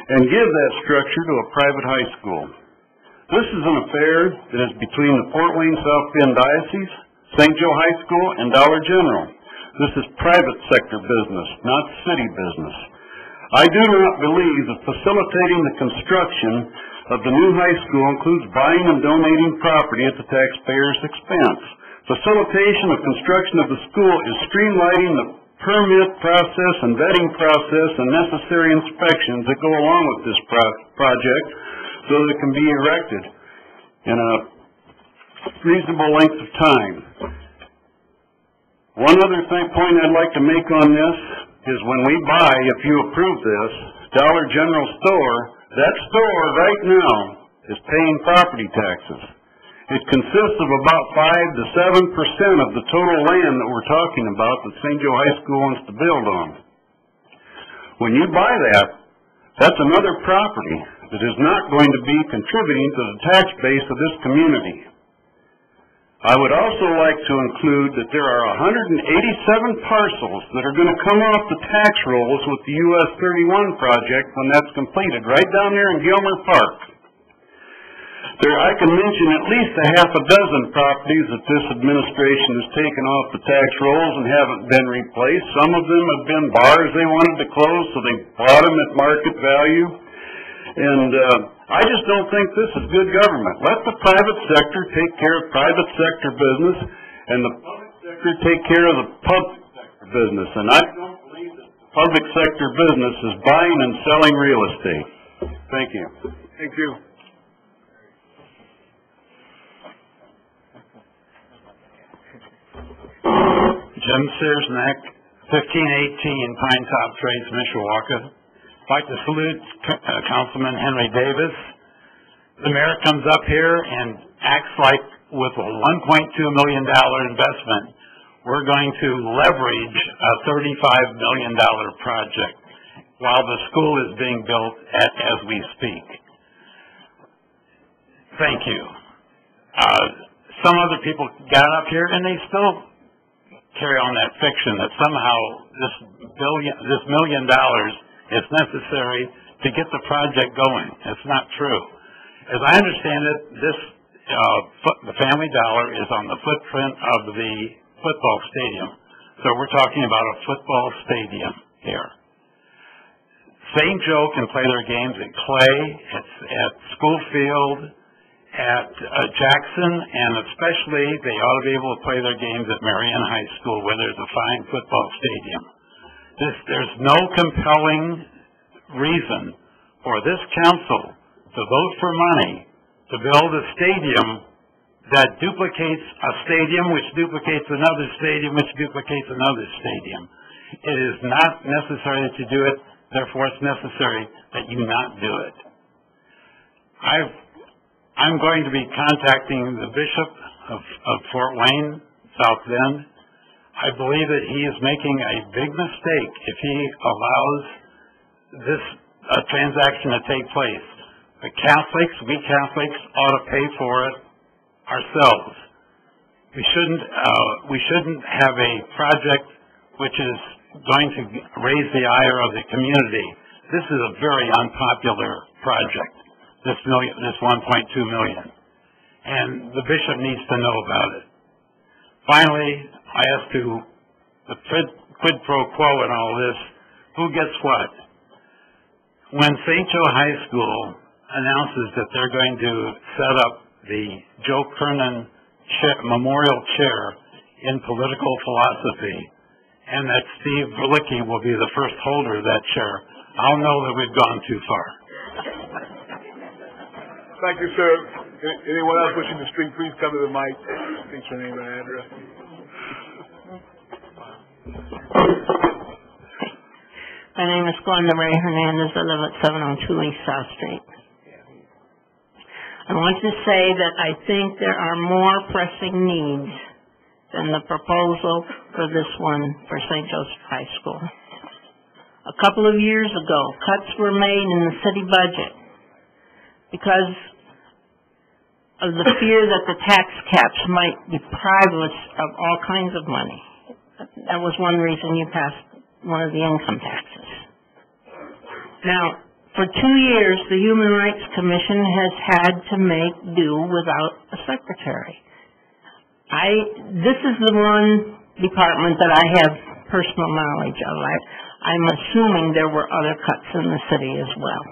T: and give that structure to a private high school? This is an affair that is between the Fort Wayne South Bend Diocese, St. Joe High School, and Dollar General. This is private sector business, not city business. I do not believe that facilitating the construction of the new high school includes buying and donating property at the taxpayer's expense. Facilitation of construction of the school is streamlining the permit process and vetting process and necessary inspections that go along with this project so that it can be erected in a reasonable length of time. One other point I'd like to make on this is when we buy, if you approve this, Dollar General store, that store right now is paying property taxes. It consists of about 5 to 7% of the total land that we're talking about that St. Joe High School wants to build on. When you buy that, That's another property that is not going to be contributing to the tax base of this community. I would also like to include that there are 187 parcels that are going to come off the tax rolls with the US 31 project when that's completed, right down there in Gilmer Park. I can mention at least a half a dozen properties that this administration has taken off the tax rolls and haven't been replaced. Some of them have been bars they wanted to close, so they bought them at market value. And I just don't think this is good government. Let the private sector take care of private sector business, and the public sector take care of the public sector business. And I don't believe that the public sector business is buying and selling real estate. Thank you.
B: Thank you.
G: Jim Searsnack, 1518 Pine Top Trades, Mishawaka. I'd like to salute Councilman Henry Davis. The mayor comes up here and acts like with a $1.2 million investment, we're going to leverage a $35 million project while the school is being built as we speak. Thank you. Some other people got up here and they still carry on that fiction that somehow this $1 million is necessary to get the project going. It's not true. As I understand it, the Family Dollar is on the footprint of the football stadium. So we're talking about a football stadium here. St. Joe can play their games at Clay, at Schoolfield, at Jackson, and especially they ought to be able to play their games at Marion High School where there's a fine football stadium. There's no compelling reason for this council to vote for money to build a stadium that duplicates a stadium, which duplicates another stadium, which duplicates another stadium. It is not necessary to do it, therefore it's necessary that you not do it. I'm going to be contacting the Bishop of Fort Wayne, South Bend. I believe that he is making a big mistake if he allows this transaction to take place. The Catholics, we Catholics, ought to pay for it ourselves. We shouldn't have a project which is going to raise the ire of the community. This is a very unpopular project, this $1.2 million. And the bishop needs to know about it. Finally, I ask the quid pro quo in all this, who gets what? When St. Joe High School announces that they're going to set up the Joe Kernan Memorial Chair in Political Philosophy, and that Steve Verlicki will be the first holder of that chair, I'll know that we've gone too far.
B: Thank you, sir. Anyone else wishing to speak, please come to the mic. State your name and address.
V: My name is Glenda Ray Hernandez. I live at 702 East South Street. I want to say that I think there are more pressing needs than the proposal for this one for St. Joseph High School. A couple of years ago, cuts were made in the city budget because of the fear that the tax caps might deprive us of all kinds of money. That was one reason you passed one of the income taxes. Now, for 2 years, the Human Rights Commission has had to make do without a secretary. This is the one department that I have personal knowledge of. I'm assuming there were other cuts in the city as well.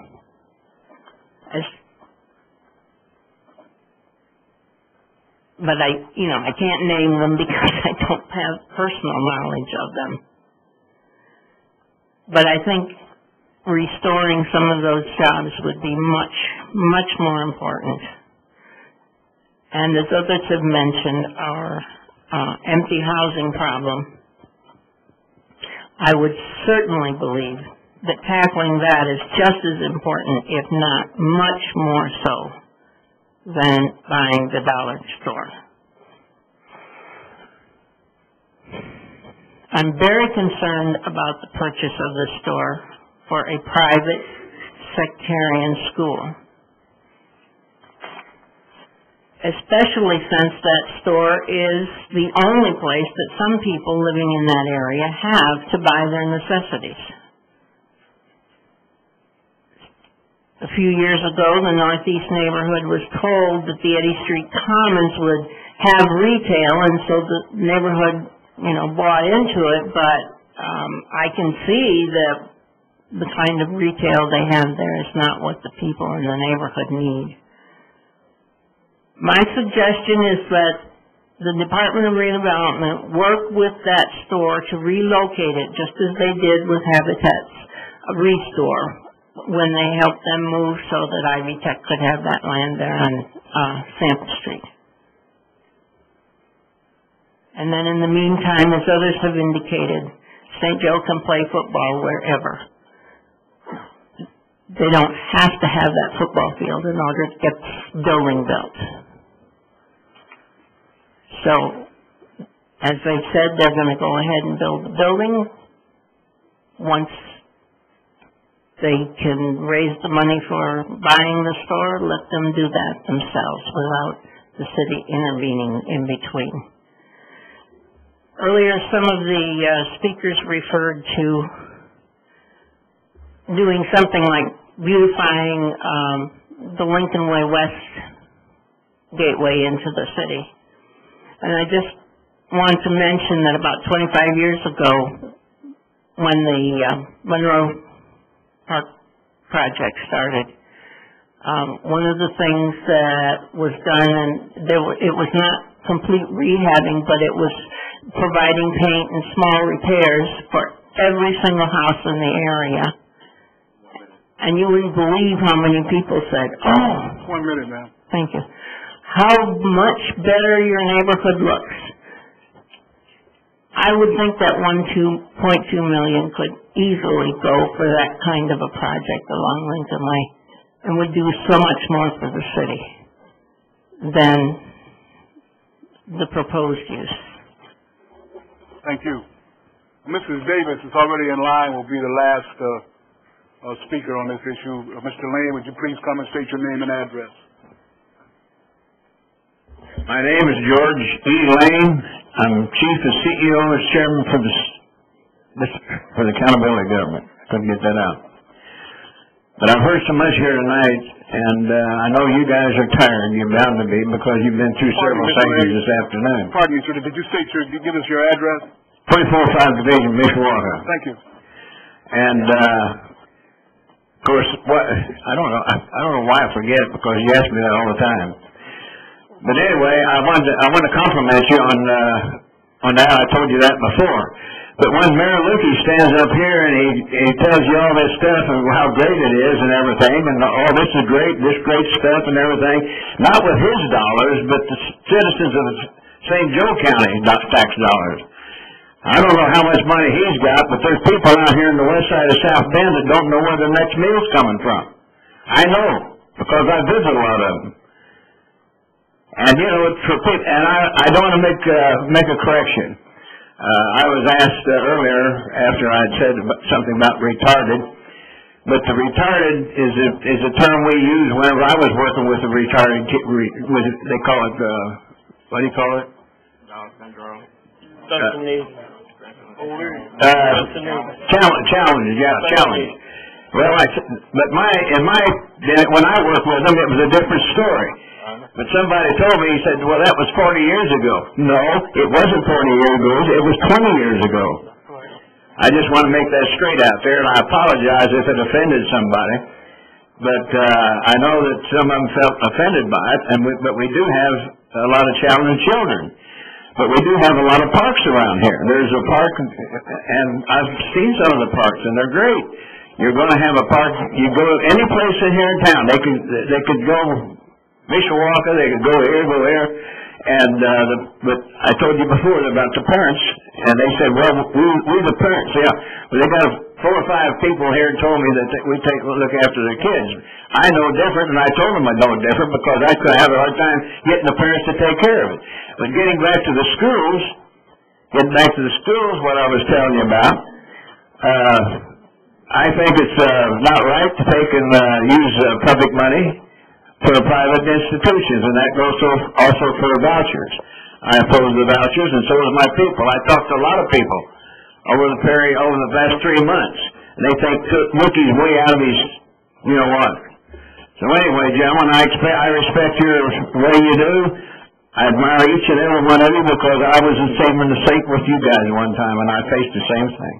V: But I can't name them because I don't have personal knowledge of them. But I think restoring some of those jobs would be much, much more important. And as others have mentioned, our empty housing problem, I would certainly believe that tackling that is just as important, if not much more so, than buying the dollar store. I'm very concerned about the purchase of the store for a private sectarian school. Especially since that store is the only place that some people living in that area have to buy their necessities. A few years ago, the Northeast neighborhood was told that the Eddy Street Commons would have retail, and so the neighborhood, bought into it, but I can see that the kind of retail they have there is not what the people in the neighborhood need. My suggestion is that the Department of Redevelopment work with that store to relocate it, just as they did with Habitat's Restore when they helped them move so that Ivy Tech could have that land there on Sample Street. And then in the meantime, as others have indicated, St. Joe can play football wherever. They don't have to have that football field in order to get the building built. So, as they've said, they're going to go ahead and build the building. Once they can raise the money for buying the store, let them do that themselves without the city intervening in between. Earlier, some of the speakers referred to doing something like beautifying the Lincoln Way West gateway into the city. And I just want to mention that about 25 years ago, when the Monroe Park project started, one of the things that was done, and it was not complete rehabbing, but it was providing paint and small repairs for every single house in the area. And you wouldn't believe how many people said, "Oh,
B: 1 minute, ma'am.
V: Thank you. How much better your neighborhood looks." I would think that $1.2 million could easily go for that kind of a project along Lincoln Way and would do so much more for the city than the proposed use.
B: Thank you. Mrs. Davis is already in line, will be the last speaker on this issue. Mr. Lane, would you please come and state your name and address?
C: My name is George E. Lane. I'm Chief and CEO and Chairman for the Accountability Government. Couldn't get that out. But I've heard so much here tonight, and I know you guys are tired. You're bound to be because you've been through several sectors this afternoon.
B: Pardon me, sir. Did you give us your address?
C: 24-5 Division, Mishawaka.
B: Thank you.
C: And of course, I don't know why I forget it because you ask me that all the time. But anyway, I want to compliment you on that. I told you that before. But when Mayor Lukey stands up here and he tells you all this stuff and how great it is and everything, and this is great, this great stuff and everything, not with his dollars, but the citizens of St. Joe County tax dollars. I don't know how much money he's got, but there's people out here in the west side of South Bend that don't know where their next meal's coming from. I know, because I visit a lot of them. And I don't want to make a correction. I was asked earlier after I'd said something about retarded, but the retarded is a term we use whenever I was working with the retarded kid. They call it what do you call it?
E: Down syndrome. Special needs.
C: Challenge. Well, when I worked with them, it was a different story. But somebody told me, he said, well, that was 40 years ago. No, it wasn't 40 years ago. It was 20 years ago. I just want to make that straight out there, and I apologize if it offended somebody. But I know that some of them felt offended by it, but we do have a lot of challenged children. But we do have a lot of parks around here. There's a park, and I've seen some of the parks, and they're great. You're going to have a park. You go any place in here in town. They could go Mishawaka. They could go here, and but I told you before about the parents, and they said, well, we the parents, yeah. Well, they got 4 or 5 people here told me that we take a look after their kids. I know different, and I told them I know different because I could have a hard time getting the parents to take care of it. But getting back to the schools, what I was telling you about, I think it's not right to take and use public money for private institutions, and that goes also for the vouchers. I oppose the vouchers, and so does my people. I talked to a lot of people over the past 3 months, and they think Wookie's way out of his, you know what. So anyway, gentlemen, I respect your way you do. I admire each and every one of you because I was in the sink with you guys one time, and I faced the same thing.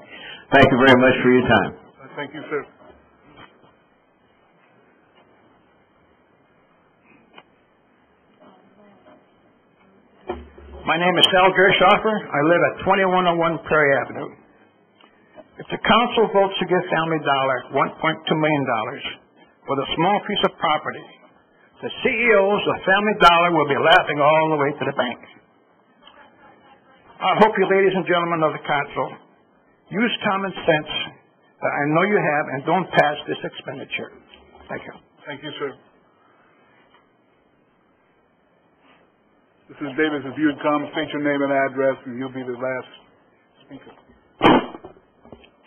C: Thank you very much for your time.
B: Thank you, sir.
J: My name is Sal Gershoffer. I live at 2101 Prairie Avenue. If the council votes to give Family Dollar $1.2 million for the small piece of property, the CEOs of Family Dollar will be laughing all the way to the bank. I hope you ladies and gentlemen of the council use common sense that I know you have and don't pass this expenditure. Thank you.
B: Thank you, sir. This is Davis. If you'd come, state your name and address, and you'll be the last speaker.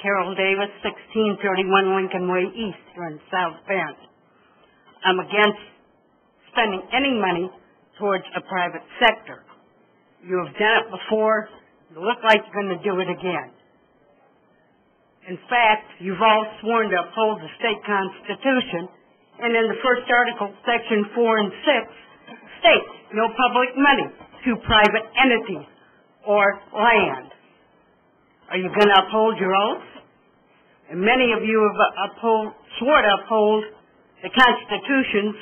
U: Carol Davis, 1631 Lincoln Way East, here in South Bend. I'm against spending any money towards a private sector. You have done it before. You look like you're going to do it again. In fact, you've all sworn to uphold the state constitution, and in the first article, section 4 and 6, states no public money to private entities or land. Are you going to uphold your oath? And many of you have swore to uphold the constitutions,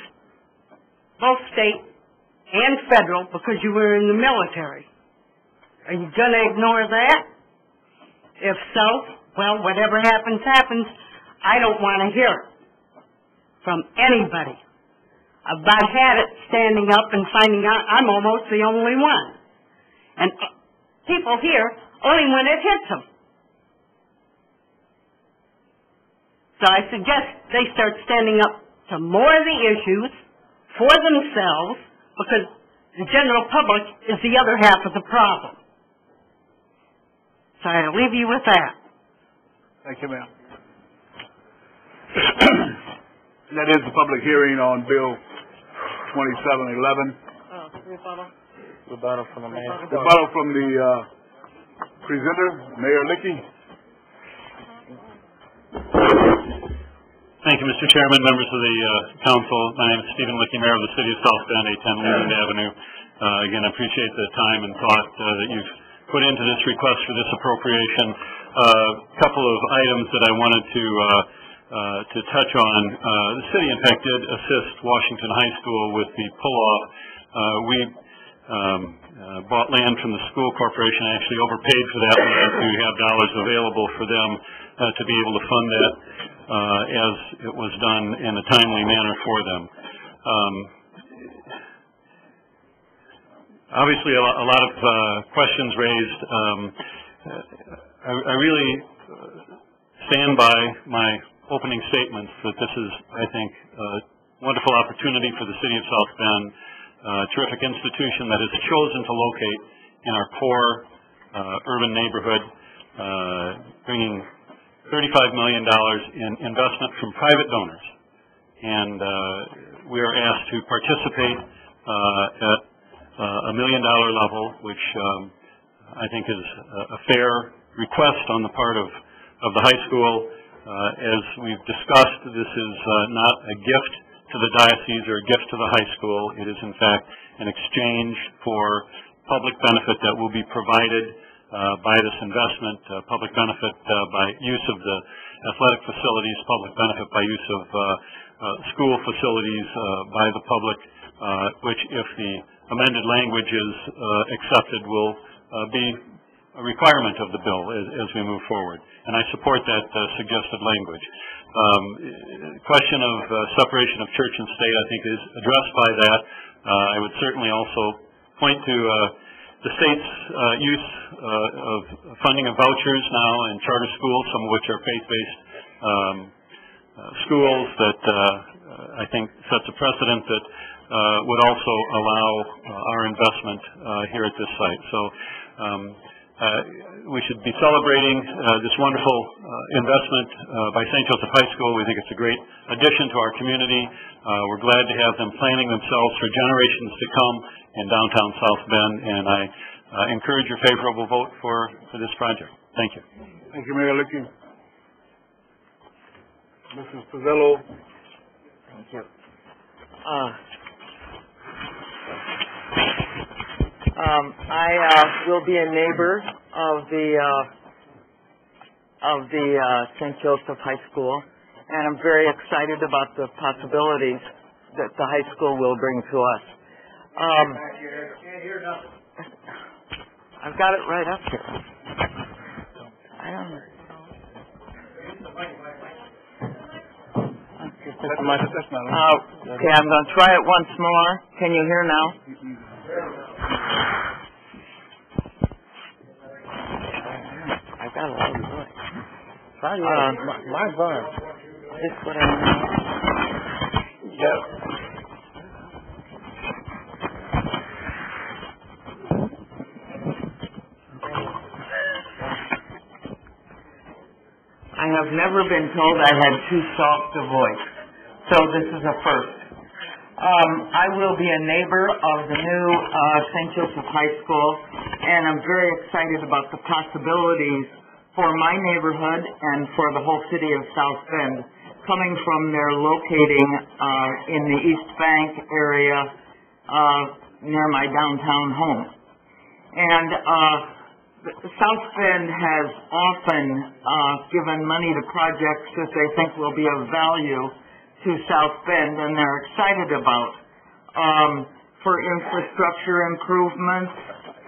U: both state and federal, because you were in the military. Are you going to ignore that? If so, well, whatever happens, happens. I don't want to hear it from anybody. I've about had it standing up and finding out I'm almost the only one. And people hear only when it hits them. So I suggest they start standing up to more of the issues for themselves, because the general public is the other half of the problem. So I'll leave you with that.
B: Thank you, ma'am. That is the public hearing on Bill 2711.
F: Rebuttal.
E: Rebuttal from the mayor.
B: Rebuttal from the presenter, Mayor Lickey.
H: Thank you, Mr. Chairman, members of the council. My name is Stephen Lickey, Mayor of the City of South Bend, 810 Leland Avenue. Again, I appreciate the time and thought that you've put into this request for this appropriation. A couple of items that I wanted to touch on. The city, in fact, did assist Washington High School with the pull-off. We bought land from the school corporation, actually overpaid for that land to have dollars available for them to be able to fund that as it was done in a timely manner for them. Obviously, a lot of questions raised. I really stand by my opening statements that this is, I think, a wonderful opportunity for the City of South Bend, a terrific institution that has chosen to locate in our core urban neighborhood, bringing $35 million in investment from private donors. And we are asked to participate at $1 million level, which I think is a fair request on the part of the high school. As we've discussed, this is not a gift to the diocese or a gift to the high school. It is, in fact, an exchange for public benefit that will be provided by this investment, public benefit by use of the athletic facilities, public benefit by use of school facilities by the public, which, if the amended language is accepted, will be a requirement of the bill as we move forward. And I support that suggested language. Question of separation of church and state, I think, is addressed by that. I would certainly also point to the state's use of funding of vouchers now in charter schools, some of which are faith-based schools, that I think sets a precedent that would also allow our investment here at this site. So we should be celebrating this wonderful investment by St. Joseph High School. We think it's a great addition to our community. We're glad to have them planning themselves for generations to come in downtown South Bend, and I encourage your favorable vote for this project. Thank you.
B: Thank you, Mayor Lickey. Mrs. Pizzello.
D: Thank you. I will be a neighbor of the St. Joseph High School, and I'm very excited about the possibilities that the high school will bring to us.
A: Can't hear nothing.
D: I've got it right up here. I don't know. Okay, I'm going to try it once more. Can you hear now? I got a lot of voice.
E: Try my voice.
D: This is what I know.
E: Yep.
D: I have never been told I had too soft a voice, so this is a first. I will be a neighbor of the new St. Joseph High School, and I'm very excited about the possibilities for my neighborhood and for the whole city of South Bend, coming from their locating in the East Bank area near my downtown home. And South Bend has often given money to projects that they think will be of value to South Bend, and they're excited about. For infrastructure improvements,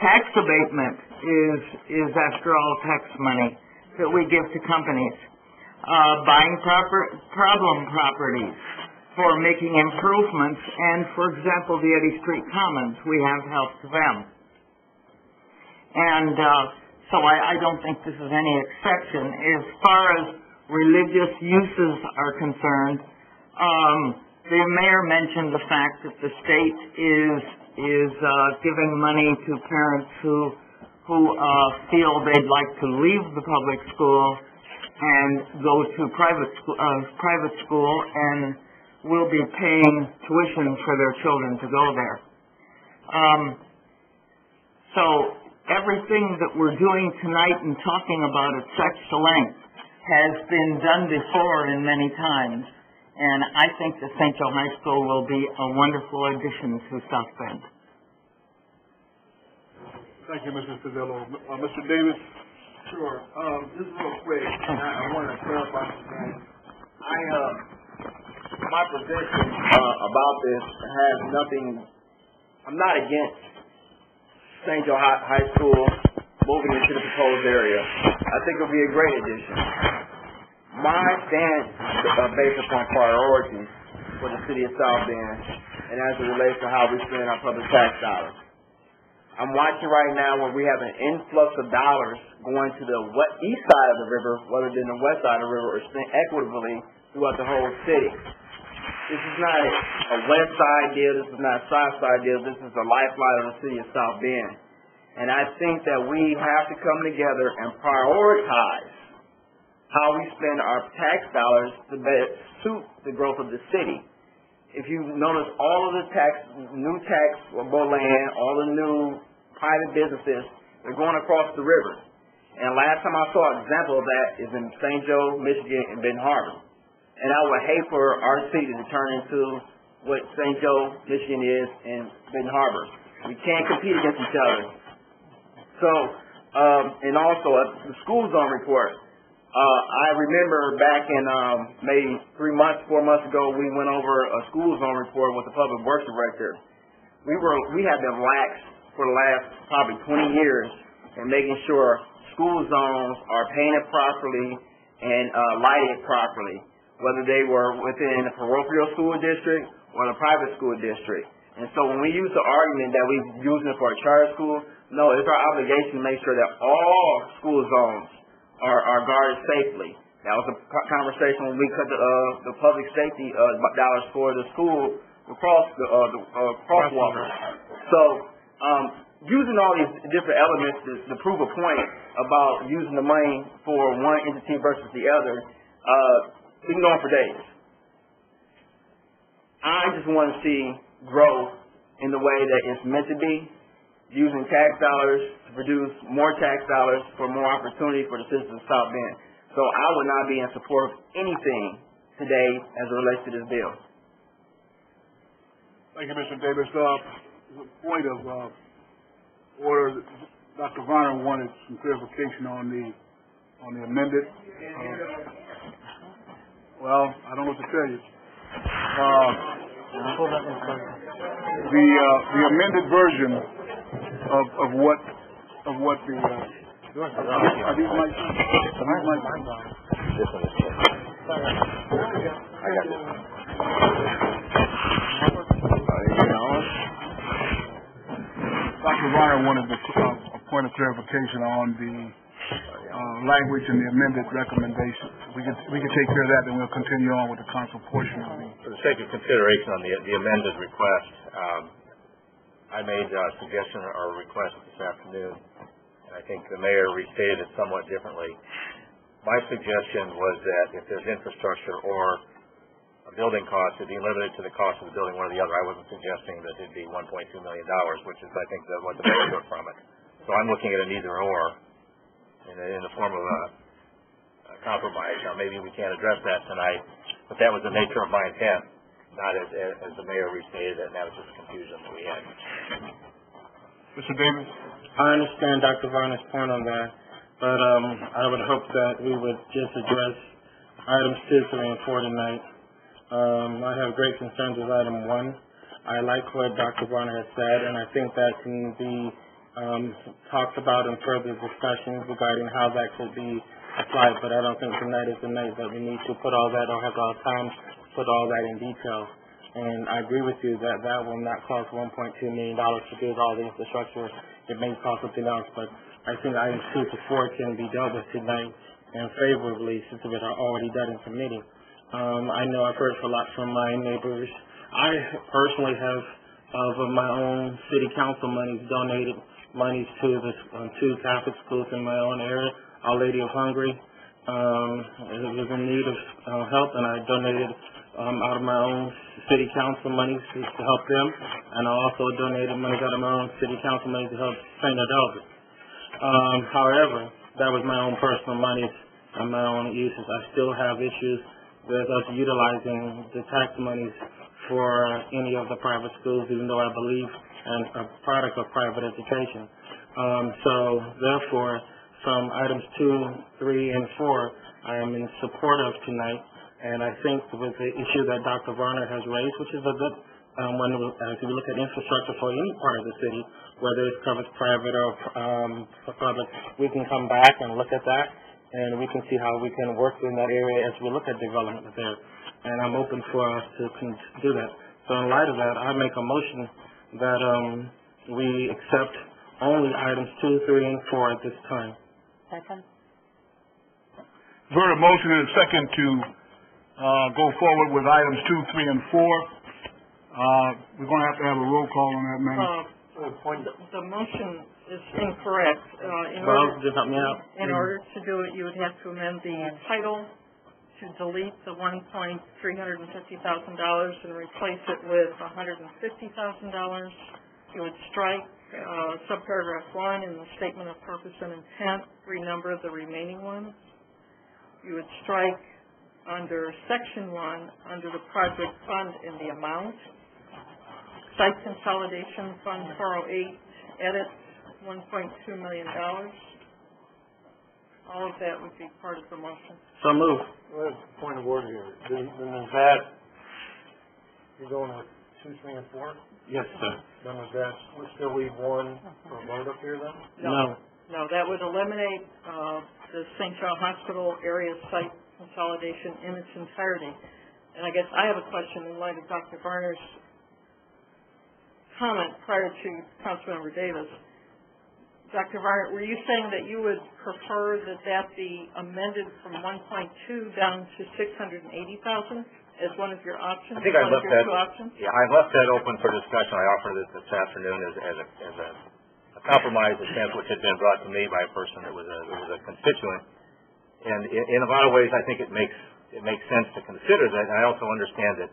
D: tax abatement is after all tax money that we give to companies. Buying problem properties for making improvements, and for example, the Eddy Street Commons, we have helped them. And so I don't think this is any exception. As far as religious uses are concerned, the mayor mentioned the fact that the state is giving money to parents who feel they'd like to leave the public school and go to private school, and will be paying tuition for their children to go there. So everything that we're doing tonight and talking about at such length has been done before and many times, and I think the St. Joe High School will be a wonderful addition to South Bend.
B: Thank you, Mrs. Pizzello. Mr. Davis?
K: Sure. Just real quick, I want to clarify something. My position about this has nothing. I'm not against St. Joe High School moving into the proposed area. I think it'll be a great addition. My stance is based upon priorities for the city of South Bend, and as it relates to how we spend our public tax dollars. I'm watching right now where we have an influx of dollars going to the east side of the river rather than the west side of the river, or spent equitably throughout the whole city. This is not a west side deal. This is not a south side deal. This is a lifeline of the city of South Bend. And I think that we have to come together and prioritize how we spend our tax dollars to best suit the growth of the city. If you notice, all of the new taxable land, all the new private businesses, they're going across the river. And last time I saw an example of that is in St. Joe, Michigan, and Benton Harbor. And I would hate for our city to turn into what St. Joe, Michigan is in Benton Harbor. We can't compete against each other. So, and also the school zone report. I remember back in maybe 4 months ago, we went over a school zone report with the public works director. We have been lax for the last probably 20 years in making sure school zones are painted properly and lighted properly, whether they were within the parochial school district or the private school district. And so when we use the argument that we're using it for a charter school, no, it's our obligation to make sure that all school zones are guarded safely. That was a conversation when we cut the public safety dollars for the school, the crosswalkers. So using all these different elements to prove a point about using the money for one entity versus the other, we can go on for days. I just want to see growth in the way that it's meant to be, using tax dollars to produce more tax dollars for more opportunity for the citizens of South Bend. So I would not be in support of anything today as it relates to this bill.
B: Thank you, Mr. Davis. Point of order, Dr. Varner wanted some clarification on the amended. Well, I don't know what to tell you. The amended version of what the are these mics? Dr. Varner wanted a point of clarification on the language in the amended recommendation. We can take care of that, then we'll continue on with the council portion of the.
I: For the sake of consideration on the amended request, I made a suggestion or request this afternoon, and I think the mayor restated it somewhat differently. My suggestion was that if there's infrastructure or a building cost, it'd be limited to the cost of the building, one or the other. I wasn't suggesting that it'd be $1.2 million, which is, I think, what the mayor took from it. So I'm looking at an either or in the form of a compromise. Now, maybe we can't address that tonight, but that was the nature of my intent, not as the mayor restated it, and that was just confusion that we had.
B: Mr. Davis?
E: I understand Dr. Varner's point on that, but I would hope that we would just address items 2, 3, and 4 tonight. I have great concerns with item 1. I like what Dr. Varner has said, and I think that can be talked about in further discussions regarding how that could be applied, but I don't think tonight is the night that we need to put all that or have our time to put all that in detail. And I agree with you that that will not cost $1.2 million to build all the infrastructure. It may cost something else, but I think items 2 to 4 can be dealt with tonight and favorably since it are already done in committee. I know I've heard a lot from my neighbors. I personally have, of my own city council monies, donated monies to the 2 Catholic schools in my own area. Our Lady of Hungary was in need of help, and I donated out of my own city council monies to help them, and I also donated money out of my own city council money to help St. Adelphus. However, that was my own personal monies and my own uses. I still have issues with us utilizing the tax monies for any of the private schools, even though I believe in a product of private education. So therefore, from items 2, 3, and 4, I am in support of tonight. And I think with the issue that Dr. Varner has raised, which is a good, as we look at infrastructure for any part of the city, whether it's covered private or public, we can come back and look at that, and we can see how we can work in that area as we look at development there. And I'm open for us to do that. So in light of that, I make a motion that we accept only items 2, 3, and 4 at this time.
U: Second.
B: Heard a motion and a second to go forward with items 2, 3, and 4. We're going to have a roll call on that, ma'am.
F: The motion is incorrect. In order to do it, you would have to amend the title to delete the $1,350,000 and replace it with $150,000. You would strike subparagraph 1 in the statement of purpose and intent, renumber the remaining ones. You would strike under section 1, under the project fund in the amount, site consolidation fund 408, edit $1.2 million. All of that would be part of the motion.
E: So move.
A: Well, point of order here. Then is that, you're going with 2, 3, and 4?
E: Yes, sir.
A: Then was that, would still leave 1 for a vote up here then?
F: No, that would eliminate the St. Charles Hospital area site consolidation in its entirety. And I guess I have a question in light of Dr. Varner's comment prior to Councilmember Davis. Dr. Varner, were you saying that you would prefer that be amended from 1.2 down to 680,000 as one of your options?
I: I think I left that.
F: Two options?
I: Yeah, I left that open for discussion. I offered it this afternoon as a compromise attempt which had been brought to me by a person that was a constituent. And in a lot of ways, I think it makes sense to consider that. And I also understand that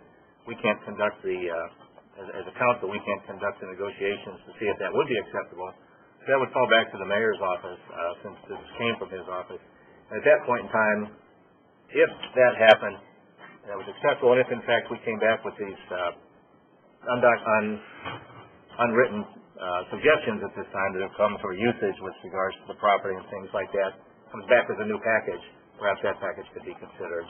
I: we can't conduct as a council, we can't conduct the negotiations to see if that would be acceptable. So that would fall back to the mayor's office, since this came from his office. And at that point in time, if that happened, that was acceptable, and if in fact we came back with these unwritten suggestions at this time that have come for usage with regards to the property and things like that, comes back as a new package, perhaps that package could be considered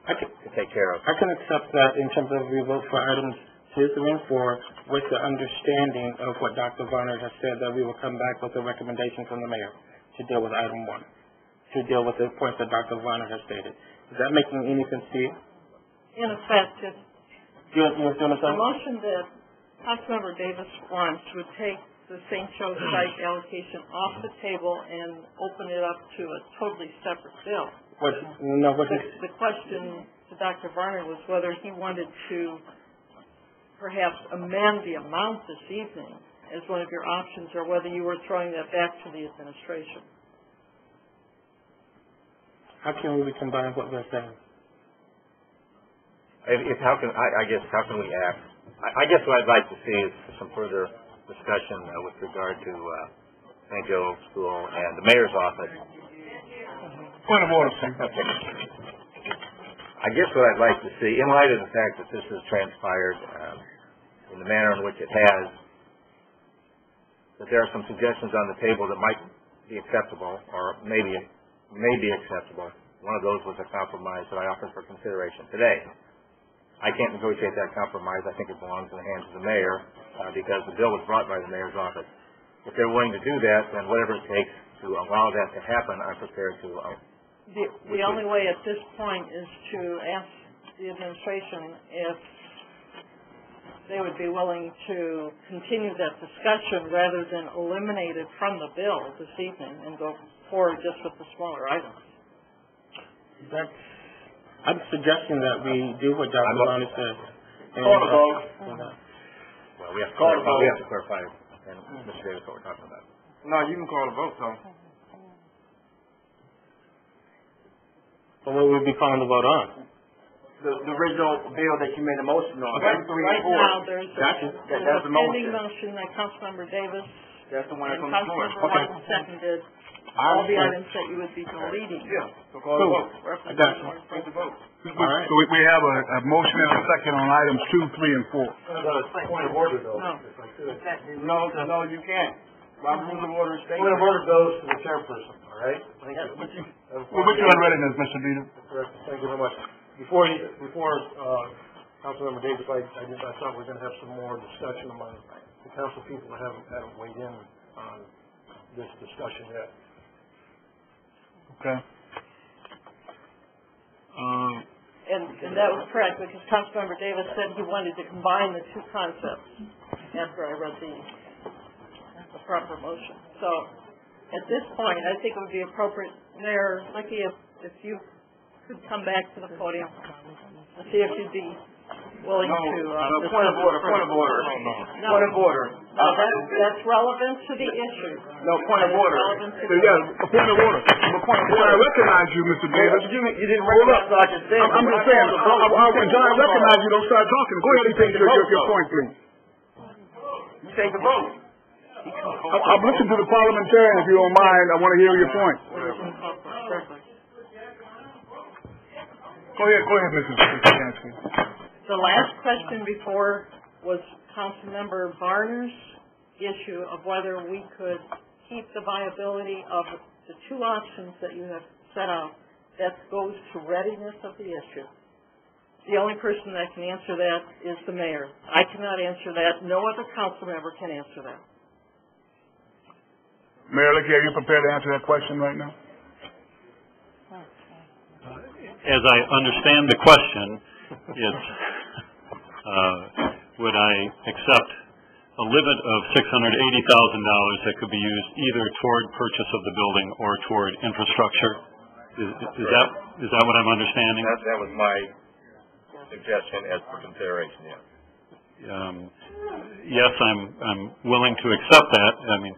I: to take care of.
E: I can accept that in terms of we vote for items 2, 3, and 4 with the understanding of what Dr. Varner has said, that we will come back with a recommendation from the mayor to deal with item 1, to deal with the points that Dr. Varner has stated. Is that making any sense to you?
F: In effect, if
E: You understand?
F: the motion that Councilmember Davis wants would take the St. Joe site allocation off the table and open it up to a totally separate bill. The question to Dr. Varner was whether he wanted to perhaps amend the amount this evening as one of your options, or whether you were throwing that back to the administration.
E: How can we combine what we're saying?
I: How can we act? I guess what I'd like to see is some further discussion with regard to St. Joe School and the mayor's office.
B: Point of order, sir.
I: I guess what I'd like to see, in light of the fact that this has transpired in the manner in which it has, that there are some suggestions on the table that might be acceptable, or may be acceptable. One of those was a compromise that I offered for consideration today. I can't negotiate that compromise. I think it belongs in the hands of the mayor because the bill was brought by the mayor's office. If they're willing to do that, then whatever it takes to allow that to happen, I'm prepared to.
F: The only way at this point is to ask the administration if they would be willing to continue that discussion rather than eliminate it from the bill this evening and go forward just with the smaller items.
E: I'm suggesting that we do what Dr. Varner said.
B: Call the vote.
I: Well, we have to clarify, and Mr. Davis, what we're talking about.
K: No, you can call the vote, though.
E: So what would we be calling the vote on?
K: The original bill that you made a motion on.
F: Right now, there's
K: That's
F: a
K: the
F: pending
K: motion.
F: motion that Councilmember Davis
K: That's the one
F: and
K: that's on the floor.
F: Councilmember Martin seconded. All the items that you would be deleting.
K: Yeah, so call the vote.
B: I got you.
K: Take the vote.
B: So we have a motion and a second on items 2, 3, and 4.
A: Point of order, though.
K: No, you can't. Robert Rules of Order states.
A: Point of order goes to the chairperson, all right? Thank you.
B: We'll put you on readiness, Mr. Dieter.
A: Correct. Thank you very much. Before Councilmember Davis, I thought we were going to have some more discussion among the council people that haven't weighed in on this discussion yet.
B: Okay.
F: And that was correct, because Councilmember Davis said he wanted to combine the two concepts after I read the proper motion. So, at this point, I think it would be appropriate, Mayor Lickey, if you could come back to the podium and see if you'd be willing to...
K: point of order.
F: No.
K: Point of order.
F: No, that's relevant to the issue.
K: No, point of order.
B: Yeah, a point of order. I recognize you, Mr. Davis.
K: You didn't recognize what I just said.
B: I'm just saying, until I recognize you, don't start talking. Go ahead and take your point, please.
K: You take the vote.
B: I've listened to the parliamentarian, if you don't mind. I want to hear your point. Go ahead, Mrs. Jansky.
F: The last question before was Councilmember Varner's issue of whether we could keep the viability of the two options that you have set out. That goes to readiness of the issue. The only person that can answer that is the mayor. I cannot answer that. No other council member can answer that.
B: Mayor Lickey, are you prepared to answer that question right now?
H: As I understand the question, it's would I accept a limit of $680,000 that could be used either toward purchase of the building or toward infrastructure? Is that what I'm understanding?
I: That was my suggestion as for consideration, yes.
H: Yes, I'm willing to accept that. I mean,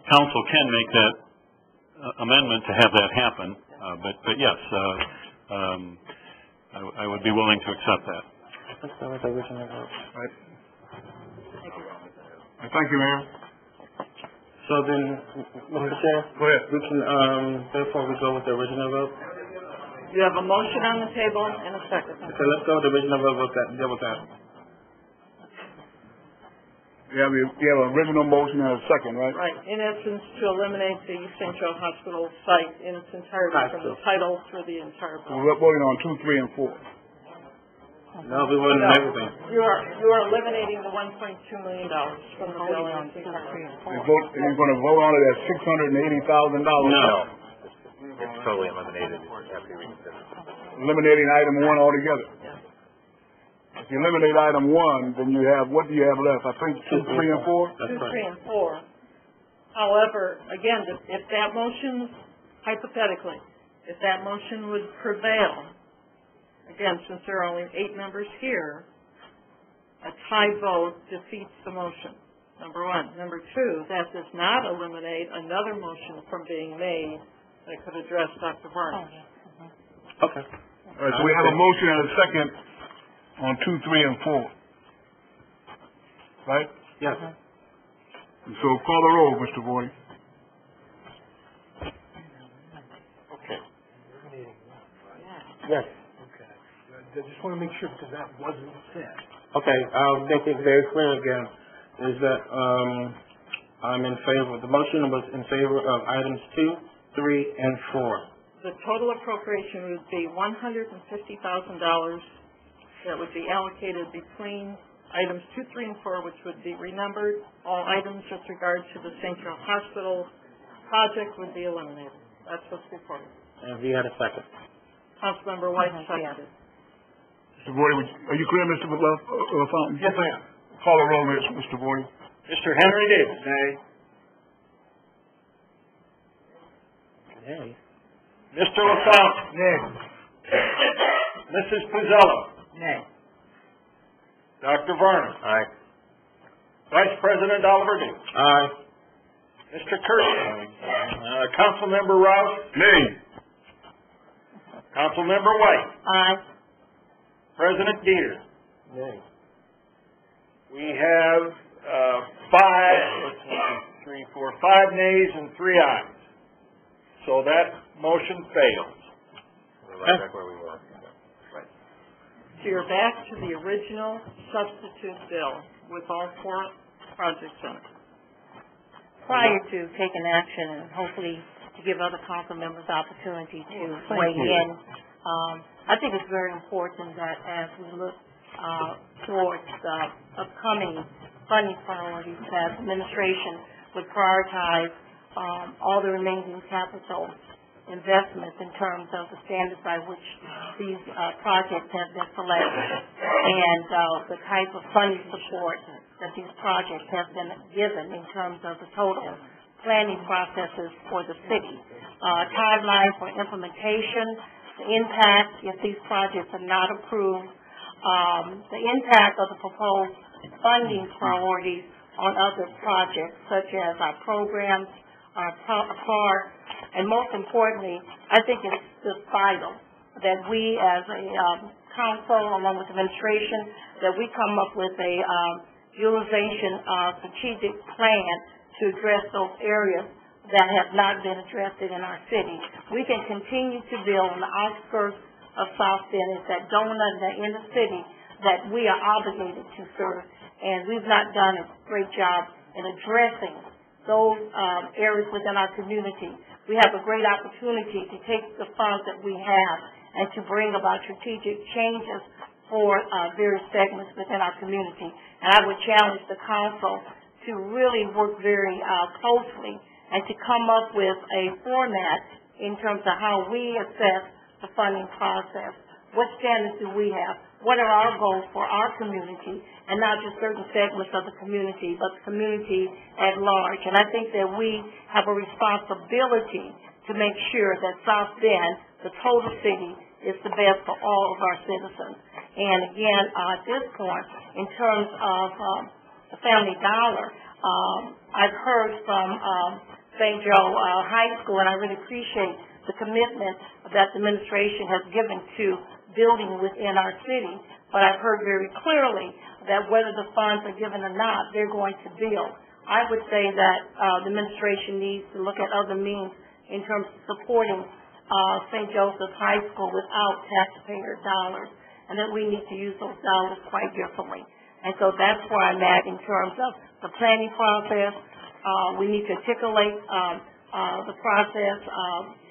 H: council can make that amendment to have that happen, but yes, I would be willing to accept that.
E: Let's go with the original vote.
B: Right. Thank you, Mayor.
E: So then, Mr. Chair?
B: Go ahead.
E: We can, therefore we go with the original vote?
F: You have a motion on the table and a second.
E: Okay, let's go with the original vote, deal with that.
B: You have an original motion and a second, right?
F: Right, in essence, to eliminate the St. Joe Hospital site in its entirety from the title through the entire bill.
B: We're voting on 2, 3, and 4.
E: No, we voted on everything.
F: You are eliminating the $1.2 million from the bill in its entirety.
B: You're going to vote on it at $680,000?
I: No. It's totally eliminated after you reconsider.
B: Eliminating item 1 altogether? If you eliminate item 1, then you have, what do you have left? I think 2, 3, and 4?
F: 2, 3, and 4. However, again, if that motion, hypothetically, if that motion would prevail, again, since there are only 8 members here, a tie vote defeats the motion, number 1. Number 2, that does not eliminate another motion from being made that could address Dr. Barnes.
E: Okay.
B: All right, so we have a motion and a second on 2, 3, and 4. Right?
E: Yes.
B: So call the roll, Mr. Voigt.
A: Okay.
E: Yes.
A: Okay. I just want to make sure because that wasn't said.
E: Okay, I'll make it very clear again, is that, I'm in favor, the motion was in favor of items 2, 3, and 4.
F: The total appropriation would be $150,000 that would be allocated between items 2, 3, and 4, which would be renumbered. All items with regard to the St. Joe Hospital project would be eliminated. That's what's reported.
E: And we had a second.
F: Councilmember White seconded.
B: Mr. Voigt, are you clear, Mr. Fountain?
A: Yes, I am.
B: Call the roll, Mr. Voigt.
A: Mr. Henry Davis. Nay.
E: Nay.
A: Mr. LaFountain. Nay. Mrs. Puzzello.
D: Nay.
A: Dr. Varner.
I: Aye.
A: Vice President Oliver Davis.
E: Aye.
A: Mr. Kirsten. Councilmember Rouse.
B: Nay.
A: Councilmember White.
V: Aye.
A: President Dieter.
E: Nay.
A: We have 5 nays and 3 ayes. So that motion fails.
I: We're right back where we were.
F: So you're back to the original substitute bill with all 4 projects in it.
V: Prior to taking action and hopefully to give other council members the opportunity to weigh in, I think it's very important that as we look towards the upcoming funding priorities, that administration would prioritize all the remaining capital investments in terms of the standards by which these projects have been selected and the type of funding support that these projects have been given in terms of the total planning processes for the city. Timeline for implementation, the impact if these projects are not approved, the impact of the proposed funding priorities on other projects such as our programs, our parks, and most importantly, I think it's just vital that we as a council, along with administration, that we come up with a utilization strategic plan to address those areas that have not been addressed in our city. We can continue to build on the outskirts of South Bend, it's that donut that in the city that we are obligated to serve, and we've not done a great job in addressing those areas within our community. We have a great opportunity to take the funds that we have and to bring about strategic changes for various segments within our community. And I would challenge the council to really work very closely and to come up with a format in terms of how we assess the funding process. What standards do we have? What are our goals for our community? And not just certain segments of the community, but the community at large. And I think that we have a responsibility to make sure that South Bend, the total city, is the best for all of our citizens. And again, at this point, in terms of the Family Dollar,
O: I've heard from St. Joe High School, and I really appreciate the commitment that the administration has given to building within our city. But I've heard very clearly that whether the funds are given or not, they're going to build. I would say that the administration needs to look at other means in terms of supporting St. Joseph High School without taxpayer dollars, and that we need to use those dollars quite differently. And so that's where I'm at in terms of the planning process. We need to articulate the process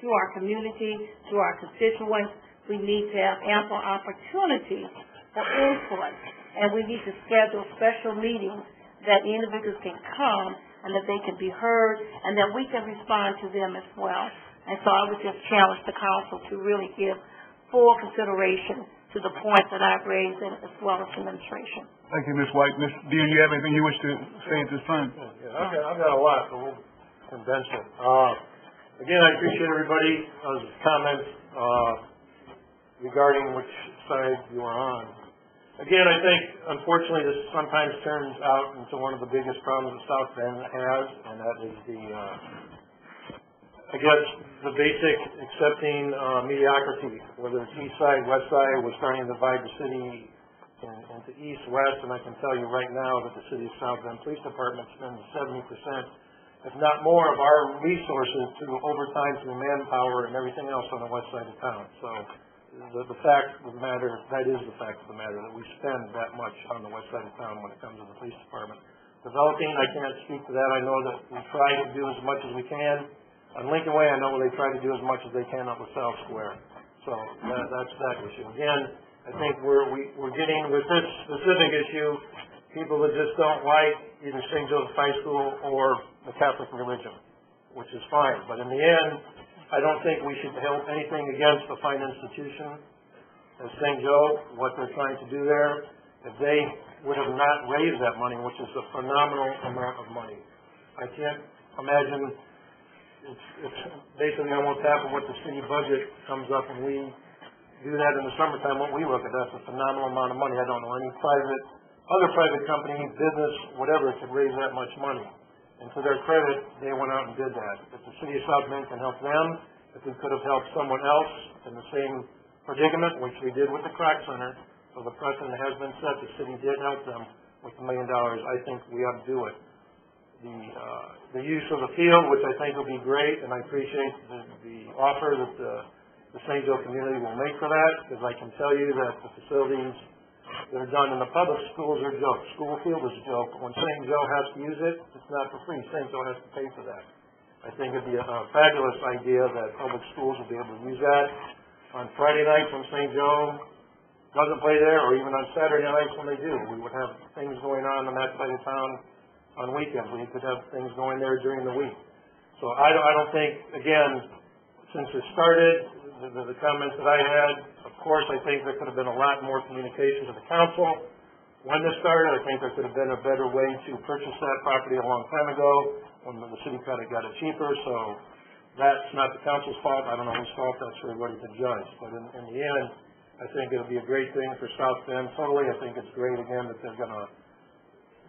O: to our community, to our constituents. We need to have ample opportunity for input, and we need to schedule special meetings that individuals can come and that they can be heard and that we can respond to them as well. And so I would just challenge the council to really give full consideration to the points that I've raised, and as well as the administration.
B: Thank you, Ms. White. Ms. Dean, you have anything you wish to say at this time?
A: Yeah, I've got a lot, so we'll condense it. Again, I appreciate everybody's comments regarding which side you are on. Again, I think, unfortunately, this sometimes turns out into one of the biggest problems that South Bend has, and that is the, I guess, the basic accepting mediocrity, whether it's east side, west side. We're starting to divide the city into east, west, and I can tell you right now that the city of South Bend Police Department spends 70%, if not more, of our resources through overtime, through manpower, and everything else on the west side of town. So the fact of the matter, that is the fact of the matter, that we spend that much on the west side of town when it comes to the police department. Developing, I can't speak to that. I know that we try to do as much as we can. On Lincoln Way, I know they try to do as much as they can up with South Square. So that's that issue. Again, I think we're getting, with this specific issue, people that just don't like either St. Joseph High School or the Catholic religion, which is fine. But in the end, I don't think we should help anything against a fine institution as St. Joe, what they're trying to do there. If they would have not raised that money, which is a phenomenal amount of money, I can't imagine. It's basically almost half of what the city budget comes up, and we do that in the summertime. What we look at, that's a phenomenal amount of money. I don't know any other private company, business, whatever, could raise that much money. And to their credit, they went out and did that. If the city of South Bend can help them, if we could have helped someone else in the same predicament, which we did with the Crack Center, so the precedent has been set, the city did help them with $1 million, I think we ought to do it. The use of the field, which I think will be great, and I appreciate the offer that the St. Joe community will make for that, because I can tell you that the facilities that are done in the public schools are a joke. School field is a joke. When St. Joe has to use it, it's not for free. St. Joe has to pay for that. I think it'd be a fabulous idea that public schools will be able to use that. On Friday nights when St. Joe doesn't play there, or even on Saturday nights when they do, we would have things going on that side of town on weekends. We could have things going there during the week. So I don't think, again, since it started, the comments that I had, of course, I think there could have been a lot more communication to the council. When this started, I think there could have been a better way to purchase that property a long time ago when the city got it cheaper. So that's not the council's fault. I don't know whose fault. That's for everybody to judge. But in the end, I think it'll be a great thing for South Bend. Totally, I think it's great, again, that they're going to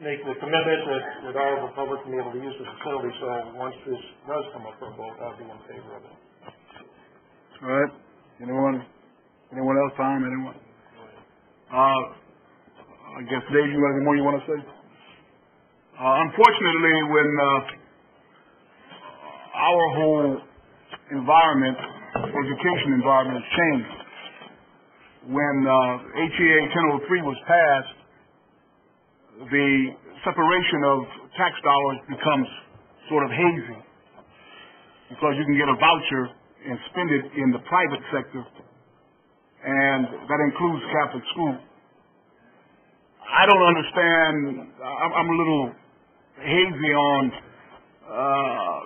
A: make the commitment that all of the public can be able to use the facility. So once this does come up for a vote, I'll be in favor of it.
B: All right. Anyone else? Time? Anyone? I guess, Dave, you have any more you want to say? Unfortunately, when our whole environment, education environment, has changed, when HEA 1003 was passed, the separation of tax dollars becomes sort of hazy, because you can get a voucher and spend it in the private sector, and that includes Catholic schools. I don't understand. I'm a little hazy on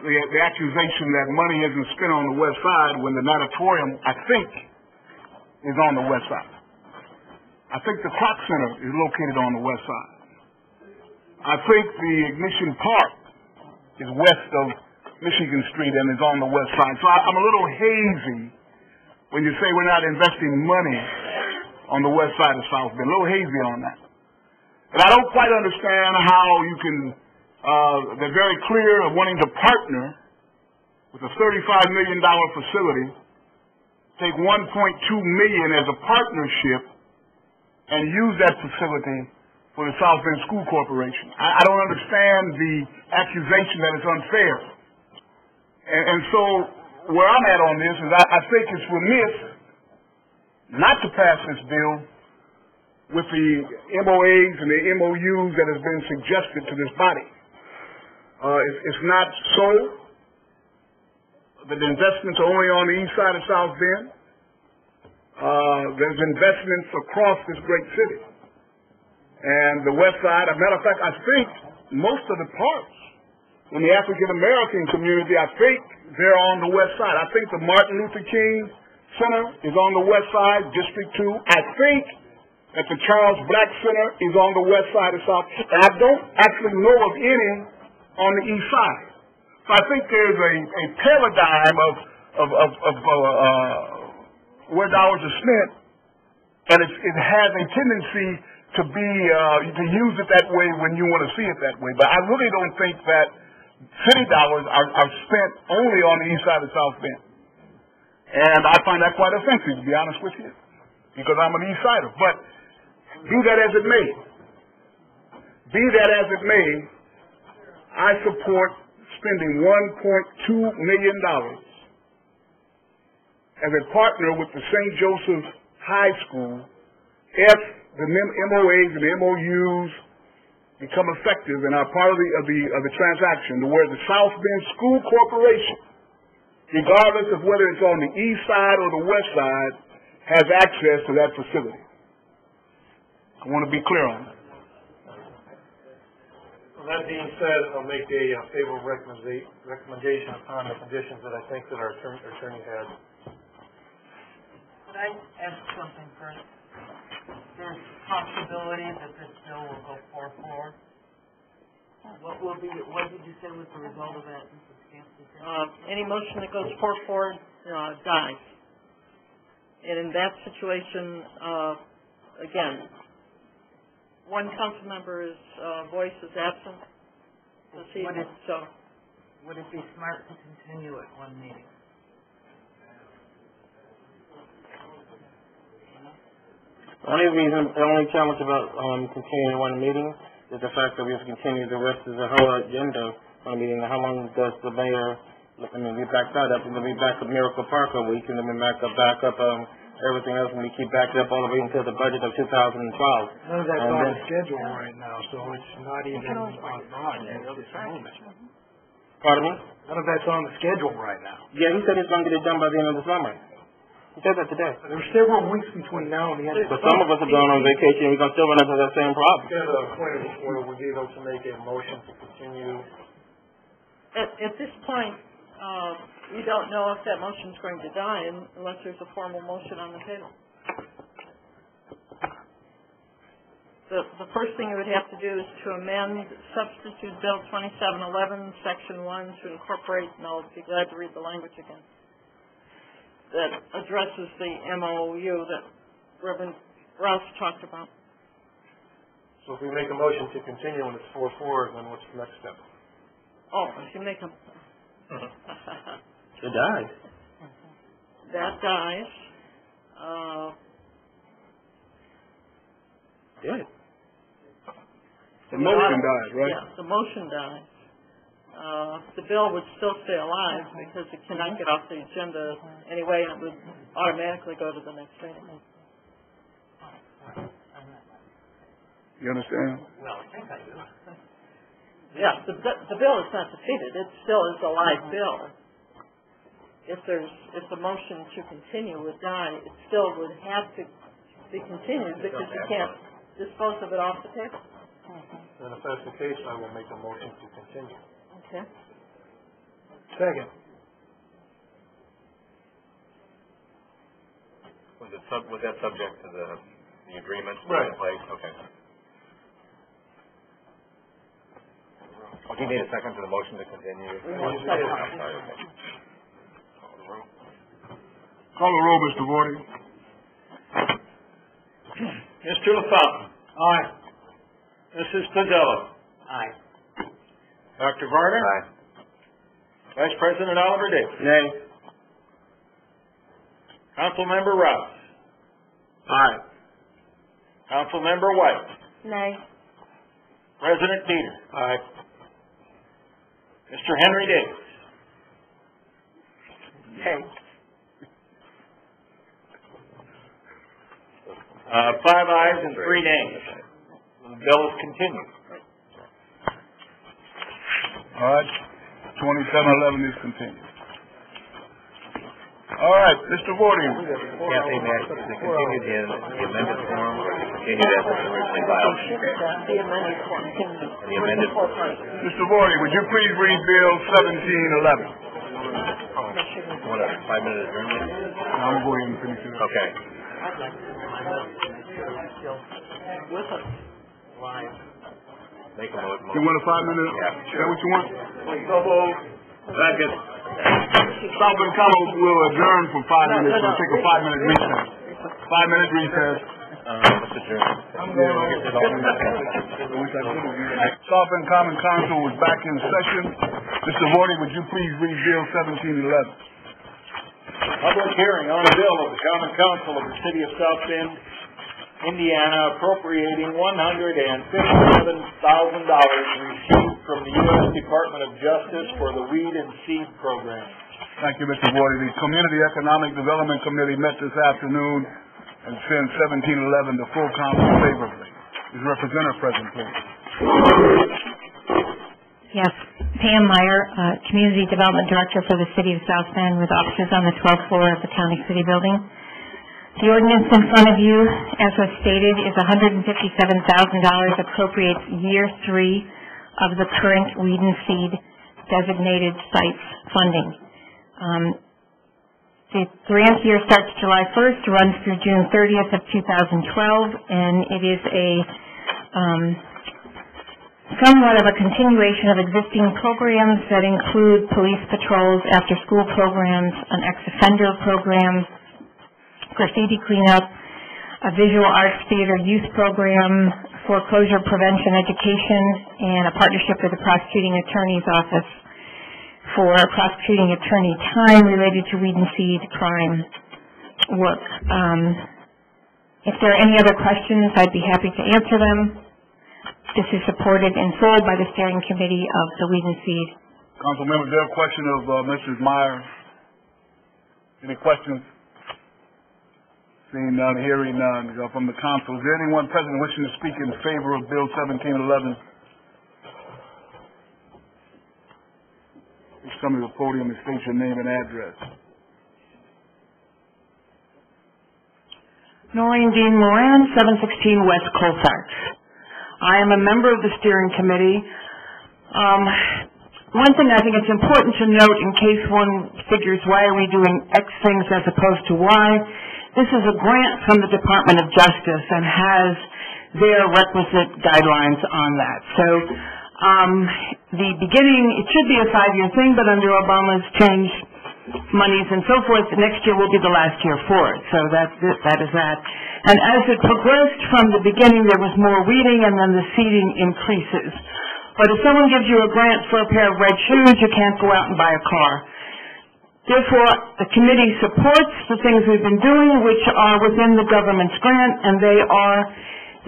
B: the accusation that money isn't spent on the west side when the natatorium, I think, is on the west side. I think the Clock Center is located on the west side. I think the Ignition Park is west of Michigan Street and is on the west side. So I'm a little hazy when you say we're not investing money on the west side of South Bend. A little hazy on that. And I don't quite understand how you can They're very clear of wanting to partner with a $35 million facility, take $1.2 million as a partnership, and use that facility for the South Bend School Corporation. I don't understand the accusation that it's unfair. And so where I'm at on this is I think it's remiss not to pass this bill with the MOAs and the MOUs that has been suggested to this body. It's not so that the investments are only on the east side of South Bend. There's investments across this great city. And the west side, as a matter of fact, I think most of the parks in the African American community, I think they're on the west side. I think the Martin Luther King Center is on the west side, District 2. I think that the Charles Black Center is on the west side of South. And I don't actually know of any on the east side. So I think there's a paradigm of where dollars are spent, and it has a tendency to be to use it that way when you want to see it that way. But I really don't think that city dollars are spent only on the east side of South Bend. And I find that quite offensive, to be honest with you, because I'm an east sider. But be that as it may, I support spending $1.2 million as a partner with the St. Joseph High School if the MOAs and the MOUs become effective and are part of the transaction, to where the South Bend School Corporation, regardless of whether it's on the east side or the west side, has access to that facility. I want to be clear on that.
A: Well, that being said, I'll make a favorable recommendation upon the conditions that I think that our attorney has.
D: Could I ask something first? There's a possibility that this bill will go 4-4. What did you say was the result of that, Mrs. Campbell?
F: Any motion that goes 4-4 dies. And in that situation, again, one council member's voice is absent this evening, so.
D: Would it be smart to continue at one meeting?
E: The only challenge about continuing one meeting is the fact that we have to continue the rest of the whole agenda on a meeting. How long does the mayor, we back that up, and then we back up Miracle Park a week, and then we back up everything else, and we keep backing up all the way until the budget of 2012.
M: None of that's on the schedule right now, so it's not even on.
E: Pardon me?
M: None of that's on the schedule right now.
E: Yeah, he said he's going to get it done by the end of the summer. He said that today.
M: There's several weeks between now and the end of the
E: But some of us are going on vacation, and we're going to still run into that same problem.
A: Got a point of order. We're able to make a motion to continue.
F: At this point, we don't know if that motion is going to die unless there's a formal motion on the table. The first thing you would have to do is to amend Substitute Bill 2711, Section 1, to incorporate, and I'll be glad to read the language again, that addresses the MOU that Reverend Rouse talked about.
A: So if we make a motion to continue and it's 4-4, then what's the next step?
F: Oh, if you make a...
E: It dies.
F: That dies.
E: Good.
B: The motion dies, right?
F: Yeah, the motion dies. The bill would still stay alive because it cannot get off the agenda anyway, and it would automatically go to the next meeting.
B: You understand?
F: No, I think I do. Yeah, the bill is not defeated. It still is a live bill. If the motion to continue would die, it still would have to be continued because you can't dispose of it off the table.
A: And if that's the case, I will make a motion to continue.
F: Okay.
M: Second.
I: Was that subject to the agreement
A: Right.
I: in place? Okay. Do you need a second to the motion to continue?
F: One second.
I: I'm sorry, okay.
B: Call the roll, Mr. Vorty.
C: Mr. LaFountain.
M: Aye.
C: Mrs. Padilla.
M: Aye.
N: Dr. Varner?
I: Aye.
N: Vice President Oliver Davis?
C: Nay.
N: Councilmember Rouse?
C: Aye.
N: Councilmember White?
O: Nay.
N: President Peter?
A: Aye.
N: Mr. Henry Davis?
D: Nay.
N: 5 ayes and 3 nays. The bill is continued.
B: All right, 2711 is continued. All right, Mr. Vordian.
I: Kathy, may I continue the amended form, or continue as it was originally filed?
O: The amended form.
I: The amended form.
B: Mr. Vordian, would you please read Bill 1711?
I: What, a 5-minute adjournment?
B: I'm going to go ahead and finish it up.
I: Okay.
O: With us, live.
I: Make a motion.
B: You want a 5-minute?
I: Yeah.
B: Is that what you want? So moved. Second. South Bend Commons will adjourn for 5 minutes. We'll take a 5-minute recess. 5-minute recess.
I: Let's adjourn.
B: South Bend Common Council is back in session. Mr. Vordian, would you please read Bill 1711?
N: Public hearing on a bill of the Common Council of the City of South Bend, Indiana, appropriating $157,000 received from the U.S. Department of Justice for the Weed and Seed Program.
B: Thank you, Mr. Vordian. The Community Economic Development Committee met this afternoon and sent 1711 to full council favorably. Is representative present, please?
S: Yes, Pam Meyer, Community Development Director for the City of South Bend, with offices on the 12th floor of the County City Building. The ordinance in front of you, as was stated, is $157,000, appropriates year 3 of the current Weed and Seed designated sites funding. The grant year starts July 1st, runs through June 30th of 2012, and it is a somewhat of a continuation of existing programs that include police patrols, after-school programs, an ex-offender program, graffiti cleanup, a visual arts theater youth program, foreclosure prevention education, and a partnership with the prosecuting attorney's office for prosecuting attorney time related to weed and seed crime work. If there are any other questions, I'd be happy to answer them. This is supported in full by the steering committee of the Weed and Seed.
B: Council members, there a question of Mrs. Meyer. Any questions? Seeing none, hearing none from the council. Is there anyone present wishing to speak in favor of Bill 1711? Please come to the podium and state your name and address.
W: Noreen Dean Moran, 716 West Colfax. I am a member of the steering committee. One thing I think it's important to note in case one figures why are we doing X things as opposed to Y, this is a grant from the Department of Justice and has their requisite guidelines on that. So the beginning, it should be a 5-year thing, but under Obama's change monies and so forth, next year will be the last year for it. So that is that. And as it progressed from the beginning, there was more weeding and then the seeding increases. But if someone gives you a grant for a pair of red shoes, you can't go out and buy a car. Therefore, the committee supports the things we've been doing, which are within the government's grant, and they are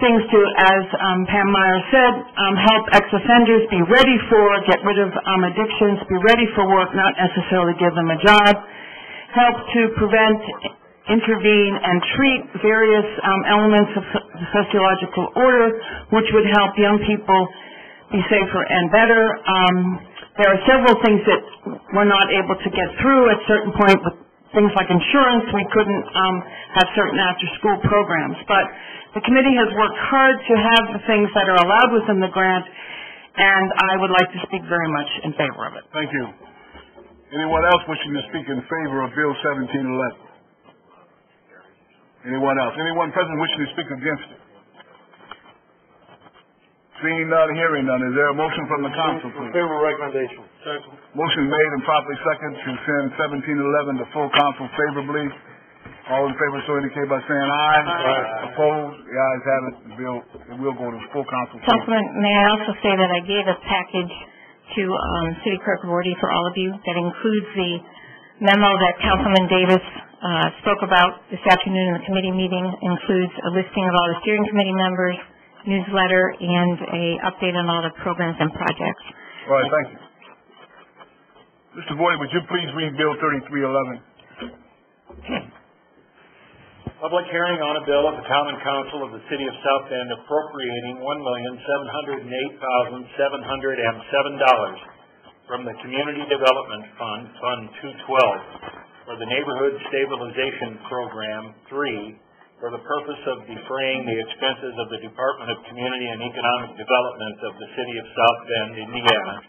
W: things to, as Pam Meyer said, help ex-offenders be ready for, get rid of addictions, be ready for work, not necessarily give them a job, help to prevent, intervene, and treat various elements of the sociological order, which would help young people be safer and better. There are several things that we're not able to get through at certain point with things like insurance. We couldn't have certain after-school programs. But the committee has worked hard to have the things that are allowed within the grant, and I would like to speak very much in favor of it.
B: Thank you. Anyone else wishing to speak in favor of Bill 1711? Anyone else? Anyone present wishing to speak against it? Seeing none, hearing none. Is there a motion from the council, please?
A: Favorable recommendation.
B: Second. Motion made and properly second to send 1711 to full council favorably. All in favor so indicate by saying aye. Aye. Opposed? The ayes have it. The bill will go to full council.
S: Councilman, may I also say that I gave a package to City Clerk Vorty for all of you. That includes the memo that Councilman Davis spoke about this afternoon in the committee meeting, includes a listing of all the steering committee members, newsletter, and a update on all the programs and projects.
B: All right, thank you. Mr. Vorty, would you please read Bill 3311?
N: Public hearing on a bill of the Common Council of the City of South Bend appropriating $1,708,707 from the Community Development Fund, Fund 212, for the Neighborhood Stabilization Program 3, for the purpose of defraying the expenses of the Department of Community and Economic Development of the City of South Bend, Indiana,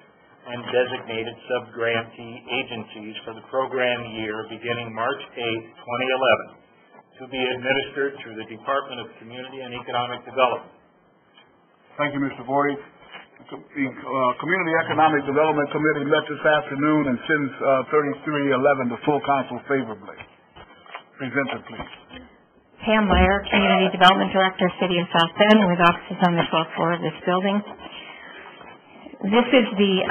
N: and designated sub-grantee agencies for the program year beginning March 8, 2011. To be administered through the Department of Community and Economic Development.
B: Thank you, Mr. Vorty. The Community Economic Development Committee met this afternoon and sends 3311 to full council favorably. Present it, please.
S: Pam Meyer, Community Development Director, City of South Bend, with offices on the 12th floor of this building. This is the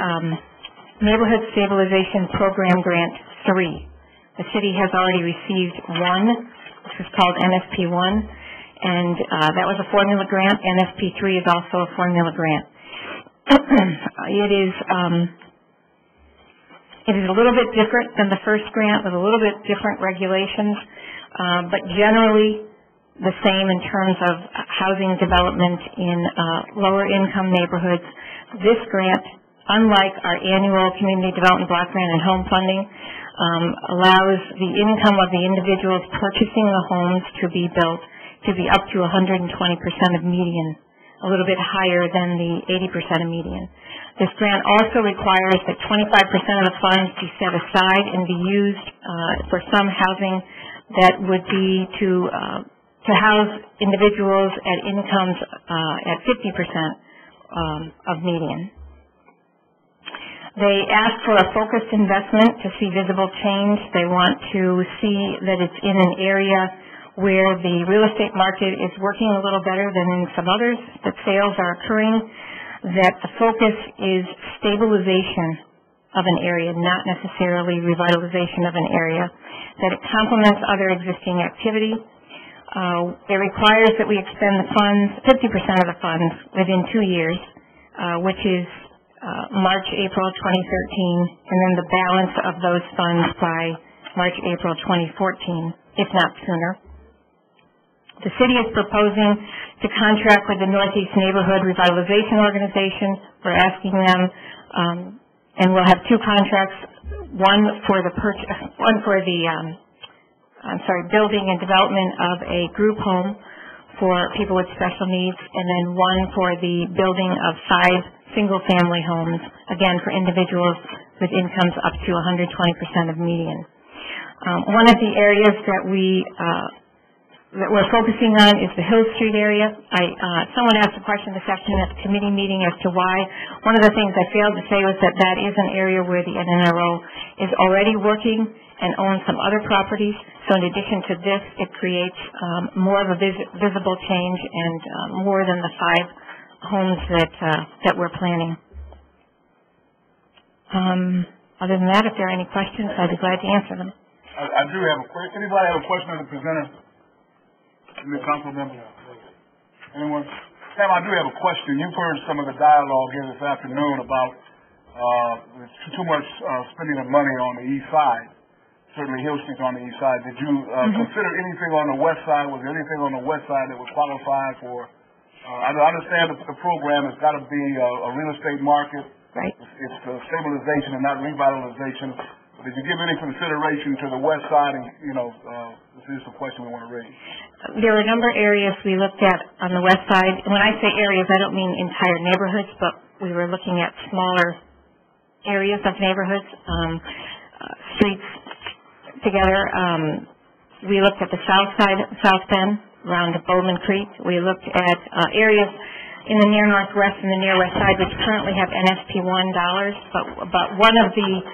S: Neighborhood Stabilization Program Grant 3. The city has already received one, which was called NSP 1, and that was a formula grant. NSP 3 is also a formula grant. It is a little bit different than the first grant with a little bit different regulations, but generally the same in terms of housing development in lower income neighborhoods. This grant, unlike our annual community development block grant and home funding, allows the income of the individuals purchasing the homes to be built to be up to 120% of median, a little bit higher than the 80% of median. This grant also requires that 25% of the funds be set aside and be used for some housing that would be to house individuals at incomes at 50% of median. They ask for a focused investment to see visible change. They want to see that it's in an area where the real estate market is working a little better than in some others, that sales are occurring, that the focus is stabilization of an area, not necessarily revitalization of an area, that it complements other existing activity. It requires that we expend the funds, 50% of the funds, within 2 years, which is March, April 2013, and then the balance of those funds by March, April 2014, if not sooner. The city is proposing to contract with the Northeast Neighborhood Revitalization Organization. We're asking them, and we'll have two contracts, one for the building and development of a group home for people with special needs, and then one for the building of 5 single-family homes, again, for individuals with incomes up to 120% of median. One of the areas that we're focusing on is the Hill Street area. Someone asked a question this afternoon at the committee meeting as to why. One of the things I failed to say was that that is an area where the NNRO is already working and owns some other properties. So in addition to this, it creates more of a visible change and more than the 5 homes that we're planning. Other than that, if there are any questions, I'd be glad to answer them.
B: I do have a question. Anybody have a question of the presenter? Any council member? Anyone? Sam, I do have a question. You've heard some of the dialogue here this afternoon about too much spending of money on the east side. Certainly Hill Street's on the east side. Did you consider anything on the west side? Was there anything on the west side that would qualify for? I understand the program has got to be a real estate market.
S: Right.
B: It's stabilization and not revitalization. Did you give any consideration to the west side? And this is the question we want to raise.
S: There were a number of areas we looked at on the west side. When I say areas, I don't mean entire neighborhoods, but we were looking at smaller areas of neighborhoods, streets together. We looked at the south side, South Bend, around Bowman Creek. We looked at areas in the near northwest and the near west side, which currently have NSP 1 dollars, but one of the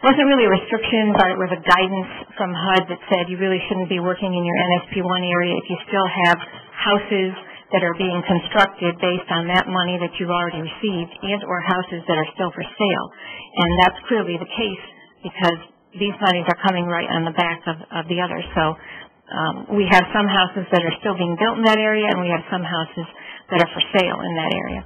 S: wasn't really a restriction, but it was a guidance from HUD that said you really shouldn't be working in your NSP 1 area if you still have houses that are being constructed based on that money that you've already received and or houses that are still for sale. And that's clearly the case because these monies are coming right on the back of the others. So we have some houses that are still being built in that area, and we have some houses that are for sale in that area.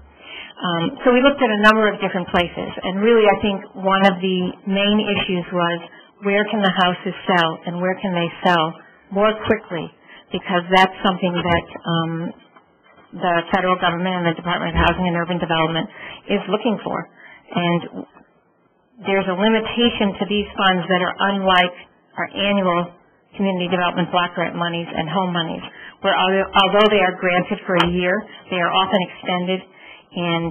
S: So we looked at a number of different places, and really I think one of the main issues was where can the houses sell and where can they sell more quickly, because that's something that the federal government and the Department of Housing and Urban Development is looking for. And there's a limitation to these funds that are unlike our annual community development block grant monies and home monies, where although they are granted for a year, they are often extended, and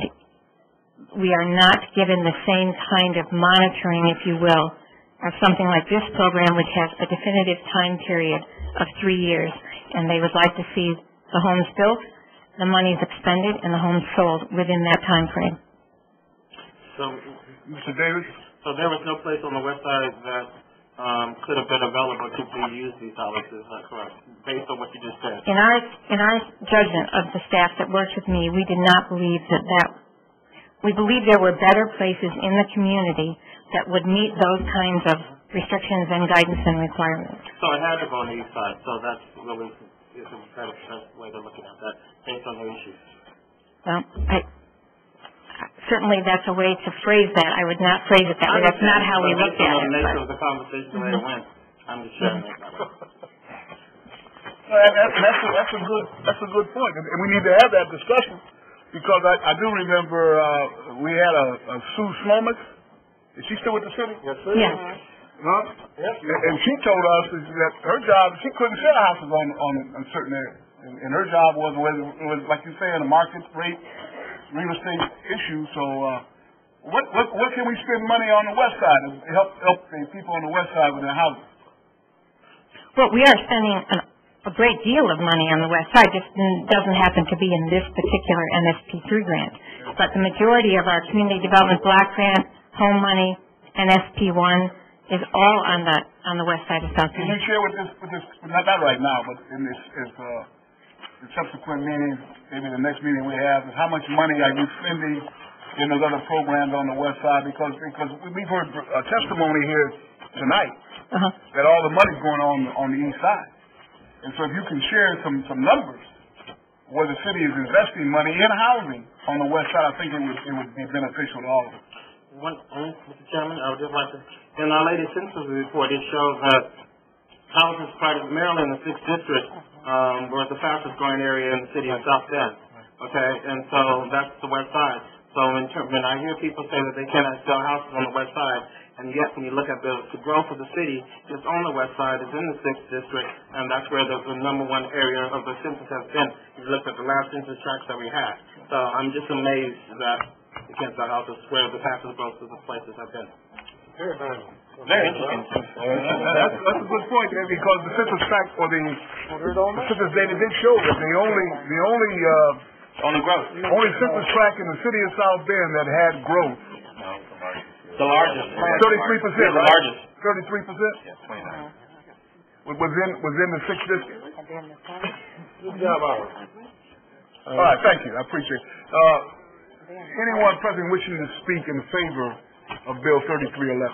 S: we are not given the same kind of monitoring, if you will, of something like this program, which has a definitive time period of 3 years, and they would like to see the homes built, the monies expended, and the homes sold within that time frame.
E: So,
B: Mr. Davis?
E: So there was no place on the website that could have been available to use these dollars, is that correct? Based on what you just said.
S: In our judgment of the staff that works with me, we did not believe we believe there were better places in the community that would meet those kinds of restrictions and guidance and requirements.
E: So it had to go on the east side, so that's really is the best way to look at that, based on the issues.
S: Well, certainly that's a way to phrase that. I would not phrase it that way. That's not how we looked at it.
E: Based on the nature of the conversation, the way it went, I'm just sharing that.
B: That's a good point, and we need to have that discussion, because I do remember we had a Sue Smolik. Is she still with the city?
E: Yes, sir.
S: Yes.
B: Huh? Yes. And she told us that her job, she couldn't sell houses on certain areas, and her job was like you say, a market rate real estate issue. So what can we spend money on the west side to help the people on the west side with their houses?
S: Well, we are spending a great deal of money on the west side. Just doesn't happen to be in this particular MSP3 grant. But the majority of our community development block grant, home money, and SP1 is all on the west side of South Bend.
B: Can you share with this not right now, but in this the subsequent meetings, maybe the next meeting we have, is how much money are you spending in those other programs on the west side? Because we've heard a testimony here tonight that all the money's going on the east side. And so if you can share some numbers where the city is investing money in housing on the west side, I think it would be beneficial to all of us.
E: Mr. Chairman, I would just like to, in our latest census report, it shows that houses part of Maryland, the 6th district, was the fastest growing area in the city of South Bend. Okay, and so that's the west side. So when I hear people say that they cannot sell houses on the west side, and yet when you look at the growth of the city, it's on the west side, it's in the 6th district, and that's where the number one area of the census has been. You look at the last census tracts that we had. So I'm just amazed that you can't sell houses where the fastest growth of the places have been.
B: Very interesting. That's a good point, because the census tract or the census data did show that the only census tract in the city of South Bend that had growth.
E: The largest.
B: 33%.
E: The largest.
B: 33%. Was in the 6th district.
A: Good job, Howard.
B: All right, thank you. I appreciate it. Anyone present wishing to speak in favor of Bill 3311?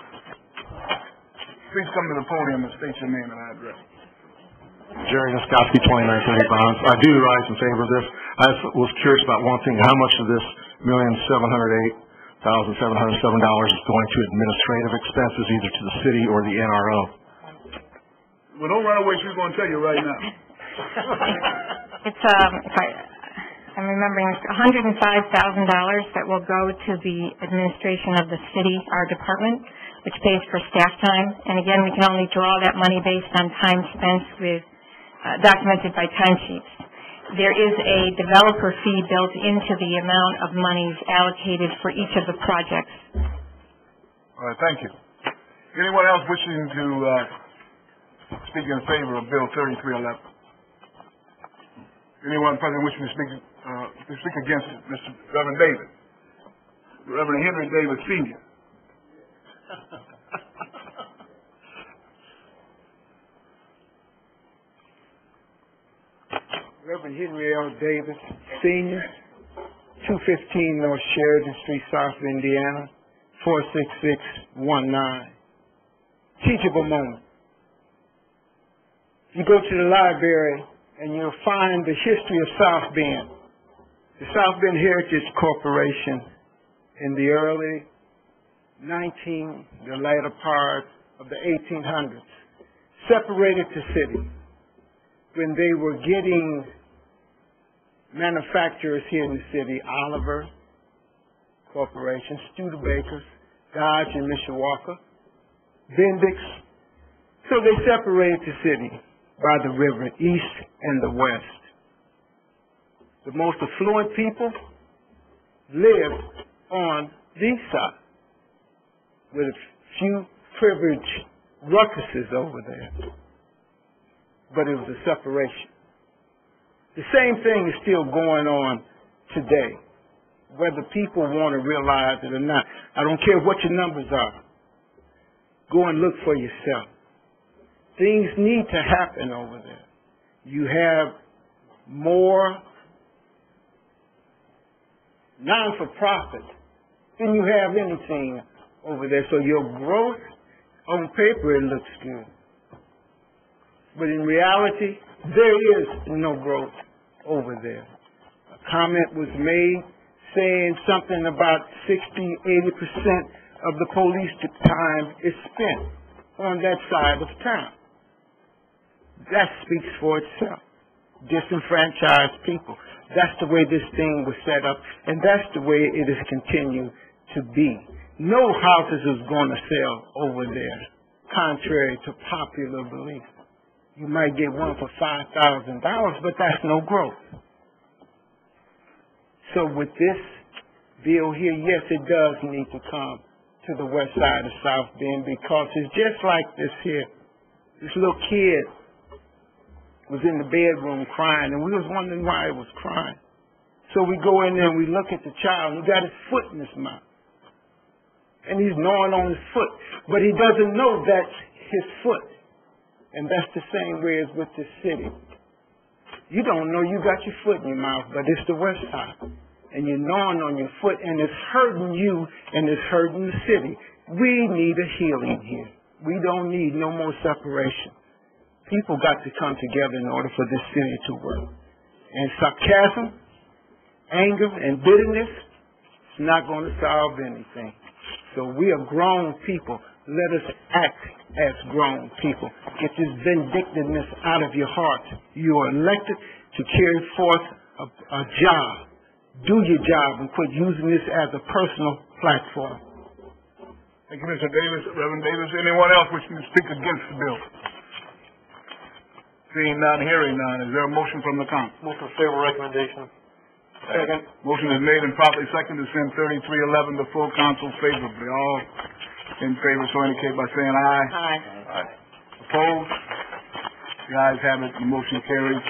B: Please come to the podium and state your name and address.
L: Jerry Niskowski, 2930 Bronze. I do rise in favor of this. I was curious about one thing. How much of this $1,708,707 is going to administrative expenses, either to the city or the NRO?
B: Well, don't run away. She's going to tell you right now.
S: It's I'm remembering $105,000 that will go to the administration of the city, our department, which pays for staff time. And again, we can only draw that money based on time spent with documented by timesheets. There is a developer fee built into the amount of monies allocated for each of the projects.
B: All right, thank you. Anyone else wishing to speak in favor of Bill 3311? Anyone present wishing to speak against it? Mr. Reverend Davis. Reverend Henry Davis, Sr.
M: Reverend Henry L. Davis, Senior, 215 North Sheridan Street, South Indiana, 46619. Teachable moment. You go to the library and you'll find the history of South Bend. The South Bend Heritage Corporation in the early the latter part of the 1800s separated the city when they were getting manufacturers here in the city, Oliver Corporation, Studebakers, Dodge and Mishawaka, Bendix. So they separated the city by the river, east and the west. The most affluent people lived on the east side with a few privileged ruckuses over there. But it was a separation. The same thing is still going on today, whether people want to realize it or not. I don't care what your numbers are. Go and look for yourself. Things need to happen over there. You have more non-for-profit than you have anything over there. So your growth, on paper, it looks good. But in reality, there is no growth over there. A comment was made saying something about 60-80% of the police time is spent on that side of town. That speaks for itself. Disenfranchised people. That's the way this thing was set up, and that's the way it has continued to be. No houses is going to sell over there, contrary to popular belief. You might get one for $5,000, but that's no growth. So with this bill here, yes, it does need to come to the west side of South Bend, because it's just like this here. This little kid was in the bedroom crying, and we was wondering why he was crying. So we go in there and we look at the child, and he got his foot in his mouth. And he's gnawing on his foot, but he doesn't know that's his foot. And that's the same way as with the city. You don't know you got your foot in your mouth, but it's the west side. And you're gnawing on your foot, and it's hurting you, and it's hurting the city. We need a healing here. We don't need no more separation. People got to come together in order for this city to work. And sarcasm, anger, and bitterness is not going to solve anything. So we are grown people. Let us act as grown people. Get this vindictiveness out of your heart. You are elected to carry forth a job. Do your job and quit using this as a personal platform.
B: Thank you, Mr. Davis. Reverend Davis, anyone else wishing to speak against the bill? Seeing none, hearing none. Is there a motion from the council?
A: Motion for favorable recommendation.
B: Second. Motion is made and properly seconded to send 3311 to full council favorably. All in favor, so indicate by saying aye.
D: Aye.
B: Aye. Opposed? The ayes have it. The motion carries.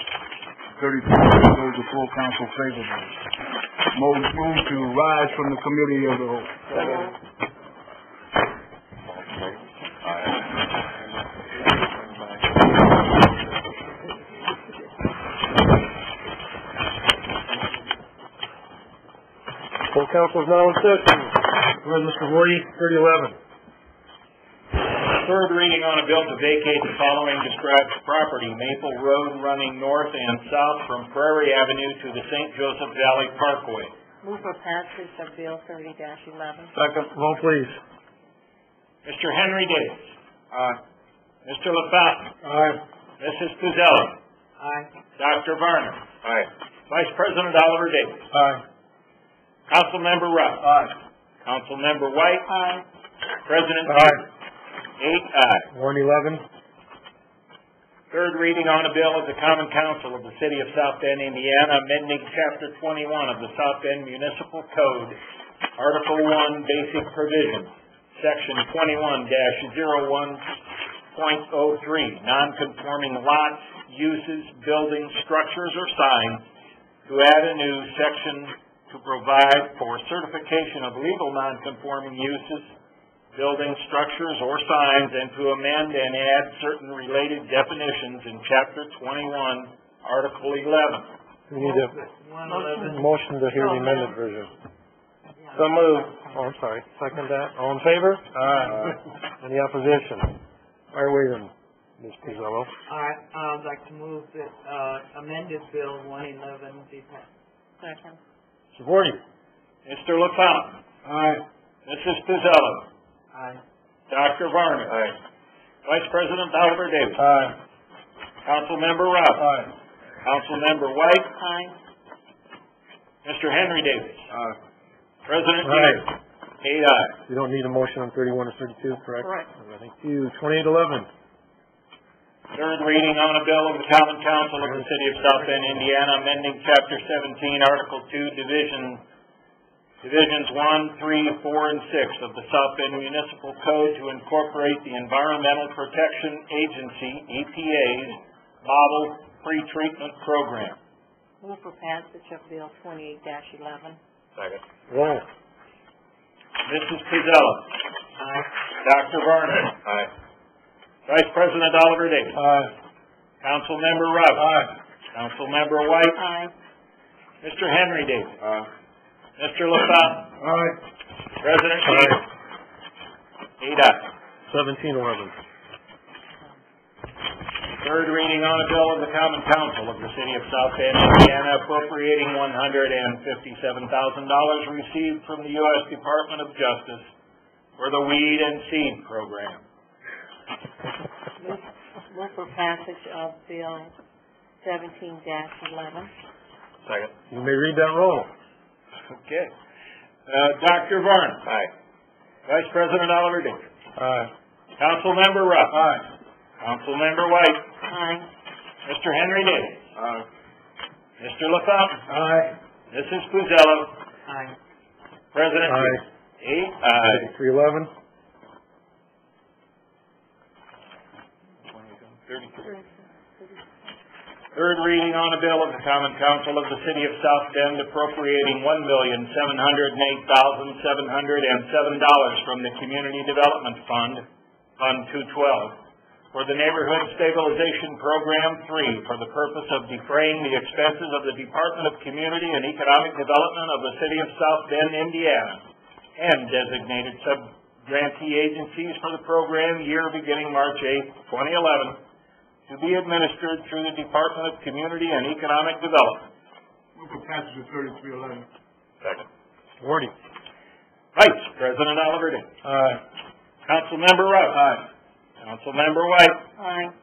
B: 33 goes to full council favorably. Move to rise from the committee of the whole.
A: Full council is now in session. Mr. Woody, 3011.
N: Third reading on a bill to vacate the following described property, Maple Road running north and south from Prairie Avenue to the St. Joseph Valley Parkway.
O: Move for passage of Bill 30-11.
A: Second. Roll, please.
N: Mr. Henry Davis. Aye. Mr. LaFountain.
A: Aye.
N: Mrs. Puzzelli.
O: Aye.
N: Dr. Varner.
I: Aye.
N: Vice President Oliver Davis.
A: Aye.
N: Councilmember Rupp.
B: Aye.
N: Councilmember White.
O: Aye.
N: President
A: Aye.
N: 8 ayes.
A: 111.
N: Third reading on a bill of the Common Council of the City of South Bend, Indiana, amending Chapter 21 of the South Bend Municipal Code, Article 1, Basic Provisions, Section 21-01.03, non-conforming lots, uses, buildings, structures, or signs, to add a new section to provide for certification of legal non-conforming uses, building structures, or signs, and to amend and add certain related definitions in Chapter 21 Article 11.
A: We need a motion to hear the amended version.
E: So moved.
A: Oh, I'm sorry. Second that. All in favor? Any opposition? Fire away then, Ms. Pizzolo.
D: I'd like to move that, amended Bill 111 be passed.
O: Second.
A: Supporting.
N: Mr. LaFountain.
B: Aye.
N: Mrs. Pizzolo.
D: Aye.
N: Dr. Varner.
I: Aye.
N: Vice President Oliver Davis.
B: Aye.
N: Councilmember Robb.
B: Aye.
N: Councilmember White.
O: Aye.
N: Mr. Henry Davis.
B: Aye.
N: President
A: Aye.
N: Peters. 8 ayes.
A: You don't need a motion on 31 or 32, correct?
O: Correct.
A: Thank you. 2811.
N: Third reading on a bill of the Common Council of the City of South Bend, Indiana, amending Chapter 17, Article 2, Divisions 1, 3, 4, and 6 of the South Bend Municipal Code to incorporate the Environmental Protection Agency, EPA's Model Pretreatment Program.
O: Move for passage of Bill 28-11.
I: Second.
A: Roll.
N: Mrs. Pizzella.
D: Aye.
N: Dr. Varner.
I: Aye.
N: Vice President Oliver Davis.
B: Aye.
N: Councilmember Robb.
B: Aye.
N: Councilmember White.
O: Aye.
N: Mr. Henry Davis.
B: Aye.
N: Mr. LaFountain.
B: Aye.
N: President Peters. 8 ayes.
A: 1711.
N: Third reading on a bill of the Common Council of the City of South Bend, Indiana, appropriating $157,000 received from the U.S. Department of Justice for the Weed and Seed Program.
O: Move for passage of Bill 17-11.
I: Second.
A: You may read that roll.
N: Okay. Dr. Varner.
I: Aye.
N: Vice President Oliver Davis.
A: Aye.
N: Councilmember Robb.
B: Aye.
N: Councilmember White.
O: Aye.
N: Mr. Henry Davis.
B: Aye.
N: Mr. LaFountain.
B: Aye.
N: Mrs. Pizzella.
D: Aye.
N: President
A: Aye.
N: Peters. 8 ayes.
A: 311.
N: 33. Third reading on a bill of the Common Council of the City of South Bend appropriating $1,708,707 from the Community Development Fund, Fund 212, for the Neighborhood Stabilization Program 3 for the purpose of defraying the expenses of the Department of Community and Economic Development of the City of South Bend, Indiana, and designated sub-grantee agencies for the program year beginning March 8, 2011, to be administered through the Department of Community and Economic Development.
B: Move for passage of 3311.
N: Second.
A: Wardy.
N: Vice President Oliver Davis.
A: Aye.
N: Councilmember Robb.
B: Aye.
N: Councilmember White.
O: Aye.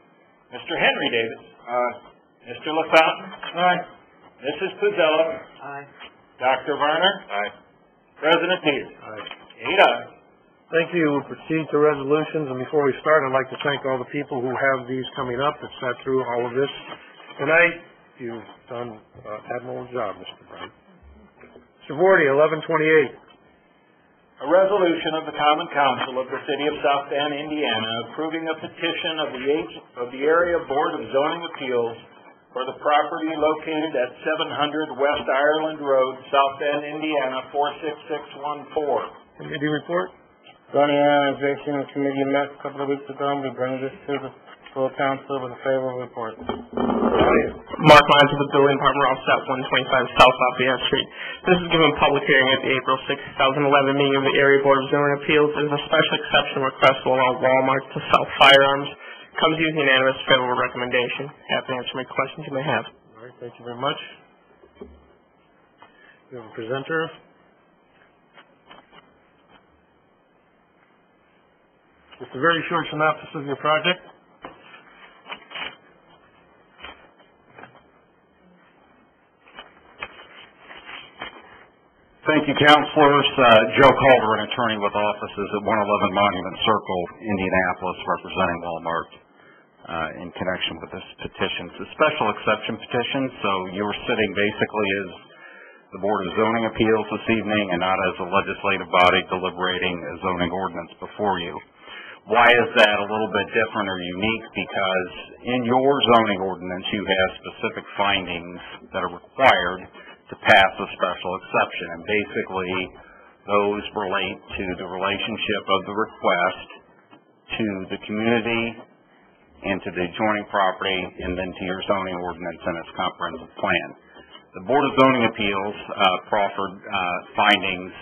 N: Mr. Henry Davis.
B: Aye.
N: Mr. LaFountain.
B: Aye.
N: Mrs. Pizzella.
D: Aye.
N: Dr. Varner.
I: Aye.
N: President Peters.
A: Aye.
N: 8 ayes.
A: Thank you. We'll proceed to resolutions, and before we start, I'd like to thank all the people who have these coming up that sat through all of this tonight. You've done an admirable job, Mr. Brown. Mr. Vorty, 1128.
N: A resolution of the Common Council of the City of South Bend, Indiana, approving a petition of the Area Board of Zoning Appeals for the property located at 700 West Ireland Road, South Bend, Indiana, 46614.
A: Committee report?
E: Zoning Annexation Committee met a couple of weeks ago, and we bring this to the full council with a favorable report.
P: Mark Lyons with the Building Department, offset 125 South Lafayette Street. This is given public hearing at the April 6, 2011 meeting of the Area Board of Zoning Appeals. It is a special exception request to allow Walmart to sell firearms. Comes using unanimous favorable recommendation. Happy to answer any questions you may have.
A: All right, thank you very much. We have a presenter. Just a very short synopsis of your project.
Q: Thank you, councilors. Joe Calder, an attorney with offices at 111 Monument Circle, Indianapolis, representing Walmart in connection with this petition. It's a special exception petition, so you're sitting basically as the Board of Zoning Appeals this evening and not as a legislative body deliberating a zoning ordinance before you. Why is that a little bit different or unique? Because in your zoning ordinance, you have specific findings that are required to pass a special exception. And basically, those relate to the relationship of the request to the community into the adjoining property and then to your zoning ordinance and its comprehensive plan. The Board of Zoning Appeals proffered findings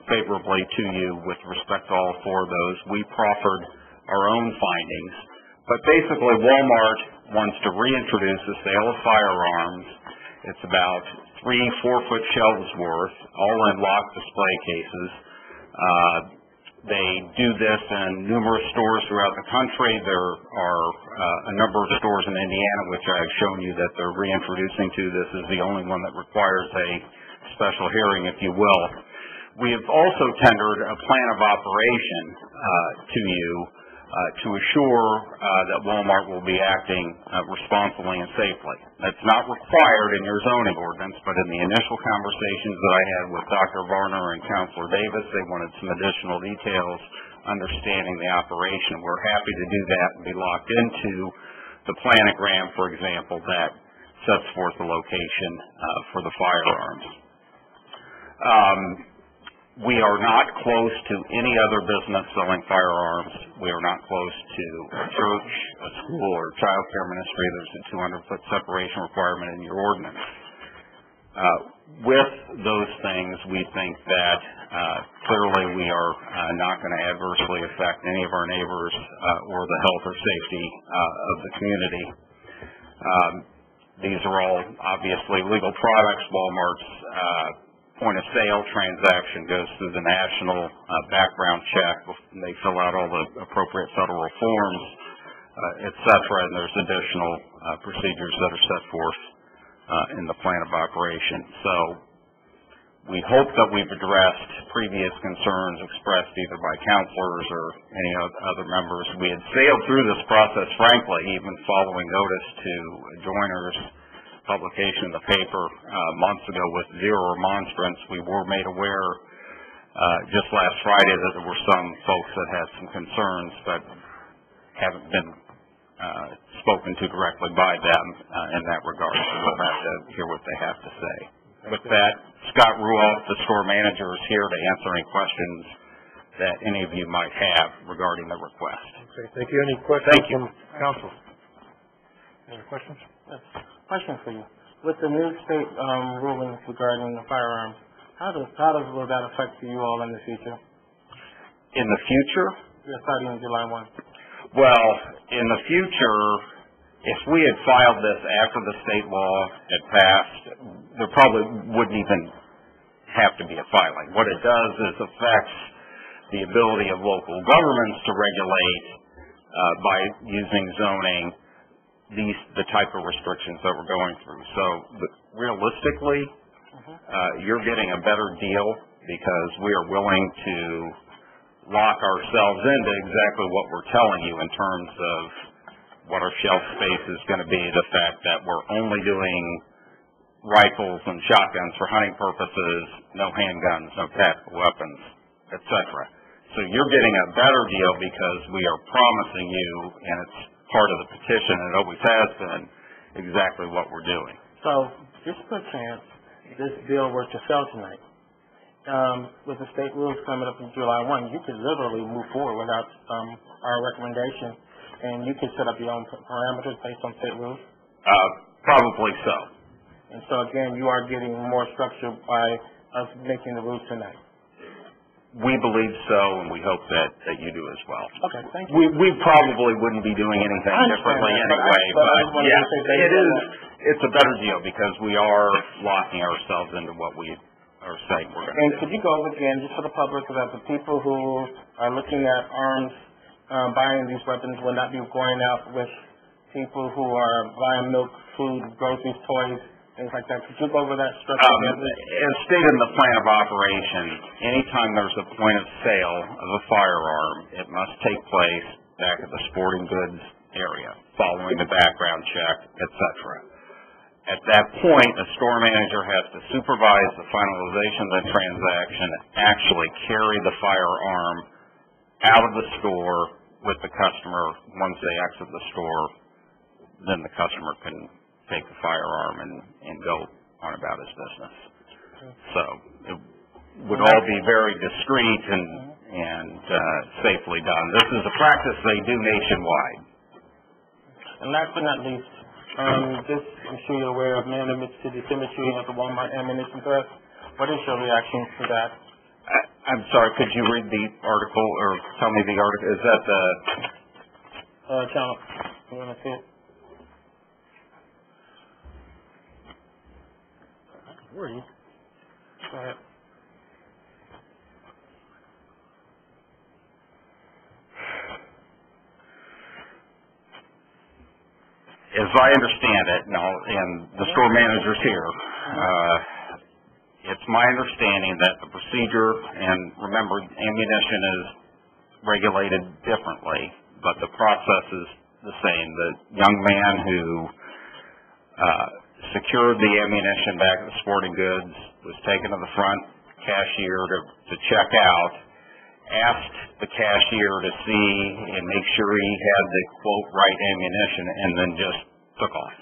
Q: favorably to you with respect to all four of those. We proffered our own findings. But basically, Walmart wants to reintroduce the sale of firearms. It's about 3 4-foot shelves worth, all in locked display cases. They do this in numerous stores throughout the country. There are a number of stores in Indiana, which I've shown you that they're reintroducing to. This is the only one that requires a special hearing, if you will. We have also tendered a plan of operation to you to assure that Walmart will be acting responsibly and safely. That's not required in your zoning ordinance, but in the initial conversations that I had with Dr. Varner and Councilor Davis, they wanted some additional details understanding the operation. We're happy to do that and be locked into the planogram, for example, that sets forth the location for the firearms. We are not close to any other business selling firearms. We are not close to a church, a school, or a child care ministry. There's a 200-foot separation requirement in your ordinance. With those things, we think that clearly we are not going to adversely affect any of our neighbors or the health or safety of the community. These are all obviously legal products. Walmart's point-of-sale transaction goes through the national background check. They fill out all the appropriate federal forms, et cetera, and there's additional procedures that are set forth in the plan of operation. So we hope that we've addressed previous concerns expressed either by councilors or any other members. We had sailed through this process, frankly, even following notice to adjoiners, publication in the paper months ago with zero remonstrance. We were made aware just last Friday that there were some folks that had some concerns but haven't been spoken to directly by them in that regard. So we'll have to hear what they have to say. With that, Scott Ruoff, the store manager, is here to answer any questions that any of you might have regarding the request.
A: Okay, thank you. Any questions from council? Any questions?
E: Yes. Question for you. With the new state ruling regarding the firearms, how will that affect you all in the future?
Q: In the future?
E: Yeah, starting July 1.
Q: Well, in the future, if we had filed this after the state law had passed, there probably wouldn't even have to be a filing. What it does is affects the ability of local governments to regulate by using zoning the type of restrictions that we're going through. So realistically, you're getting a better deal because we are willing to lock ourselves into exactly what we're telling you in terms of what our shelf space is going to be, the fact that we're only doing rifles and shotguns for hunting purposes, no handguns, no tactical weapons, etc. So you're getting a better deal because we are promising you, and it's part of the petition, and it always has been, exactly what we're doing.
E: So, just per chance, this bill were to sell tonight, with the state rules coming up in July 1, you could literally move forward without our recommendation, and you could set up your own parameters based on state rules?
Q: Probably so.
E: And so, again, you are getting more structure by us making the rules tonight.
Q: We believe so, and we hope that you do as well.
E: Okay, thank you.
Q: We probably wouldn't be doing anything differently anyway, but yeah, it's a better deal because we are locking ourselves into what we are saying we're going to do.
E: And could you go over again, just for the public, that the people who are looking at arms, buying these weapons will not be going out with people who are buying milk, food, groceries, toys, things like that. Could you go over that structure?
Q: As stated in the plan of operation, anytime there's a point of sale of a firearm, it must take place back at the sporting goods area, following the background check, etc. At that point, the store manager has to supervise the finalization of the transaction, actually carry the firearm out of the store with the customer. Once they exit the store, then the customer can take the firearm and go on about his business. So it would all be very discreet and safely done. This is a practice they do nationwide.
E: And last but not least, this, I'm sure you're aware of amendments to the shooting at the Walmart ammunition press. What is your reaction to that?
Q: I'm sorry, could you read the article, or tell me the article? Is that the...
E: Channel. You want to see it?
A: Where are you?
E: Go ahead.
Q: As I understand it, and the store manager's here, it's my understanding that the procedure, and remember, ammunition is regulated differently, but the process is the same. The young man who secured the ammunition back at the Sporting Goods was taken to the front cashier to check out, asked the cashier to see and make sure he had the, quote, right ammunition, and then just took off.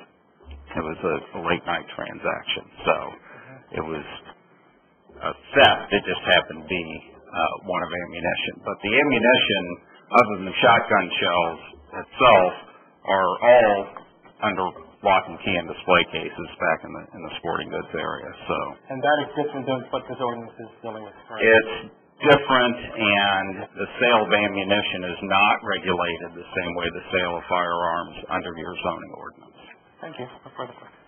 Q: It was a late night transaction. So it was a theft. It just happened to be one of ammunition. But the ammunition, other than the shotgun shells itself, are all under lock and key and display cases back in the Sporting Goods area. So,
E: and that is different than what this ordinance is dealing with, right?
Q: It's different, and the sale of ammunition is not regulated the same way the sale of firearms under your zoning ordinance.
E: Thank you. No further questions.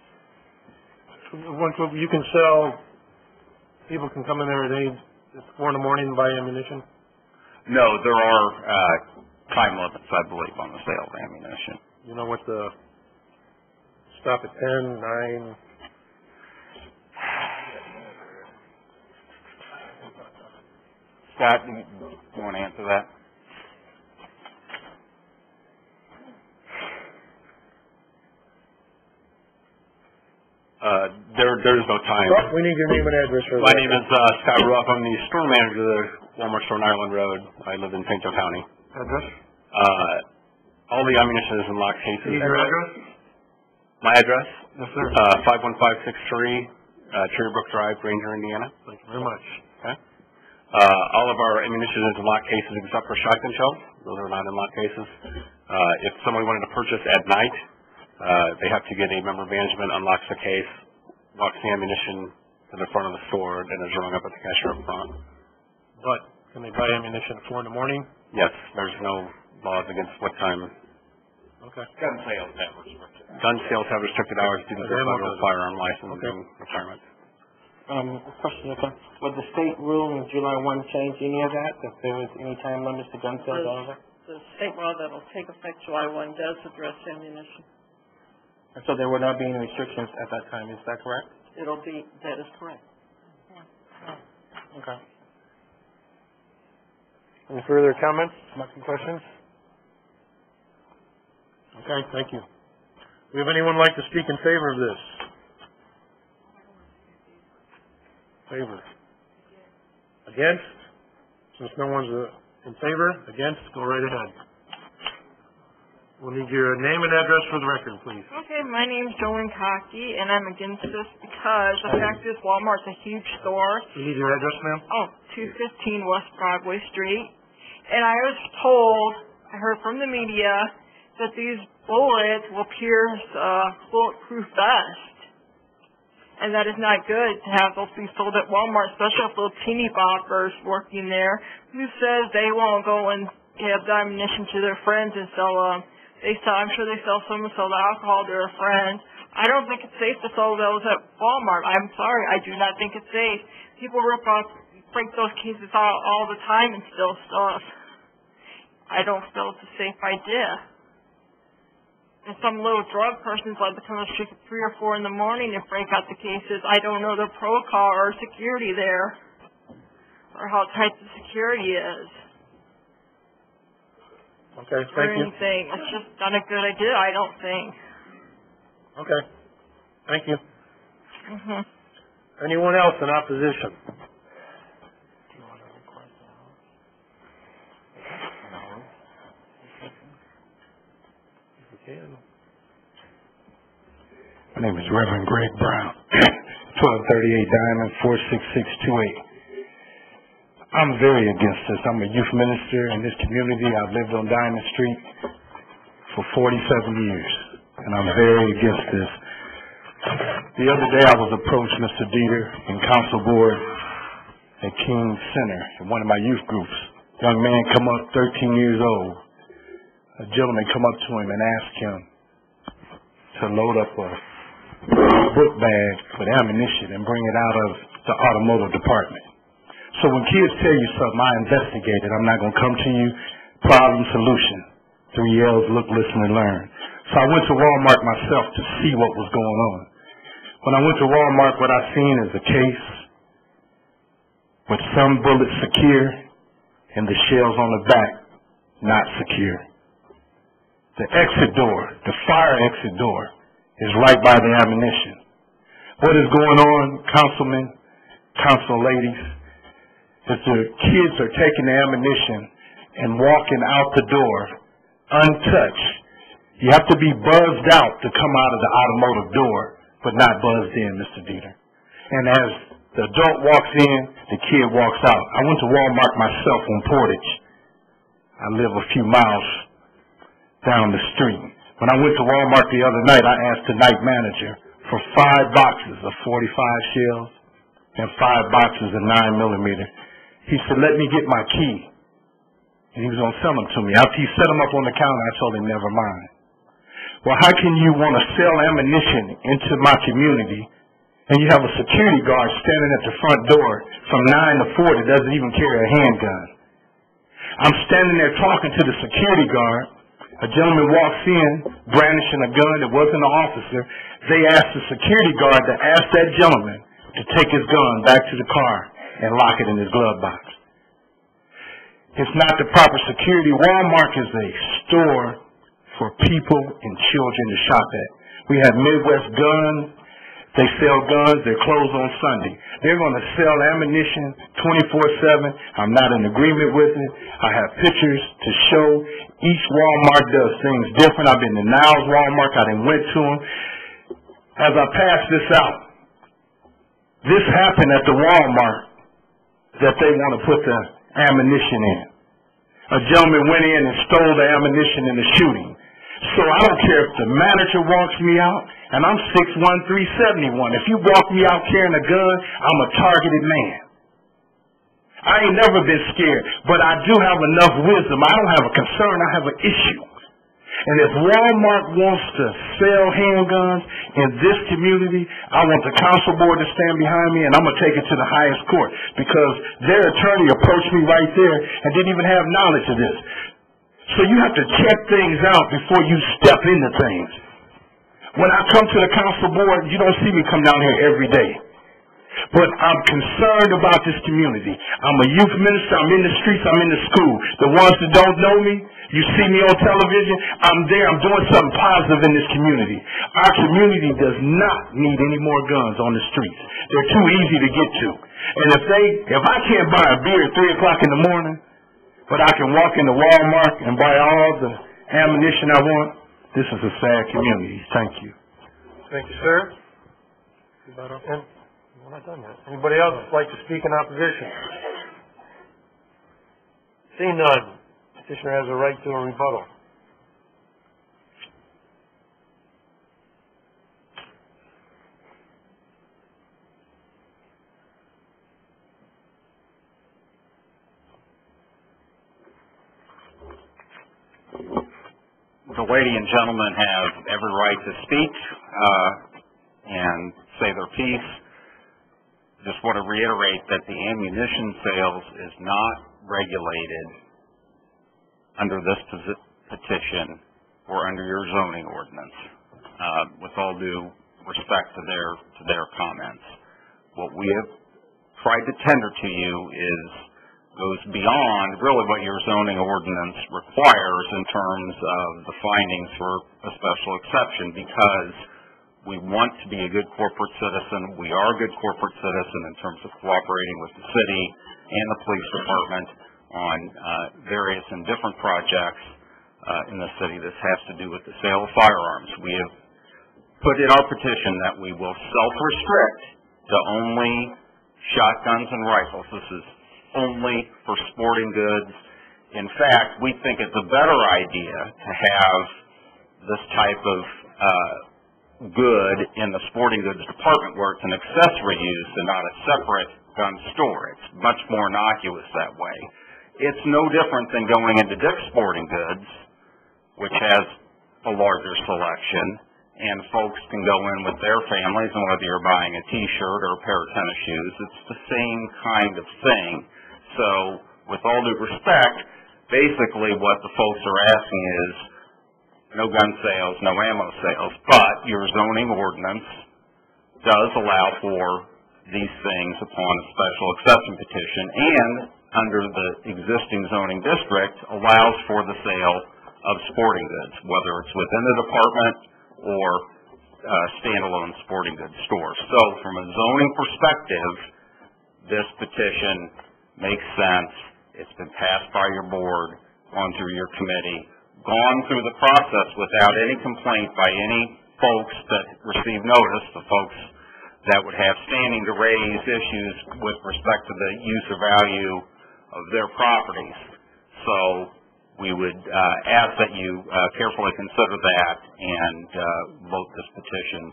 A: You can sell, people can come in there at 4 in the morning and buy ammunition?
Q: No, there are time limits, I believe, on the sale of ammunition.
A: You know what the... Stop at 10, 9.
Q: Scott, you want to answer that?
G: There's no time.
A: We need your name and address for that.
G: My name is Scott Ruff. I'm the store manager of the Walmart store on Ireland Road. I live in St. Joe County.
A: Address?
G: All the ammunition is in locked cases.
A: Need your address?
G: My address?
A: Yes, sir.
G: 51563 Cherrybrook Drive, Granger, Indiana.
A: Thank you very much.
G: Okay. All of our ammunition is in locked cases except for shotgun shells. Those are not in locked cases. If somebody wanted to purchase at night, they have to get a member of management, unlocks the case, walks the ammunition to the front of the store, and is rung up at the cashier up front.
A: But can they buy ammunition at 4 in the morning?
G: Yes, there's no laws against what time.
A: Okay.
Q: Gun sales have restricted.
G: Gun sales have restricted hours due to the federal firearm licensing requirements.
E: Question, would the state rule in July 1 change any of that? If there was any time limits to gun sales over?
F: The state law that will take effect July 1 does address ammunition.
E: And so there will not be any restrictions at that time, is that correct?
F: That is correct.
E: Okay.
A: Any further comments, questions? Okay, thank you. Do we have anyone like to speak in favor of this? Favor. Against? Since no one's in favor, against, go right ahead. We'll need your name and address for the record, please.
R: Okay, my name's Jolene Cocky, and I'm against this because the fact is Walmart's a huge store.
A: You need your address, ma'am?
R: 215 West Broadway Street. And I was told, I heard from the media, that these bullets will pierce bulletproof vest. And that is not good to have those be sold at Walmart, especially if little teeny boppers working there who says they won't go and give the ammunition to their friends and sell them. I'm sure they sell some the alcohol to their friends. I don't think it's safe to sell those at Walmart. I'm sorry, I do not think it's safe. People break those cases out all the time and steal stuff. I don't feel it's a safe idea. And some little drug person's like to come to the street at 3 or 4 in the morning and break out the cases. I don't know the protocol or security there, or how tight the security is.
A: Okay, thank you.
R: Anything. It's just not a good idea, I don't think.
A: Okay, thank you. Anyone else in opposition?
T: My name is Reverend Greg Brown, 1238 Diamond, 46628. I'm very against this. I'm a youth minister in this community. I've lived on Diamond Street for 47 years, and I'm very against this. The other day I was approached, Mr. Dieter, in council board at King Center in one of my youth groups. Young man come up, 13 years old. A gentleman come up to him and ask him to load up a book bag with ammunition and bring it out of the automotive department. So when kids tell you something, I investigate it. I'm not going to come to you, problem, solution. 3 L's, look, listen, and learn. So I went to Walmart myself to see what was going on. When I went to Walmart, what I seen is a case with some bullets secure and the shells on the back not secure. The exit door, the fire exit door, is right by the ammunition. What is going on, councilmen, council ladies, is the kids are taking the ammunition and walking out the door untouched. You have to be buzzed out to come out of the automotive door, but not buzzed in, Mr. Dieter. And as the adult walks in, the kid walks out. I went to Walmart myself on Portage. I live a few miles down the street. When I went to Walmart the other night, I asked the night manager for 5 boxes of 45 shells and 5 boxes of 9mm. He said, let me get my key. And he was going to sell them to me. After he set them up on the counter, I told him, never mind. Well, how can you want to sell ammunition into my community and you have a security guard standing at the front door from 9 to 4 that doesn't even carry a handgun? I'm standing there talking to the security guard. A gentleman walks in, brandishing a gun that wasn't an officer. They asked the security guard to ask that gentleman to take his gun back to the car and lock it in his glove box. It's not the proper security. Walmart is a store for people and children to shop at. We have Midwest Guns. They sell guns. They're closed on Sunday. They're going to sell ammunition 24/7. I'm not in agreement with it. I have pictures to show. Each Walmart does things different. I've been to Niles Walmart. I done went to them. As I pass this out, this happened at the Walmart that they want to put the ammunition in. A gentleman went in and stole the ammunition in the shooting. So I don't care if the manager walks me out, and I'm 6'1", 371. If you walk me out carrying a gun, I'm a targeted man. I ain't never been scared, but I do have enough wisdom. I don't have a concern, I have an issue. And if Walmart wants to sell handguns in this community, I want the council board to stand behind me, and I'm going to take it to the highest court, because their attorney approached me right there and didn't even have knowledge of this. So you have to check things out before you step into things. When I come to the council board, you don't see me come down here every day. But I'm concerned about this community. I'm a youth minister. I'm in the streets. I'm in the school. The ones that don't know me, you see me on television, I'm there. I'm doing something positive in this community. Our community does not need any more guns on the streets. They're too easy to get to. And if I can't buy a beer at 3 o'clock in the morning, but I can walk into Walmart and buy all the ammunition I want, this is a sad community. Thank you.
A: Thank you, sir. And we're not done yet. Anybody else like to speak in opposition? Seeing none, petitioner has a right to a rebuttal.
Q: The lady and gentleman have every right to speak and say their piece. Just want to reiterate that the ammunition sales is not regulated under this petition or under your zoning ordinance. With all due respect to their comments, what we have tried to tender to you goes beyond really what your zoning ordinance requires in terms of the findings for a special exception, because we want to be a good corporate citizen. We are a good corporate citizen in terms of cooperating with the city and the police department on various and different projects in the city. This has to do with the sale of firearms. We have put in our petition that we will self-restrict to only shotguns and rifles. This is only for sporting goods. In fact, we think it's a better idea to have this type of good in the sporting goods department where it's an accessory use and not a separate gun store. It's much more innocuous that way. It's no different than going into Dick's Sporting Goods, which has a larger selection, and folks can go in with their families, and whether you're buying a T-shirt or a pair of tennis shoes, it's the same kind of thing. So, with all due respect, basically what the folks are asking is no gun sales, no ammo sales, but your zoning ordinance does allow for these things upon a special exception petition, and under the existing zoning district allows for the sale of sporting goods, whether it's within the department or standalone sporting goods stores. So from a zoning perspective, this petition makes sense. It's been passed by your board, gone through your committee, gone through the process without any complaint by any folks that receive notice, the folks that would have standing to raise issues with respect to the use or value of their properties. So we would ask that you carefully consider that and vote this petition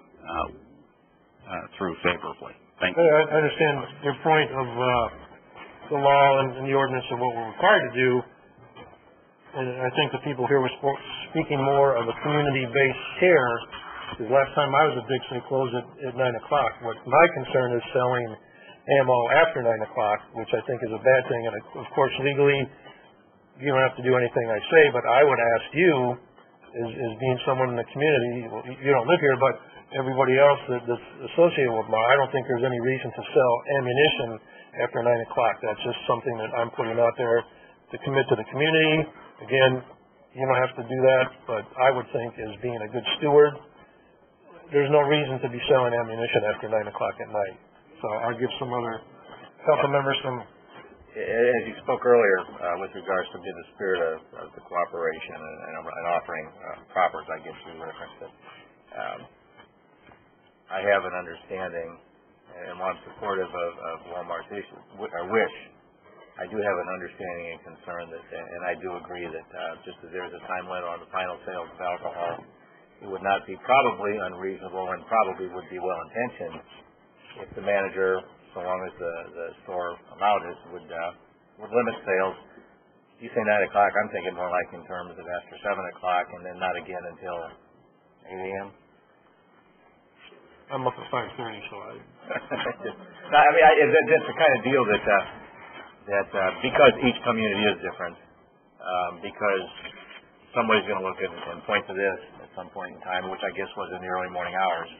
Q: through favorably. Thank you.
A: I understand your point of the law and the ordinance of what we're required to do. And I think the people here were speaking more of a community-based care, because last time I was at Dick's, they closed at 9 o'clock. What my concern is selling ammo after 9 o'clock, which I think is a bad thing. And of course, legally, you don't have to do anything I say, but I would ask you, as being someone in the community, well, you don't live here, but everybody else that's associated with I don't think there's any reason to sell ammunition after 9 o'clock. That's just something that I'm putting out there to commit to the community. Again, you don't have to do that, but I would think as being a good steward, there's no reason to be selling ammunition after 9 o'clock at night. So I'll give some other council members some.
I: As you spoke earlier, with regards to the spirit of the cooperation and offering proffers, I guess you referenced it. I have an understanding, and while I'm supportive of Walmart's wish, I do have an understanding and concern that, and I do agree that just as there's a time limit on the final sales of alcohol, it would not be probably unreasonable and probably would be well intentioned if the manager, so long as the store allowed it, would limit sales. You say 9 o'clock, I'm thinking more like in terms of after 7 o'clock and then not again until 8 a.m.
A: I'm up at 5:30, so I
I: mean, it's the kind of deal that because each community is different, because somebody's going to look at and point to this at some point in time, which I guess was in the early morning hours.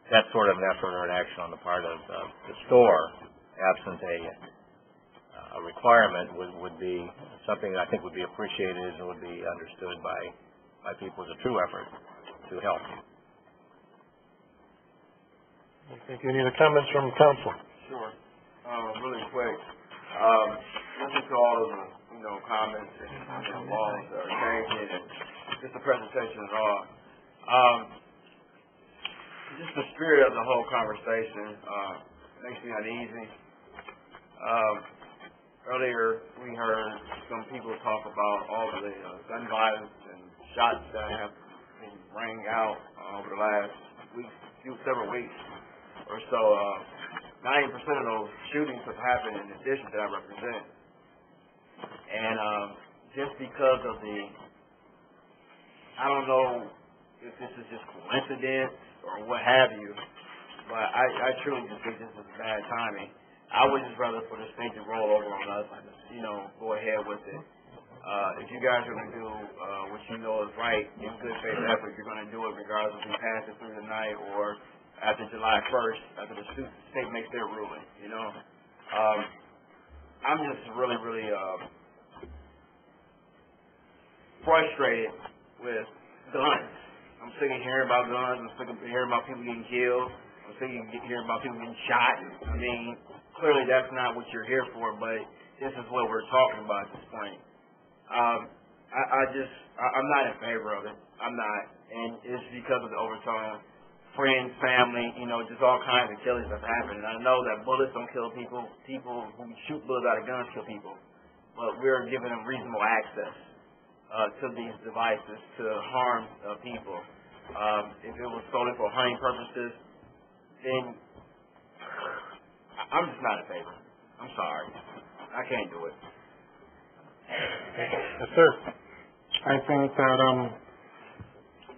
I: That sort of an effort or an action on the part of the store, absent a requirement, would be something that I think would be appreciated and would be understood by people as a true effort to help.
A: I think any other comments from council?
J: Sure. Really quick. Listen to all of the comments and laws that are changing and just the presentation and all. Just the spirit of the whole conversation makes me uneasy. Earlier we heard some people talk about all of the gun violence and shots that have been rang out over the last several weeks or so. 90% of those shootings have happened in the district that I represent. And just because of I don't know if this is just coincidence or what have you, but I truly just think this is bad timing. I would just rather for this thing to roll over on us and just, go ahead with it. If you guys are going to do what you know is right in good faith effort, you're going to do it regardless if we pass it through the night or after July 1st, after the state makes their ruling, I'm just really, really frustrated with guns. I'm sick of hearing about guns. I'm sick of hearing about people getting killed. I'm sick of hearing about people getting shot. I mean, clearly that's not what you're here for, but this is what we're talking about at this point. I'm not in favor of it. I'm not. And it's because of the overtone. Friends, family, just all kinds of killings have happened. And I know that bullets don't kill people. People who shoot bullets out of guns kill people. But we're giving them reasonable access. to these devices to harm people. If it was solely for hunting purposes, then I'm just not in favor. I'm sorry. I can't do it.
A: Yes, sir.
E: I think that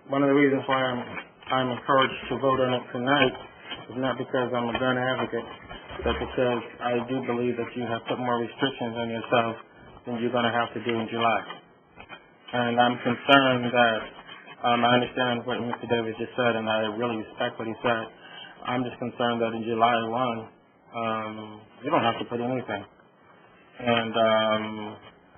E: one of the reasons why I'm encouraged to vote on it tonight is not because I'm a gun advocate, but because I do believe that you have put more restrictions on yourself than you're going to have to do in July. And I'm concerned that I understand what Mr. Davis just said, and I really respect what he said. I'm just concerned that in July 1, you don't have to put anything. And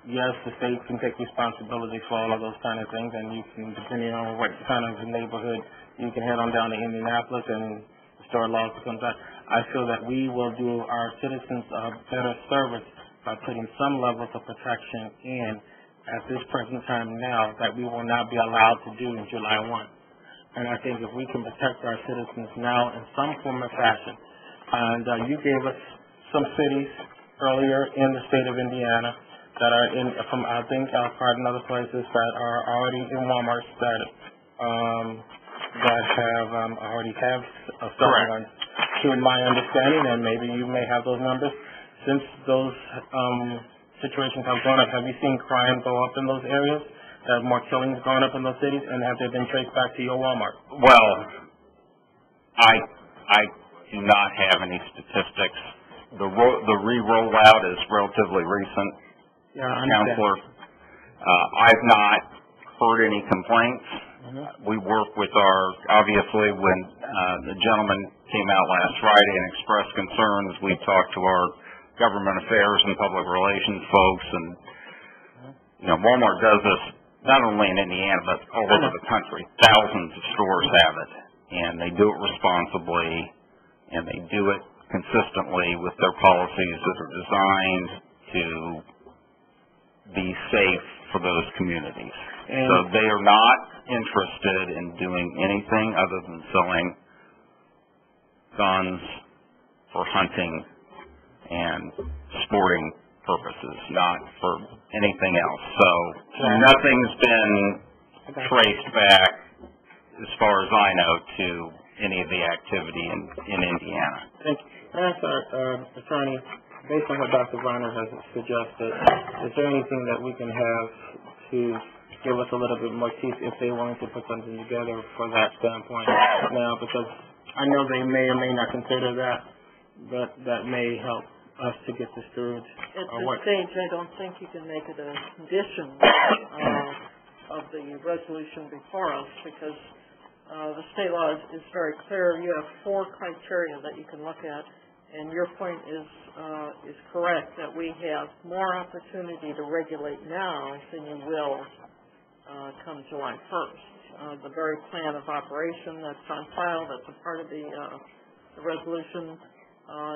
E: yes, the state can take responsibility for all of those kind of things, and you can, depending on what kind of neighborhood, you can head on down to Indianapolis and store laws comes out. I feel that we will do our citizens a better service by putting some levels of protection in at this present time now that we will not be allowed to do in July 1. And I think if we can protect our citizens now in some form or fashion, and you gave us some cities earlier in the state of Indiana that are in, from I think Elkhart and other places that are already in Walmart status, that have already have certain ones. To my understanding, and maybe you may have those numbers, since those situations have gone up, have you seen crime go up in those areas? Have more killings gone up in those cities, and have they been traced back to your Walmart?
Q: Well, I do not have any statistics. The re-rollout is relatively recent, Counselor. I've not heard any complaints. We work with obviously when the gentleman came out last Friday and expressed concerns, we talked to our government affairs and public relations folks, and Walmart does this not only in Indiana but all over the country. Thousands of stores have it, and they do it responsibly, and they do it consistently with their policies that are designed to be safe for those communities.
E: And
Q: so they are not interested in doing anything other than selling guns for hunting and sporting purposes, not for anything else. So nothing's been traced back, as far as I know, to any of the activity in Indiana.
E: Thank you. Can I ask our attorney, based on what Dr. Varner has suggested, is there anything that we can have to give us a little bit more teeth if they wanted to put something together for that standpoint now? Because I know they may or may not consider that, but that may help us to get this through.
F: At this stage, I don't think you can make it a condition of the resolution before us, because the state law is very clear. You have 4 criteria that you can look at, and your point is correct, that we have more opportunity to regulate now than you will come July 1st. The very plan of operation that's on file, that's a part of the resolution.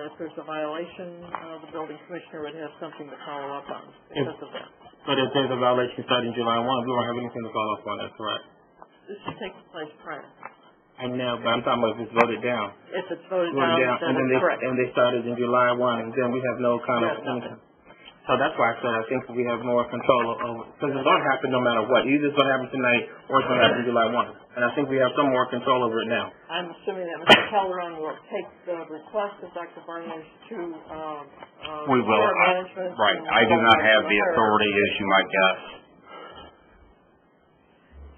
F: If there's a violation, the building commissioner would have something to follow up on because of that.
E: But if there's a violation starting July 1, we won't have anything to follow up on, that's correct?
F: This should take place prior.
E: I know, but I'm talking about if it's voted down.
F: If it's voted down, then it's correct.
E: And they started in July 1, and then we have no kind of income. So that's why I said I think we have more control over, because it's going to happen no matter what. Either it's going to happen tonight or it's going to happen July 1. And I think we have some more control over it now.
F: I'm assuming that Mr. Calderon will take the request of Dr. Barnes to
Q: we will.
F: management.
Q: Right. I do not have the authority, as you might guess.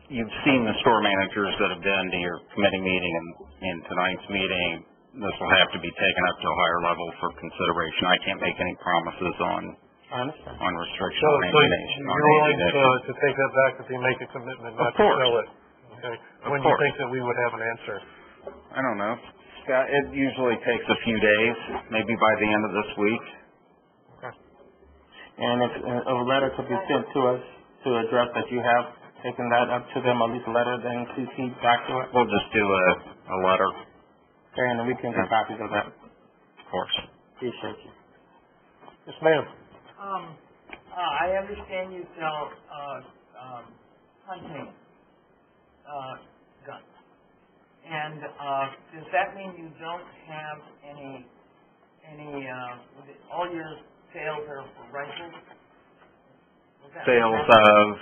Q: You've seen the store managers that have been to your committee meeting and tonight's meeting. This will have to be taken up to a higher level for consideration. I can't make any promises on restriction or ammunition.
A: So you're willing to take that back if they make a commitment not to sell it? Okay. When do you think that we would have an answer?
Q: I don't know. It usually takes a few days, maybe by the end of this week.
E: Okay. And if a letter could be sent to us to address that you have taken that up to them, at least a letter, then CC back to it?
Q: We'll just do a letter.
E: Okay, and then we can get copies of that.
Q: Of course.
E: Appreciate you.
A: Yes, ma'am.
D: I understand you sell hunting guns. And does that mean you don't have any all your sales are for rifles?
Q: Sales of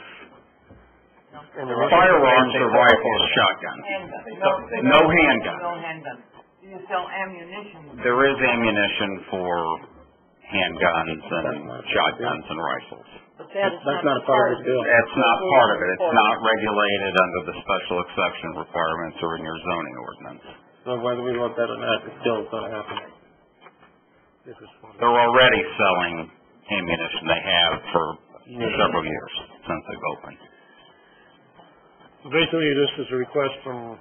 Q: Firearms are rifles, shotguns. No handguns.
D: No handguns. Do you sell ammunition?
Q: There is ammunition for handguns and shotguns and rifles.
O: But that's
E: not a part of the bill.
Q: That's not part of it. It's not regulated under the special exception requirements or in your zoning ordinance.
E: So whether we want that or not, it's still going to happen.
Q: They're already selling ammunition. They have for several years since they've opened.
A: So basically, this is a request from,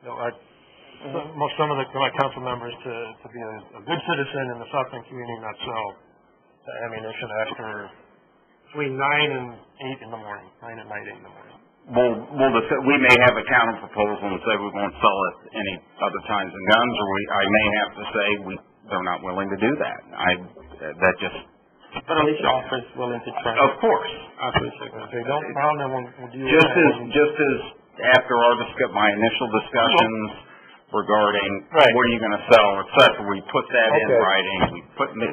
A: some of my council members to be a good citizen in the South Bend community, not sell the ammunition after between 9 and 8 in the morning, 9 at night, 8 in the morning.
Q: We may have a counter proposal and say we won't sell it any other times than guns, or I may have to say they're not willing to do that.
E: But at least your offer is willing to try.
Q: Of course.
A: If they don't, then we'll deal with
Q: Just as after my initial discussions regarding what are you going to sell, etc., we put that in writing.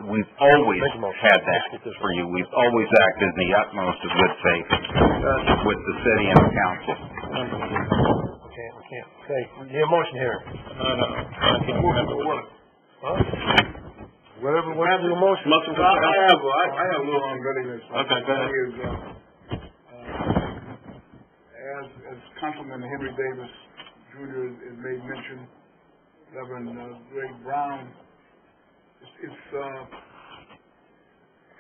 Q: We've always had that for you. We've always acted in the utmost of good faith with the city and the council.
A: Okay, we can't. Okay, the motion here.
E: No. I can't remember what.
A: Huh? Whatever the motion.
B: I have a little unreadiness.
E: Okay, go ahead.
B: As Councilman Henry Davis Jr. has made mention, Reverend Greg Brown, it's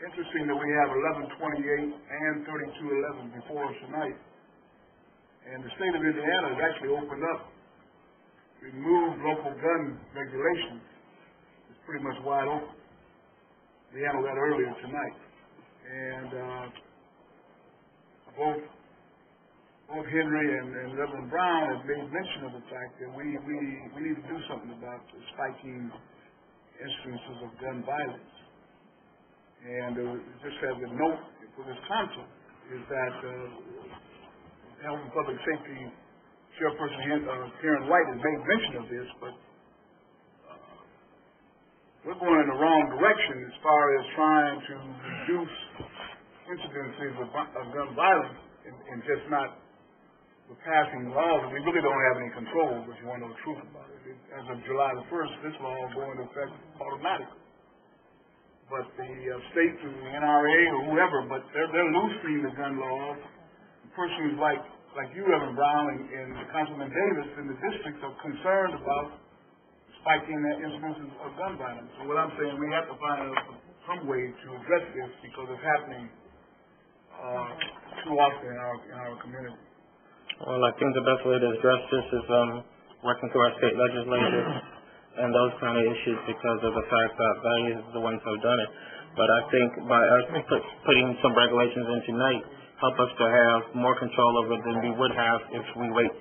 B: interesting that we have 1128 and 3211 before us tonight. And the state of Indiana has actually opened up, removed local gun regulations. It's pretty much wide open. We handled that earlier tonight. And both Henry and Reverend Brown have made mention of the fact that we need to do something about the spiking instances of gun violence. And just as a note for this council is that Health and Public Safety Chairperson Karen White has made mention of this, but we're going in the wrong direction as far as trying to reduce incidences of gun violence and just not with passing laws. We really don't have any control, but you want to know the truth about it. As of July the 1st, this law will go into effect automatically. But the state through the NRA or whoever, but they're loosening the gun laws. Persons like you, Reverend Brown, and Councilman Davis in the district are concerned about spiking that instances of gun violence. So what I'm saying, we have to find some way to address this because it's happening too often in our community.
E: Well, I think the best way to address this is working through our state legislature and those kind of issues because of the fact that they are the ones who have done it. But I think by us putting some regulations in tonight, help us to have more control over it than we would have if we wait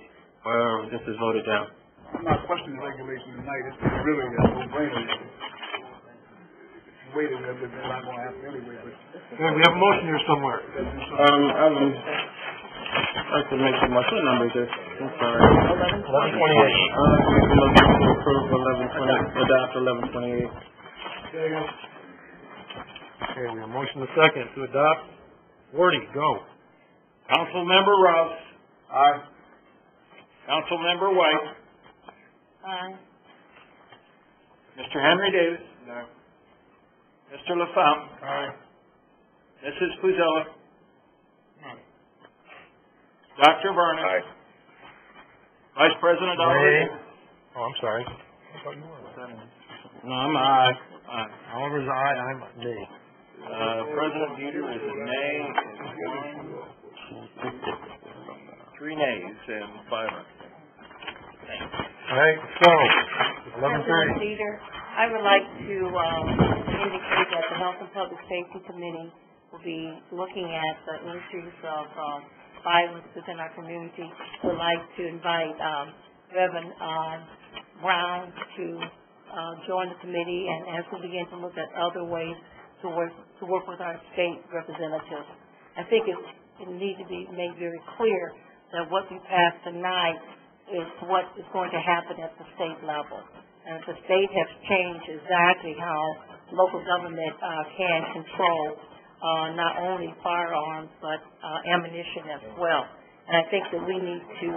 E: or this is voted down.
B: I'm not questioning regulation tonight. It's really a no-brainer. If you wait a little bit, it's not going to happen anyway. But
A: we have a motion here somewhere.
E: I could make some more numbers here. I'm sorry.
A: 1128.
E: Motion to approve 1128, adopt 1128.
A: Okay, we have a motion to second to adopt. Wordy, go.
N: Councilmember Rouse.
B: Aye.
N: Councilmember White.
O: Aye.
N: Mr. Henry Davis.
B: No.
N: Mr. LaFountain.
B: Aye.
N: Mrs. Puzella. Dr. Vernon.
B: Aye.
N: Vice President Oliver.
A: Oh, I'm sorry. I thought you were.
N: No, I'm aye.
A: Oliver's aye, I'm nay.
N: President Buter is a nay, and 3 nays and 5 abstain.
A: All right, so, 11:30.
O: Leader, I would like to indicate that the Health and Public Safety Committee will be looking at the increase of violence within our community. Would like to invite Reverend Brown to join the committee, and as we begin to look at other ways to work with our state representatives. I think it needs to be made very clear that what we pass tonight is what is going to happen at the state level. And the state has changed exactly how local government can control not only firearms but ammunition as well. And I think that we need to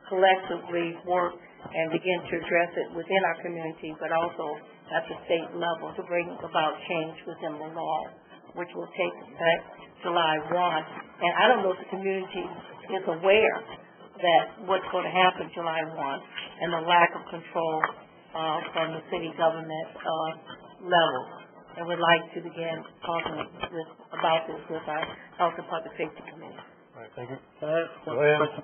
O: collectively work and begin to address it within our community, but also at the state level to bring about change within the law, which will take effect July 1. And I don't know if the community is aware that what's going to happen July 1 and the lack of control from the city government level. And would like to begin talking about this with our Health and Public Safety Committee.
A: All right, thank you.
E: Can I ask one question?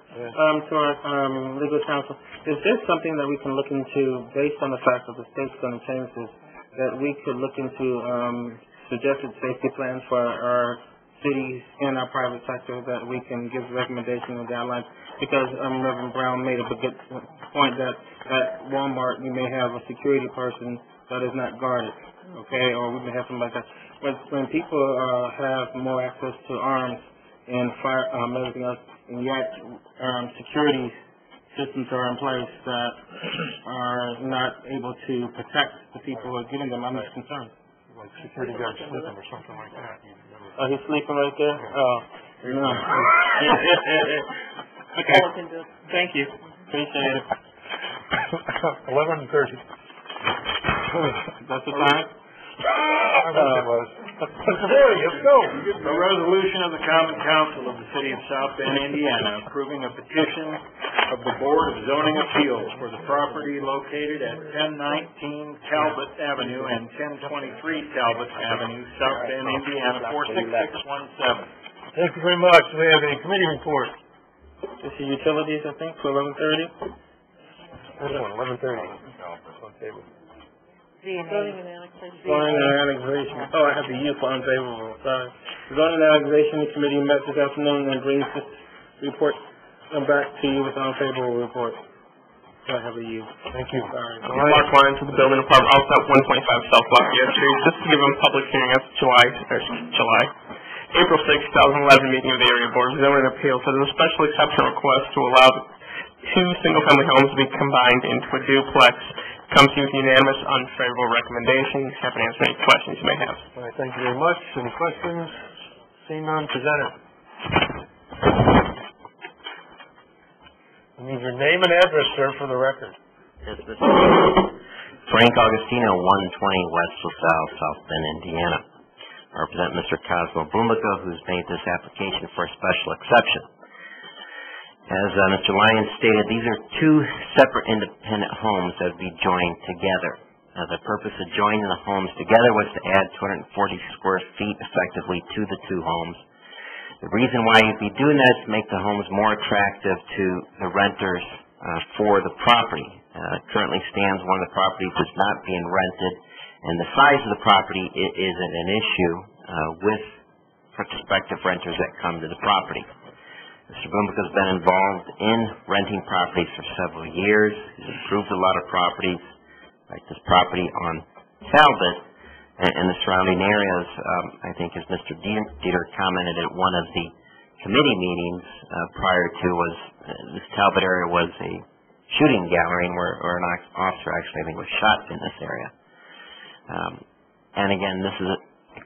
E: To our legal counsel, is there something that we can look into based on the fact that the state's going to change this, that we could look into suggested safety plans for our cities and our private sector that we can give recommendations and guidelines? Because Reverend Brown made a good point that at Walmart you may have a security person that is not guarded, okay, or we may have something like that. When people have more access to arms and fire, everything else, and yet security systems are in place that are not able to protect the people who are getting them, I'm just concerned.
A: Like security guard sleeping or something like that.
E: Oh, he's sleeping right there? Oh, no. Okay. Thank you. Appreciate it.
A: 11:30.
E: That's the time?
A: Mr. Boyd, let's go.
N: A resolution of the Common Council of the City of South Bend, Indiana, approving a petition of the Board of Zoning Appeals for the property located at 1019 Talbot Avenue and 1023 Talbot Avenue, South Bend, Indiana, 46617.
A: Thank you very much. We have a committee report.
E: This is utilities, I think, for 11:30.
A: Hold on, 11:30. No, it's on table.
O: Zoning and annexation.
E: Zoning and annexation. Oh, I have the youth unfavorable. Sorry. Zoning and annexation committee met this afternoon and brings this report back to you with an unfavorable report. So I have a youth.
A: Thank you.
E: Sorry.
P: Mark Lyons of the building department, also at 125 South Lafayette Street. Just to give them a public hearing at April 6, 2011 meeting of the Area Board of Zoning Appeals. So there's a special exception request to allow two single-family homes to be combined into a duplex. Comes to you with unanimous unfavorable recommendation. Happy to answer any questions you may have.
A: All right, thank you very much. Any questions? Seeing none, present it. I need your name and address, sir, for the record.
H: Yes, Mr. Frank Augustino, 120 West LaSalle, South Bend, Indiana. I represent Mr. Cosmo Bumbica, who's made this application for a special exception. As Mr. Lyons stated, these are two separate independent homes that would be joined together. The purpose of joining the homes together was to add 240 square feet effectively to the two homes. The reason why you'd be doing that is to make the homes more attractive to the renters for the property. Currently stands one of the properties is not being rented, and the size of the property isn't an issue with prospective renters that come to the property. Mr. Bumbica has been involved in renting properties for several years. He's improved a lot of properties, like this property on Talbot and the surrounding areas. I think as Mr. Dieter commented at one of the committee meetings prior to this Talbot area was a shooting gallery where an officer actually I think was shot in this area. And again, this is a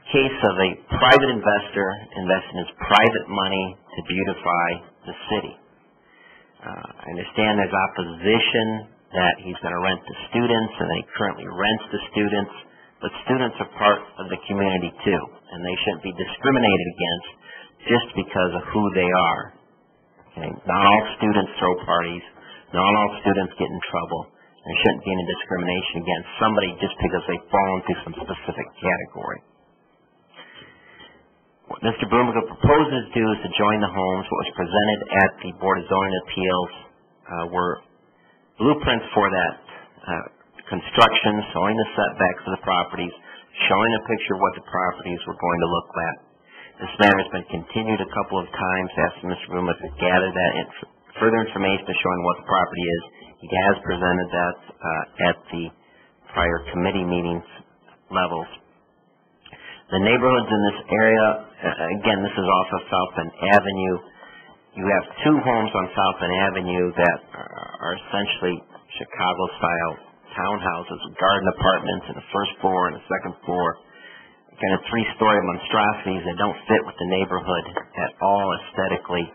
H: case of a private investor investing his private money to beautify the city. I understand there's opposition that he's going to rent to students, and he currently rents to students, but students are part of the community too, and they shouldn't be discriminated against just because of who they are. Okay? Not all students throw parties, not all students get in trouble. There shouldn't be any discrimination against somebody just because they fall into some specific category. What Mr. Bumbica proposes to do is to join the homes. What was presented at the Board of Zoning Appeals were blueprints for that construction, showing the setbacks of the properties, showing a picture of what the properties were going to look like. This matter has been continued a couple of times, asking Mr. Bumbica to gather that further information showing what the property is. He has presented that at the prior committee meetings levels. The neighborhoods in this area, again, this is off of South Bend Avenue. You have two homes on South Bend Avenue that are essentially Chicago-style townhouses, garden apartments in the first floor and the second floor, kind of three-story monstrosities that don't fit with the neighborhood at all aesthetically.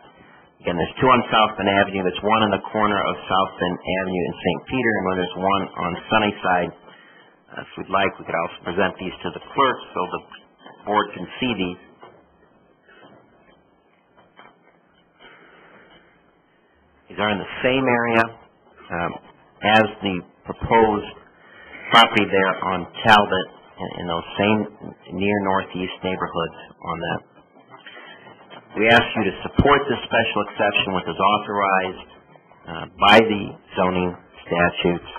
H: You Again, there's two on South Bend Avenue. There's one in the corner of South Bend Avenue and St. Peter, and then there's one on Sunnyside. If we'd like, we could also present these to the clerk so the board can see these. These are in the same area as the proposed property there on Talbot in those same near northeast neighborhoods on that. We ask you to support this special exception which is authorized by the zoning statutes.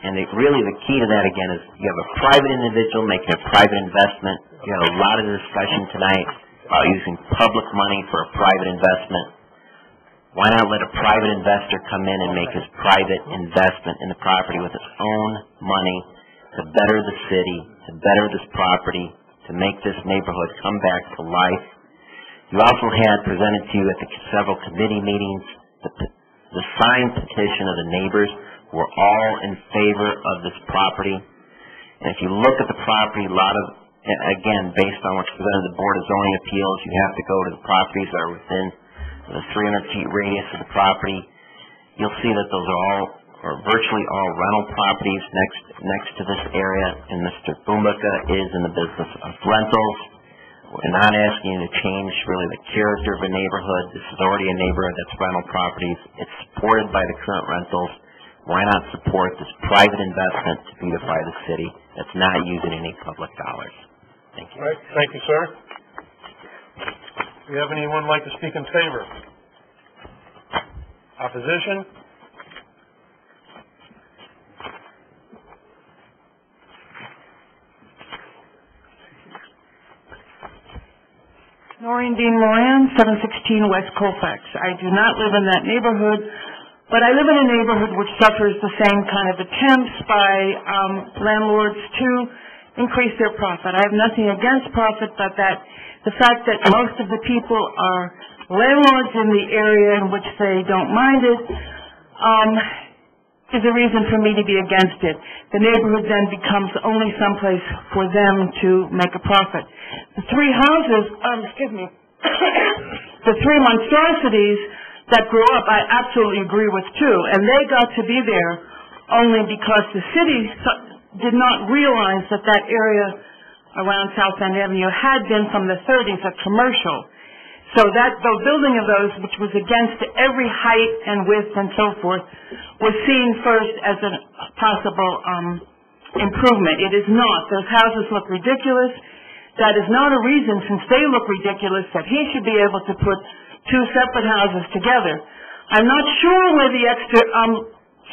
H: And really the key to that, again, is you have a private individual making a private investment. You have a lot of discussion tonight about using public money for a private investment. Why not let a private investor come in and make his private investment in the property with his own money to better the city, to better this property, to make this neighborhood come back to life? You also had presented to you at the several committee meetings the signed petition of the neighbors who are all in favor of this property. And if you look at the property, a lot of, again, based on what's presented to the Board of Zoning Appeals, you have to go to the properties that are within the 300 feet radius of the property. You'll see that those are all, or virtually all, rental properties next to this area, and Mr. Bumbuka is in the business of rentals. We're not asking you to change really the character of a neighborhood. This is already a neighborhood that's rental properties. It's supported by the current rentals. Why not support this private investment to beautify the city that's not using any public dollars? Thank you.
A: All right. Thank you, sir. Do you have anyone like to speak in favor? Opposition?
W: Noreen Dean Moran, 716 West Colfax. I do not live in that neighborhood, but I live in a neighborhood which suffers the same kind of attempts by landlords to increase their profit. I have nothing against profit, but the fact that most of the people are landlords in the area in which they don't mind it is a reason for me to be against it. The neighborhood then becomes only someplace for them to make a profit. The three houses, the three monstrosities that grew up, I absolutely agree with too, and they got to be there only because the city did not realize that that area around South Bend Avenue had been from the 30s a commercial. So that the building of those, which was against every height and width and so forth, was seen first as a possible improvement. It is not. Those houses look ridiculous. That is not a reason, since they look ridiculous, that he should be able to put two separate houses together. I'm not sure where the extra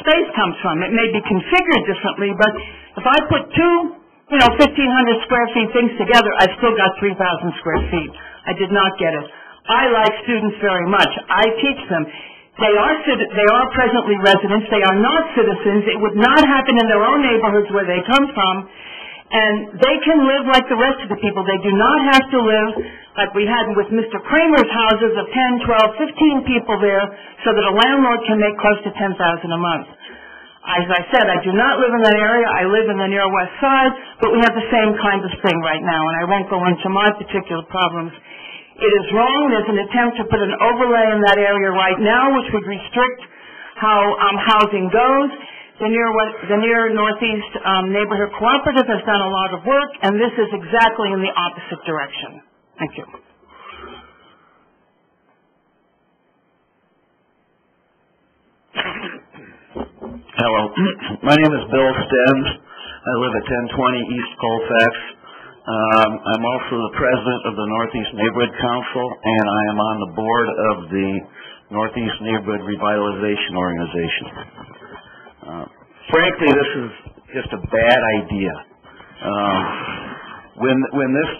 W: space comes from. It may be configured differently, but if I put two 1,500 square feet things together, I still got 3,000 square feet. I did not get it. I like students very much. I teach them. They are presently residents. They are not citizens. It would not happen in their own neighborhoods where they come from. And they can live like the rest of the people. They do not have to live like we had with Mr. Kramer's houses of 10, 12, 15 people there so that a landlord can make close to $10,000 a month. As I said, I do not live in that area. I live in the near west side, but we have the same kind of thing right now, and I won't go into my particular problems. It is wrong. There's an attempt to put an overlay in that area right now, which would restrict how housing goes. The near northeast neighborhood cooperative has done a lot of work, and this is exactly in the opposite direction. Thank you.
K: Hello, my name is Bill Stems. I live at 1020 East Colfax. I'm also the president of the Northeast Neighborhood Council, and I am on the board of the Northeast Neighborhood Revitalization Organization. Frankly, this is just a bad idea. When this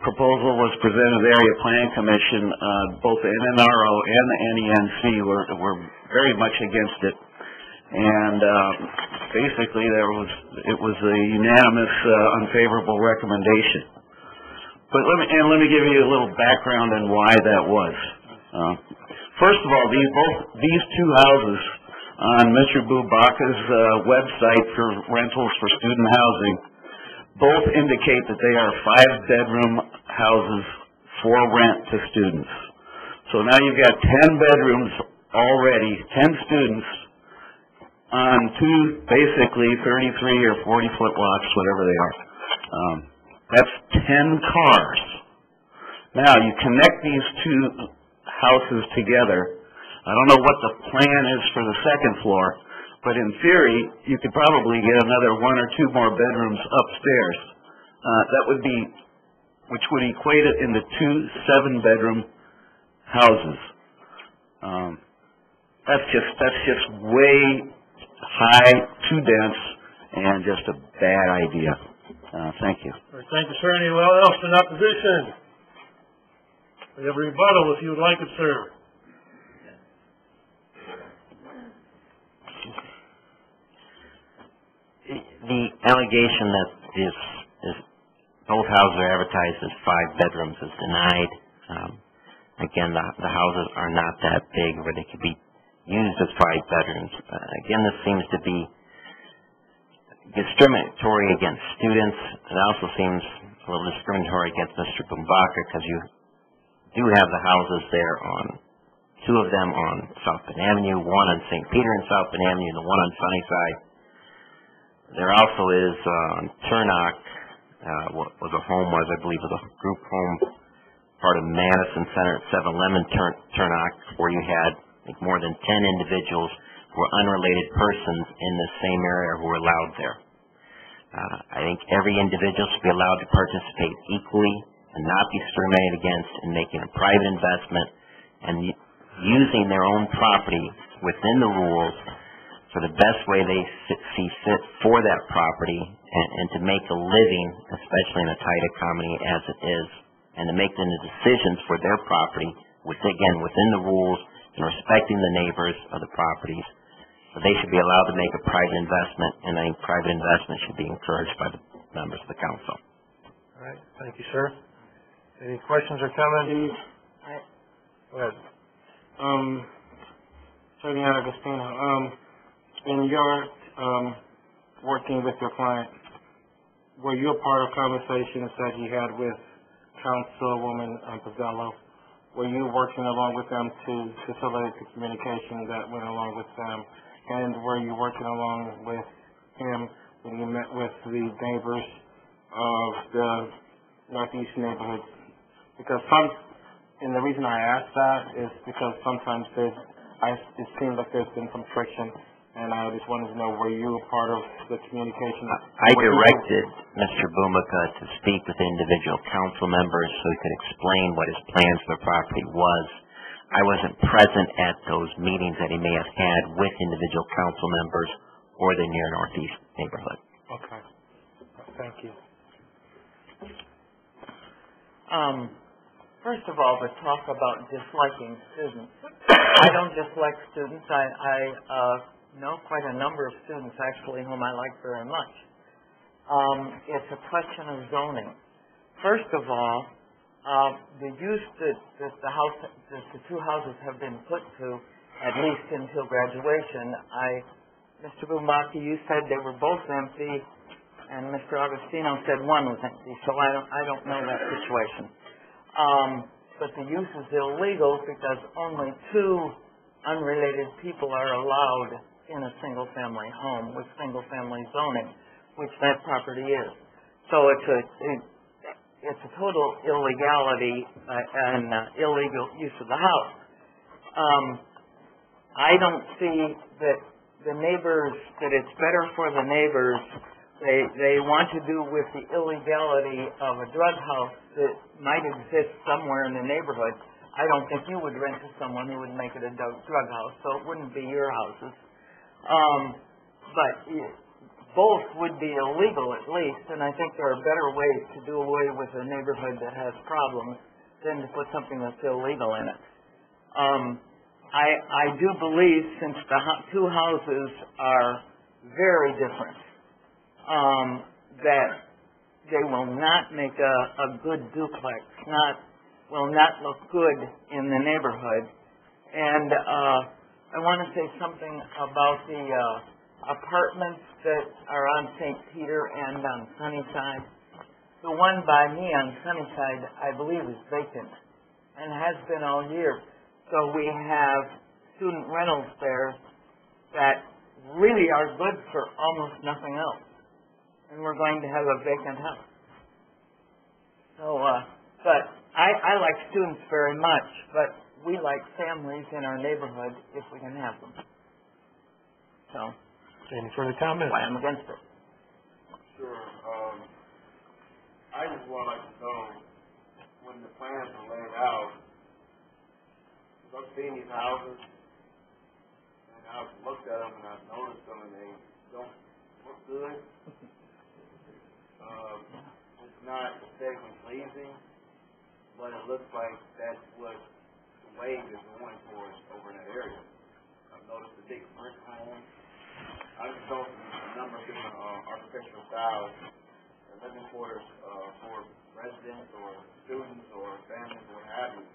K: proposal was presented to the Area Planning Commission, both the NNRO and the NENC were very much against it. And basically it was a unanimous unfavorable recommendation. But let me give you a little background on why that was. First of all, these two houses on Mr. Bubaka's website for rentals for student housing both indicate that they are 5-bedroom houses for rent to students. So now you've got 10 bedrooms already, 10 students on two, basically 33 or 40-foot lots, whatever they are. That's 10 cars. Now, you connect these two houses together. I don't know what the plan is for the second floor, but in theory, you could probably get another 1 or 2 more bedrooms upstairs. That would be, which would equate it into 2 7-bedroom houses. That's just way high, too dense, and just a bad idea. Thank you.
A: All right, thank you, sir. Anyone else in opposition? We have a rebuttal if you would like it, sir.
H: The allegation that is both houses are advertised as 5 bedrooms is denied. Again, the houses are not that big where they could be used as 5 bedrooms. Again, this seems to be discriminatory against students. It also seems a little discriminatory against Mr. Bumbaka because you do have the houses there on, 2 of them on South Bend Avenue, 1 on St. Peter and South Bend Avenue, and the 1 on Sunnyside. There also is on Turnock, what was a home, I believe was a group home, part of Madison Center at 711 Turnock, where you had more than 10 individuals who were unrelated persons in the same area who were allowed there. I think every individual should be allowed to participate equally and not be discriminated against in making a private investment and using their own property within the rules for the best way they see fit for that property and to make a living, especially in a tight economy as it is, and to make the decisions for their property, within the rules and respecting the neighbors of the properties. So they should be allowed to make a private investment, and I think private investment should be encouraged by the members of the council.
A: All right. Thank you, sir. Any questions or comments? Go ahead.
E: Attorney Agostino, in your working with your client, were you a part of conversations that you had with Councilwoman Pizzello? Were you working along with them to facilitate the communication that went along with them? And were you working along with him when you met with the neighbors of the Northeast neighborhoods? Because and the reason I ask that is because sometimes it seems like there's been some friction, and I just wanted to know, were you a part of the communication?
H: I directed Mr. Bumaka to speak with individual council members so he could explain what his plans for the property was. I wasn't present at those meetings that he may have had with individual council members or the near Northeast neighborhood.
E: Okay. Thank you.
D: First of all, to talk about disliking students. I don't dislike students. I know quite a number of students, actually, whom I like very much. It's a question of zoning. First of all, the use that the 2 houses have been put to, at least until graduation, Mr. Bumbaki, you said they were both empty, and Mr. Agostino said 1 was empty, so I don't know that situation. But the use is illegal because only 2 unrelated people are allowed in a single-family home with single-family zoning, which that property is. So it's a total illegality and illegal use of the house. I don't see that the neighbors, that it's better for the neighbors. They want to do with the illegality of a drug house that might exist somewhere in the neighborhood. I don't think you would rent to someone who would make it a drug house, so it wouldn't be your houses. But both would be illegal at least, and I think there are better ways to do away with a neighborhood that has problems than to put something that's illegal in it. I do believe, since the 2 houses are very different, that they will not make a good duplex, will not look good in the neighborhood. And I want to say something about the apartments that are on St. Peter and on Sunnyside. The one by me on Sunnyside, I believe, is vacant and has been all year. So we have student rentals there that really are good for almost nothing else. And we're going to have a vacant house. So, but I like students very much, but we like families in our neighborhood if we can have them. So.
A: Any further comments?
D: Why I'm against it.
J: Sure. I just would like to know, when the plans are laid out, I've seen these houses, and I've looked at them and I've noticed them, and they don't look good. It's not aesthetically pleasing, but it looks like that's what the wave is going towards over in that area. I've noticed the big brick homes. I just noticed a number of different architectural styles, living quarters for residents or students or families or what have you.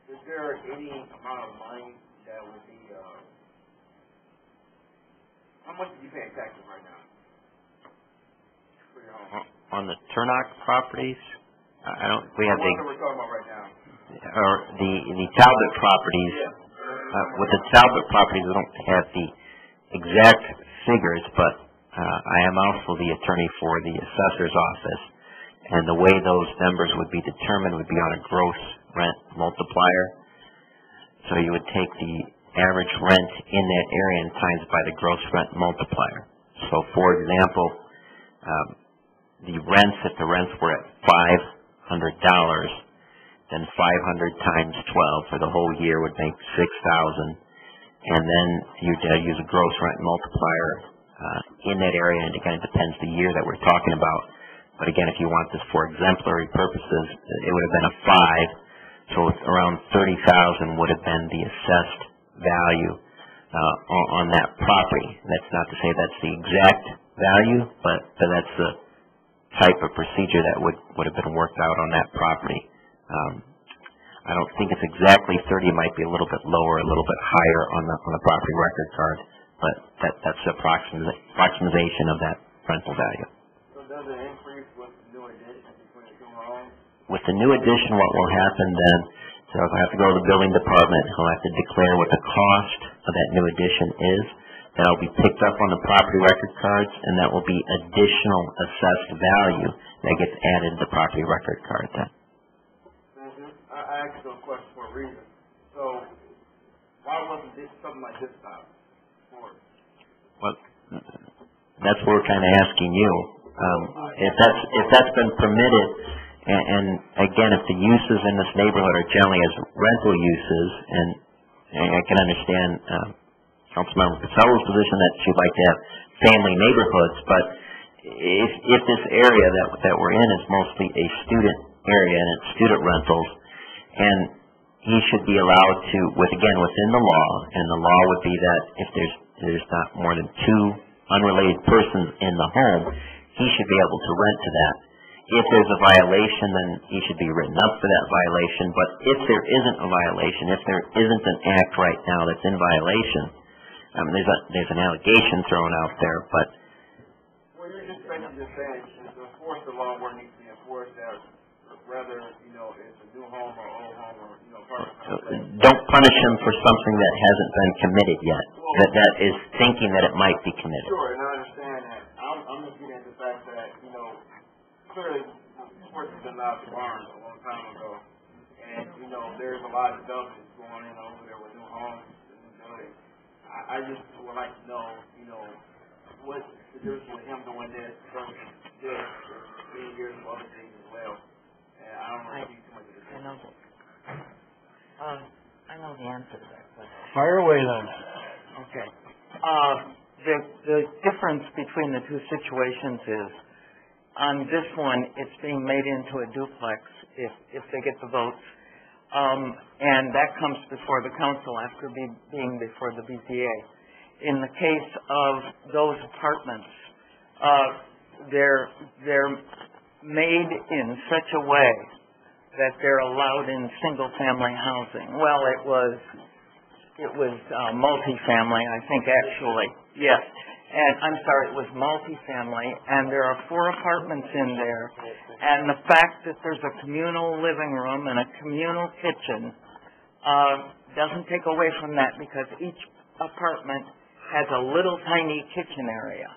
J: Is there any amount of money that would be, how much are you paying taxes right now for your home?
H: On the Turnock properties, I don't, we have
J: The one that we're talking about right now.
H: or the Talbot properties. With the Talbot properties, we don't have the exact figures, but I am also the attorney for the assessor's office, and the way those numbers would be determined would be on a gross rent multiplier. So you would take the average rent in that area and times by the gross rent multiplier. So, for example, the rents, if the rents were at $500, then 500 times 12 for the whole year would make $6,000, and then you'd use a gross rent multiplier in that area, and again, it depends the year that we're talking about. But again, if you want this for exemplary purposes, it would have been a 5, so around $30,000 would have been the assessed value on that property. That's not to say that's the exact value, but that's the type of procedure that would have been worked out on that property. I don't think it's exactly 30. It might be a little bit lower, a little bit higher on the property record card, but that's the approximation of that rental value.
J: So does it increase with the new addition between the two homes?
H: With the new addition, what will happen then, so he'll have to go to the building department, he'll have to declare what the cost of that new addition is. That'll be picked up on the property record cards, and that will be additional assessed value that gets added to the property record card then.
J: I asked those questions for a reason. So, why wasn't this something like this done before?
H: Well, that's what we're kind of asking you. If that's been permitted, and again, if the uses in this neighborhood are generally as rental uses, and I can understand Councilmember Pacello's position that she'd like to have family neighborhoods, but if this area that we're in is mostly a student area and it's student rentals, and he should be allowed to, within the law, and the law would be that if there's not more than 2 unrelated persons in the home, he should be able to rent to that. If there's a violation, then he should be written up for that violation, but if there isn't a violation, if there isn't an act right now that's in violation, there's an allegation thrown out there, but...
J: Well, you're just basically just saying to enforce the law where it needs to be enforced, that whether, it's a new home or old home or, apartment.
H: Don't punish him for something that hasn't been committed yet, that is thinking that it might be committed.
J: Sure, and I understand that. I'm just getting at the fact that, clearly sports has been out of the barns a long time ago, and, there's a lot of development going in over there with new homes and new buildings. I just would like to know, what's the difference with him doing this versus this for 3 years of other things as well. And I don't want to be too much of a difference.
D: I know the answer to that question.
A: Fire away then.
D: Okay. The difference between the two situations is, on this one, it's being made into a duplex if they get the votes. And that comes before the council after being before the BZA. In the case of those apartments, they're made in such a way that they're allowed in single-family housing. Well, it was multifamily, I think, actually, yes. and I'm sorry, it was multifamily, and there are 4 apartments in there. And the fact that there's a communal living room and a communal kitchen doesn't take away from that, because each apartment has a little tiny kitchen area.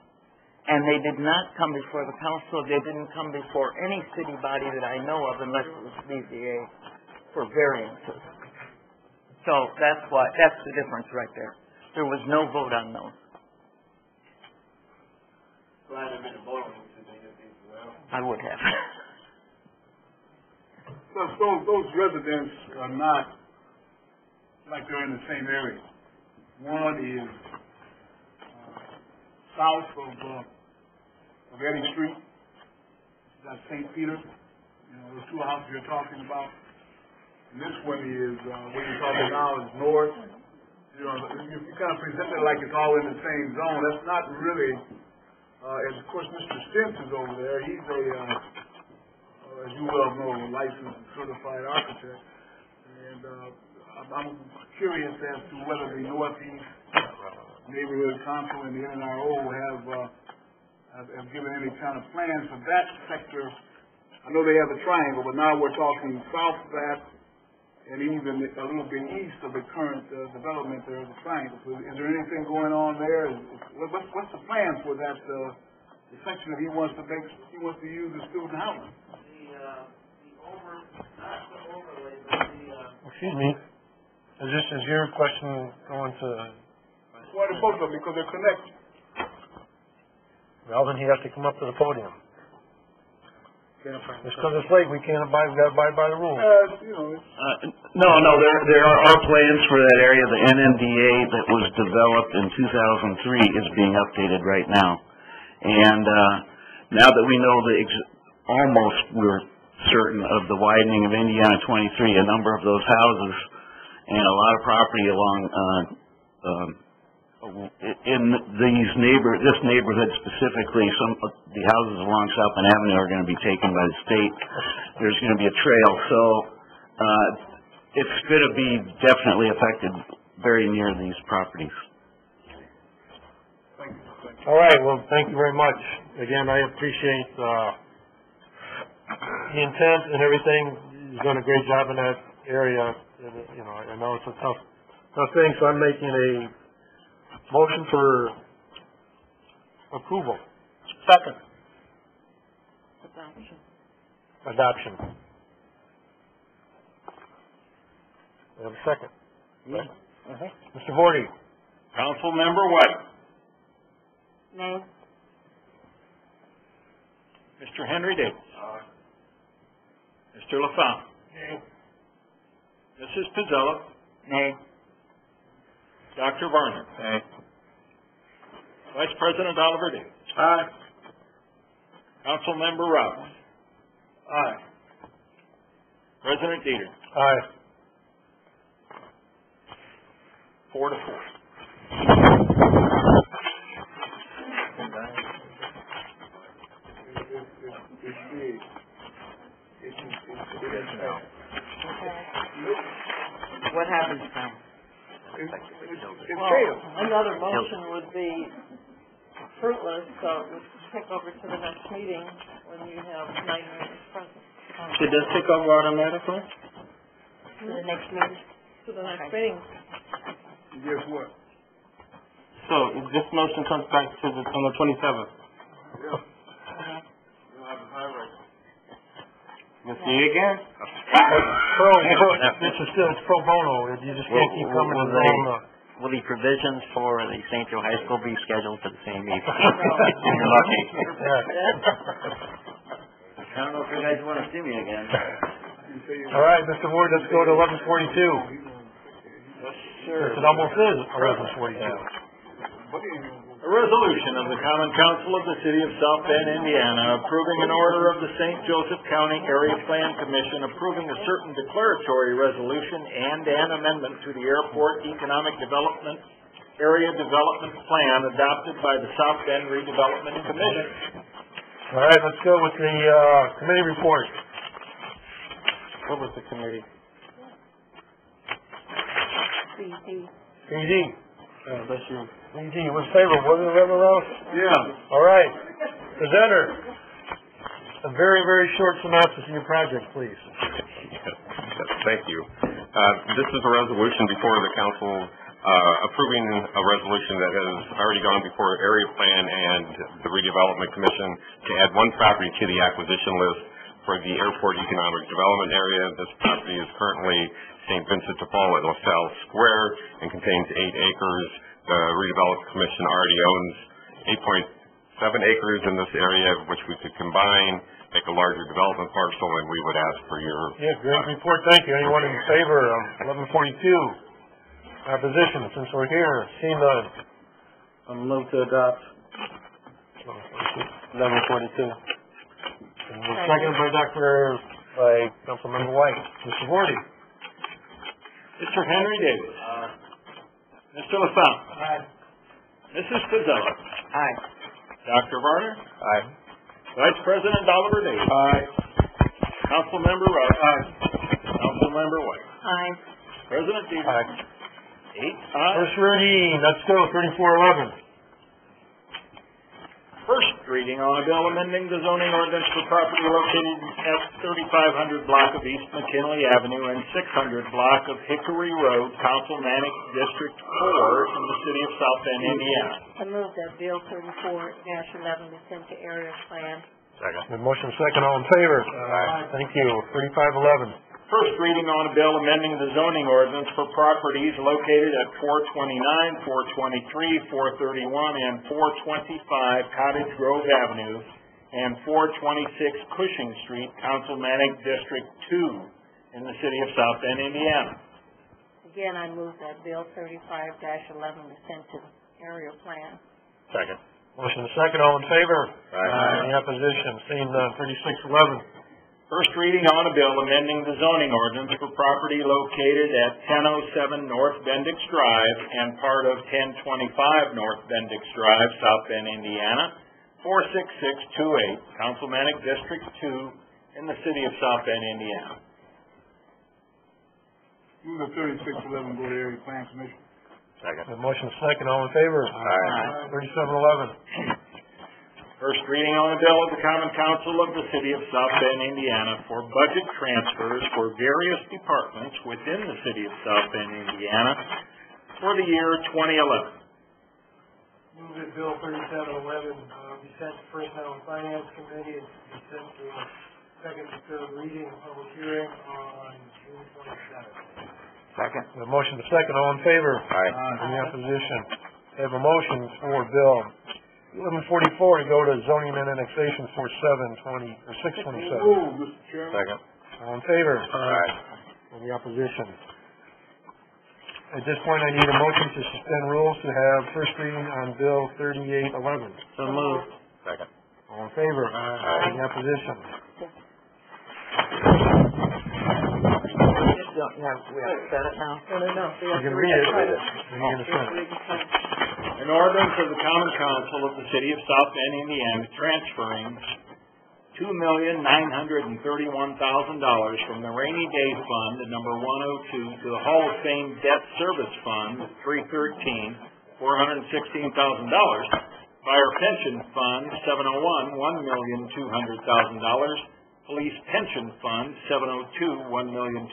D: And they did not come before the council. They didn't come before any city body that I know of, unless it was BZA, for variances. So that's the difference right there. There was no vote on those. I would have.
B: Those residents are not like they're in the same area. One is south of Eddie Street. That's St. Peter. Those 2 houses you're talking about. And this one is, what you're talking now is north. You kind of present it like it's all in the same zone. That's not really, and of course Mr. Stentz is over there. He's as you well know, a licensed and certified architect. And I'm curious as to whether the Northeast Neighborhood Council and the NNRO have given any kind of plans for that sector. I know they have a triangle, but now we're talking south of that, and even a little bit east of the current development there is a triangle. So is there anything going on there? What's the plan for that the section that he wants to use as student housing?
A: Excuse me. Is your question going to?
B: Well, to both of them, because they're connected.
A: Well, then he has to come up to the podium. Just because it's late, we can't abide by the rules.
K: No, there are plans for that area. The NNDA that was developed in 2003 is being updated right now. And now that we know we're certain of the widening of Indiana 23, a number of those houses and a lot of property along in this neighborhood specifically, some of the houses along South Bend Avenue are going to be taken by the state. There's going to be a trail, so it's going to be definitely affected very near these properties.
A: All right. Well, thank you very much. Again, I appreciate the intent and everything. He's done a great job in that area. I know it's a tough thing, so I'm making a motion for approval. Second. Adoption. We have a second. Mr. Vorty.
N: Councilmember White.
O: No.
N: Mr. Henry Davis. Mr. LaFawn.
A: Nay.
N: Mrs. Pizzella.
D: Nay.
N: Dr. Varner.
E: Aye.
N: Vice President Oliver Davis.
A: Aye.
N: Councilmember Robbins.
B: Aye.
N: President Dieter.
A: Aye.
N: 4-4.
D: What happens now?
F: Another motion would be fruitless, so it would take over to the next meeting when you have 9 members present.
E: Should this take over automatically?
O: To the next meeting?
F: To the next meeting.
B: Guess what?
E: So, this motion comes back to on the 27th. We'll see you again.
A: This is still pro bono. You just can't keep coming and going.
H: Will the provisions for the St. Joe High School be scheduled for the same evening? You're lucky. I don't know if you guys want to see me again.
A: All right, Mr. Ward, let's go to 1142.
N: Sure.
A: It almost is 1142.
N: A resolution of the Common Council of the City of South Bend, Indiana, approving an order of the St. Joseph County Area Plan Commission approving a certain declaratory resolution and an amendment to the Airport Economic Development Area Development Plan adopted by the South Bend Redevelopment Commission.
A: All right, let's go with the committee report.
E: What was the committee?
O: CD.
A: PD. Bless you. ED was favorable, wasn't it, Reverend Rouse?
B: Yeah.
A: All right. Presenter, a very, very short synopsis of your project, please.
G: Thank you. This is a resolution before the council approving a resolution that has already gone before Area Plan and the Redevelopment Commission to add one property to the acquisition list for the Airport Economic Development Area. This property is currently St. Vincent de Paul at LaSalle Square and contains 8 acres. The Redevelopment Commission already owns 8.7 acres in this area, which we could combine, make a larger development parcel, and we would ask for your...
A: Yeah, great report. Thank you. Anyone in favor of 1142? Opposition, since we're here. Seeing none.
E: I'm move to adopt 1142.
A: And seconded by Councilmember White. Mr. Vorty.
N: Mr. Henry Davis. Mr. LaFont.
A: Aye.
N: Mrs. Fazella.
D: Aye.
N: Dr. Varner.
G: Aye.
N: Vice President Oliver Davis.
B: Aye.
N: Councilmember Rouse. Aye. Councilmember White.
O: Aye.
N: President Dieter.
A: Aye.
N: 8 ayes.
A: First reading, let's go, 3411.
N: First reading on a bill amending the zoning ordinance for property located at 3500 block of East McKinley Avenue and 600 block of Hickory Road, Council Manic District 4 in the city of South Bend, Indiana.
O: I move that Bill 34-11 be sent to area plan.
G: Second.
A: The motion second, all in favor? Aye. Thank you. 3511.
N: First reading on a bill amending the zoning ordinance for properties located at 429, 423, 431, and 425 Cottage Grove Avenue and 426 Cushing Street, Council Manic District 2 in the city of South Bend, Indiana.
O: Again, I move that Bill 35-11 be sent to area plan.
G: Second.
A: Motion second, all in favor?
G: Aye.
A: Any opposition? Seeing none, 3611.
N: First reading on a bill amending the zoning ordinance for property located at 1007 North Bendix Drive and part of 1025 North Bendix Drive, South Bend, Indiana, 46628, Council Manic District 2 in the city of South Bend, Indiana.
B: Move the 3611 go to Area Plan Commission.
G: Second.
A: The motion second, all in favor?
G: Aye.
A: 3711.
N: First reading on a bill of the Common Council of the City of South Bend, Indiana for budget transfers for various departments within the City of South Bend, Indiana for the year 2011.
A: Move that Bill 3711 be sent to Personnel and Finance Committee and be sent to second and third reading and public hearing on June 27th.
D: Second.
A: The motion second, all in favor?
G: Aye.
A: Any opposition? I have a motion for Bill 1144 to go to zoning and annexation for 627.
B: Mr. Chairman.
G: Second.
A: All in favor?
G: Aye.
A: Any opposition? At this point, I need a motion to suspend rules to have first reading on Bill 3811.
D: So moved.
G: Second.
A: All in favor?
G: Aye.
A: Any opposition?
D: We have to set it now?
O: No.
A: You can read it. Then you're gonna send it.
N: An ordinance of the Common Council of the City of South Bend, Indiana, transferring $2,931,000 from the Rainy Day Fund, number 102, to the Hall of Fame Debt Service Fund, 313, $416,000, Fire Pension Fund, 701, $1,200,000, Police Pension Fund, 702, $1,200,000,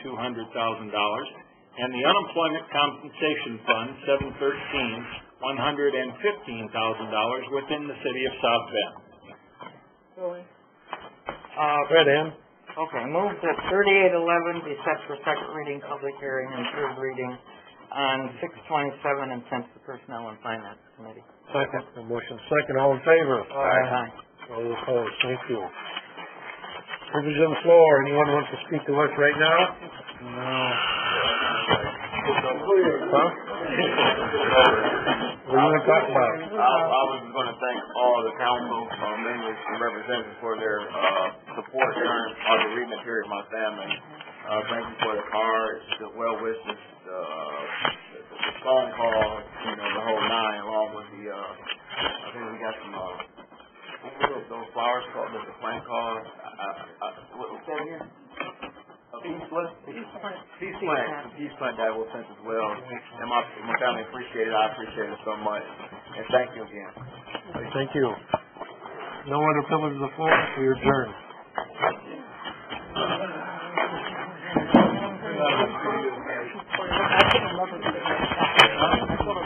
N: and the Unemployment Compensation Fund, 713, $115,000 within the city of South Bend.
A: Red Ann.
D: Okay, move that 3811 be set for second reading, public hearing, and third reading on 627 and sent to the Personnel and Finance Committee.
A: Second. The motion second, all in favor?
D: Aye.
A: All opposed, thank you. Privilege on the floor, anyone wants to speak to us right now? No. Huh? What do you want to talk about?
J: I was going to thank all the council members and representatives for their support during the reading period of my family. Thank you for the cards, the well wishes, the phone call, the whole nine, along with the I think we got some those flowers called, the plant calls. What was that again? Peace plant that was sent as well. And my family appreciate it. I appreciate it so much. And thank you again.
A: Thank you. No other privileges of the floor, we adjourn.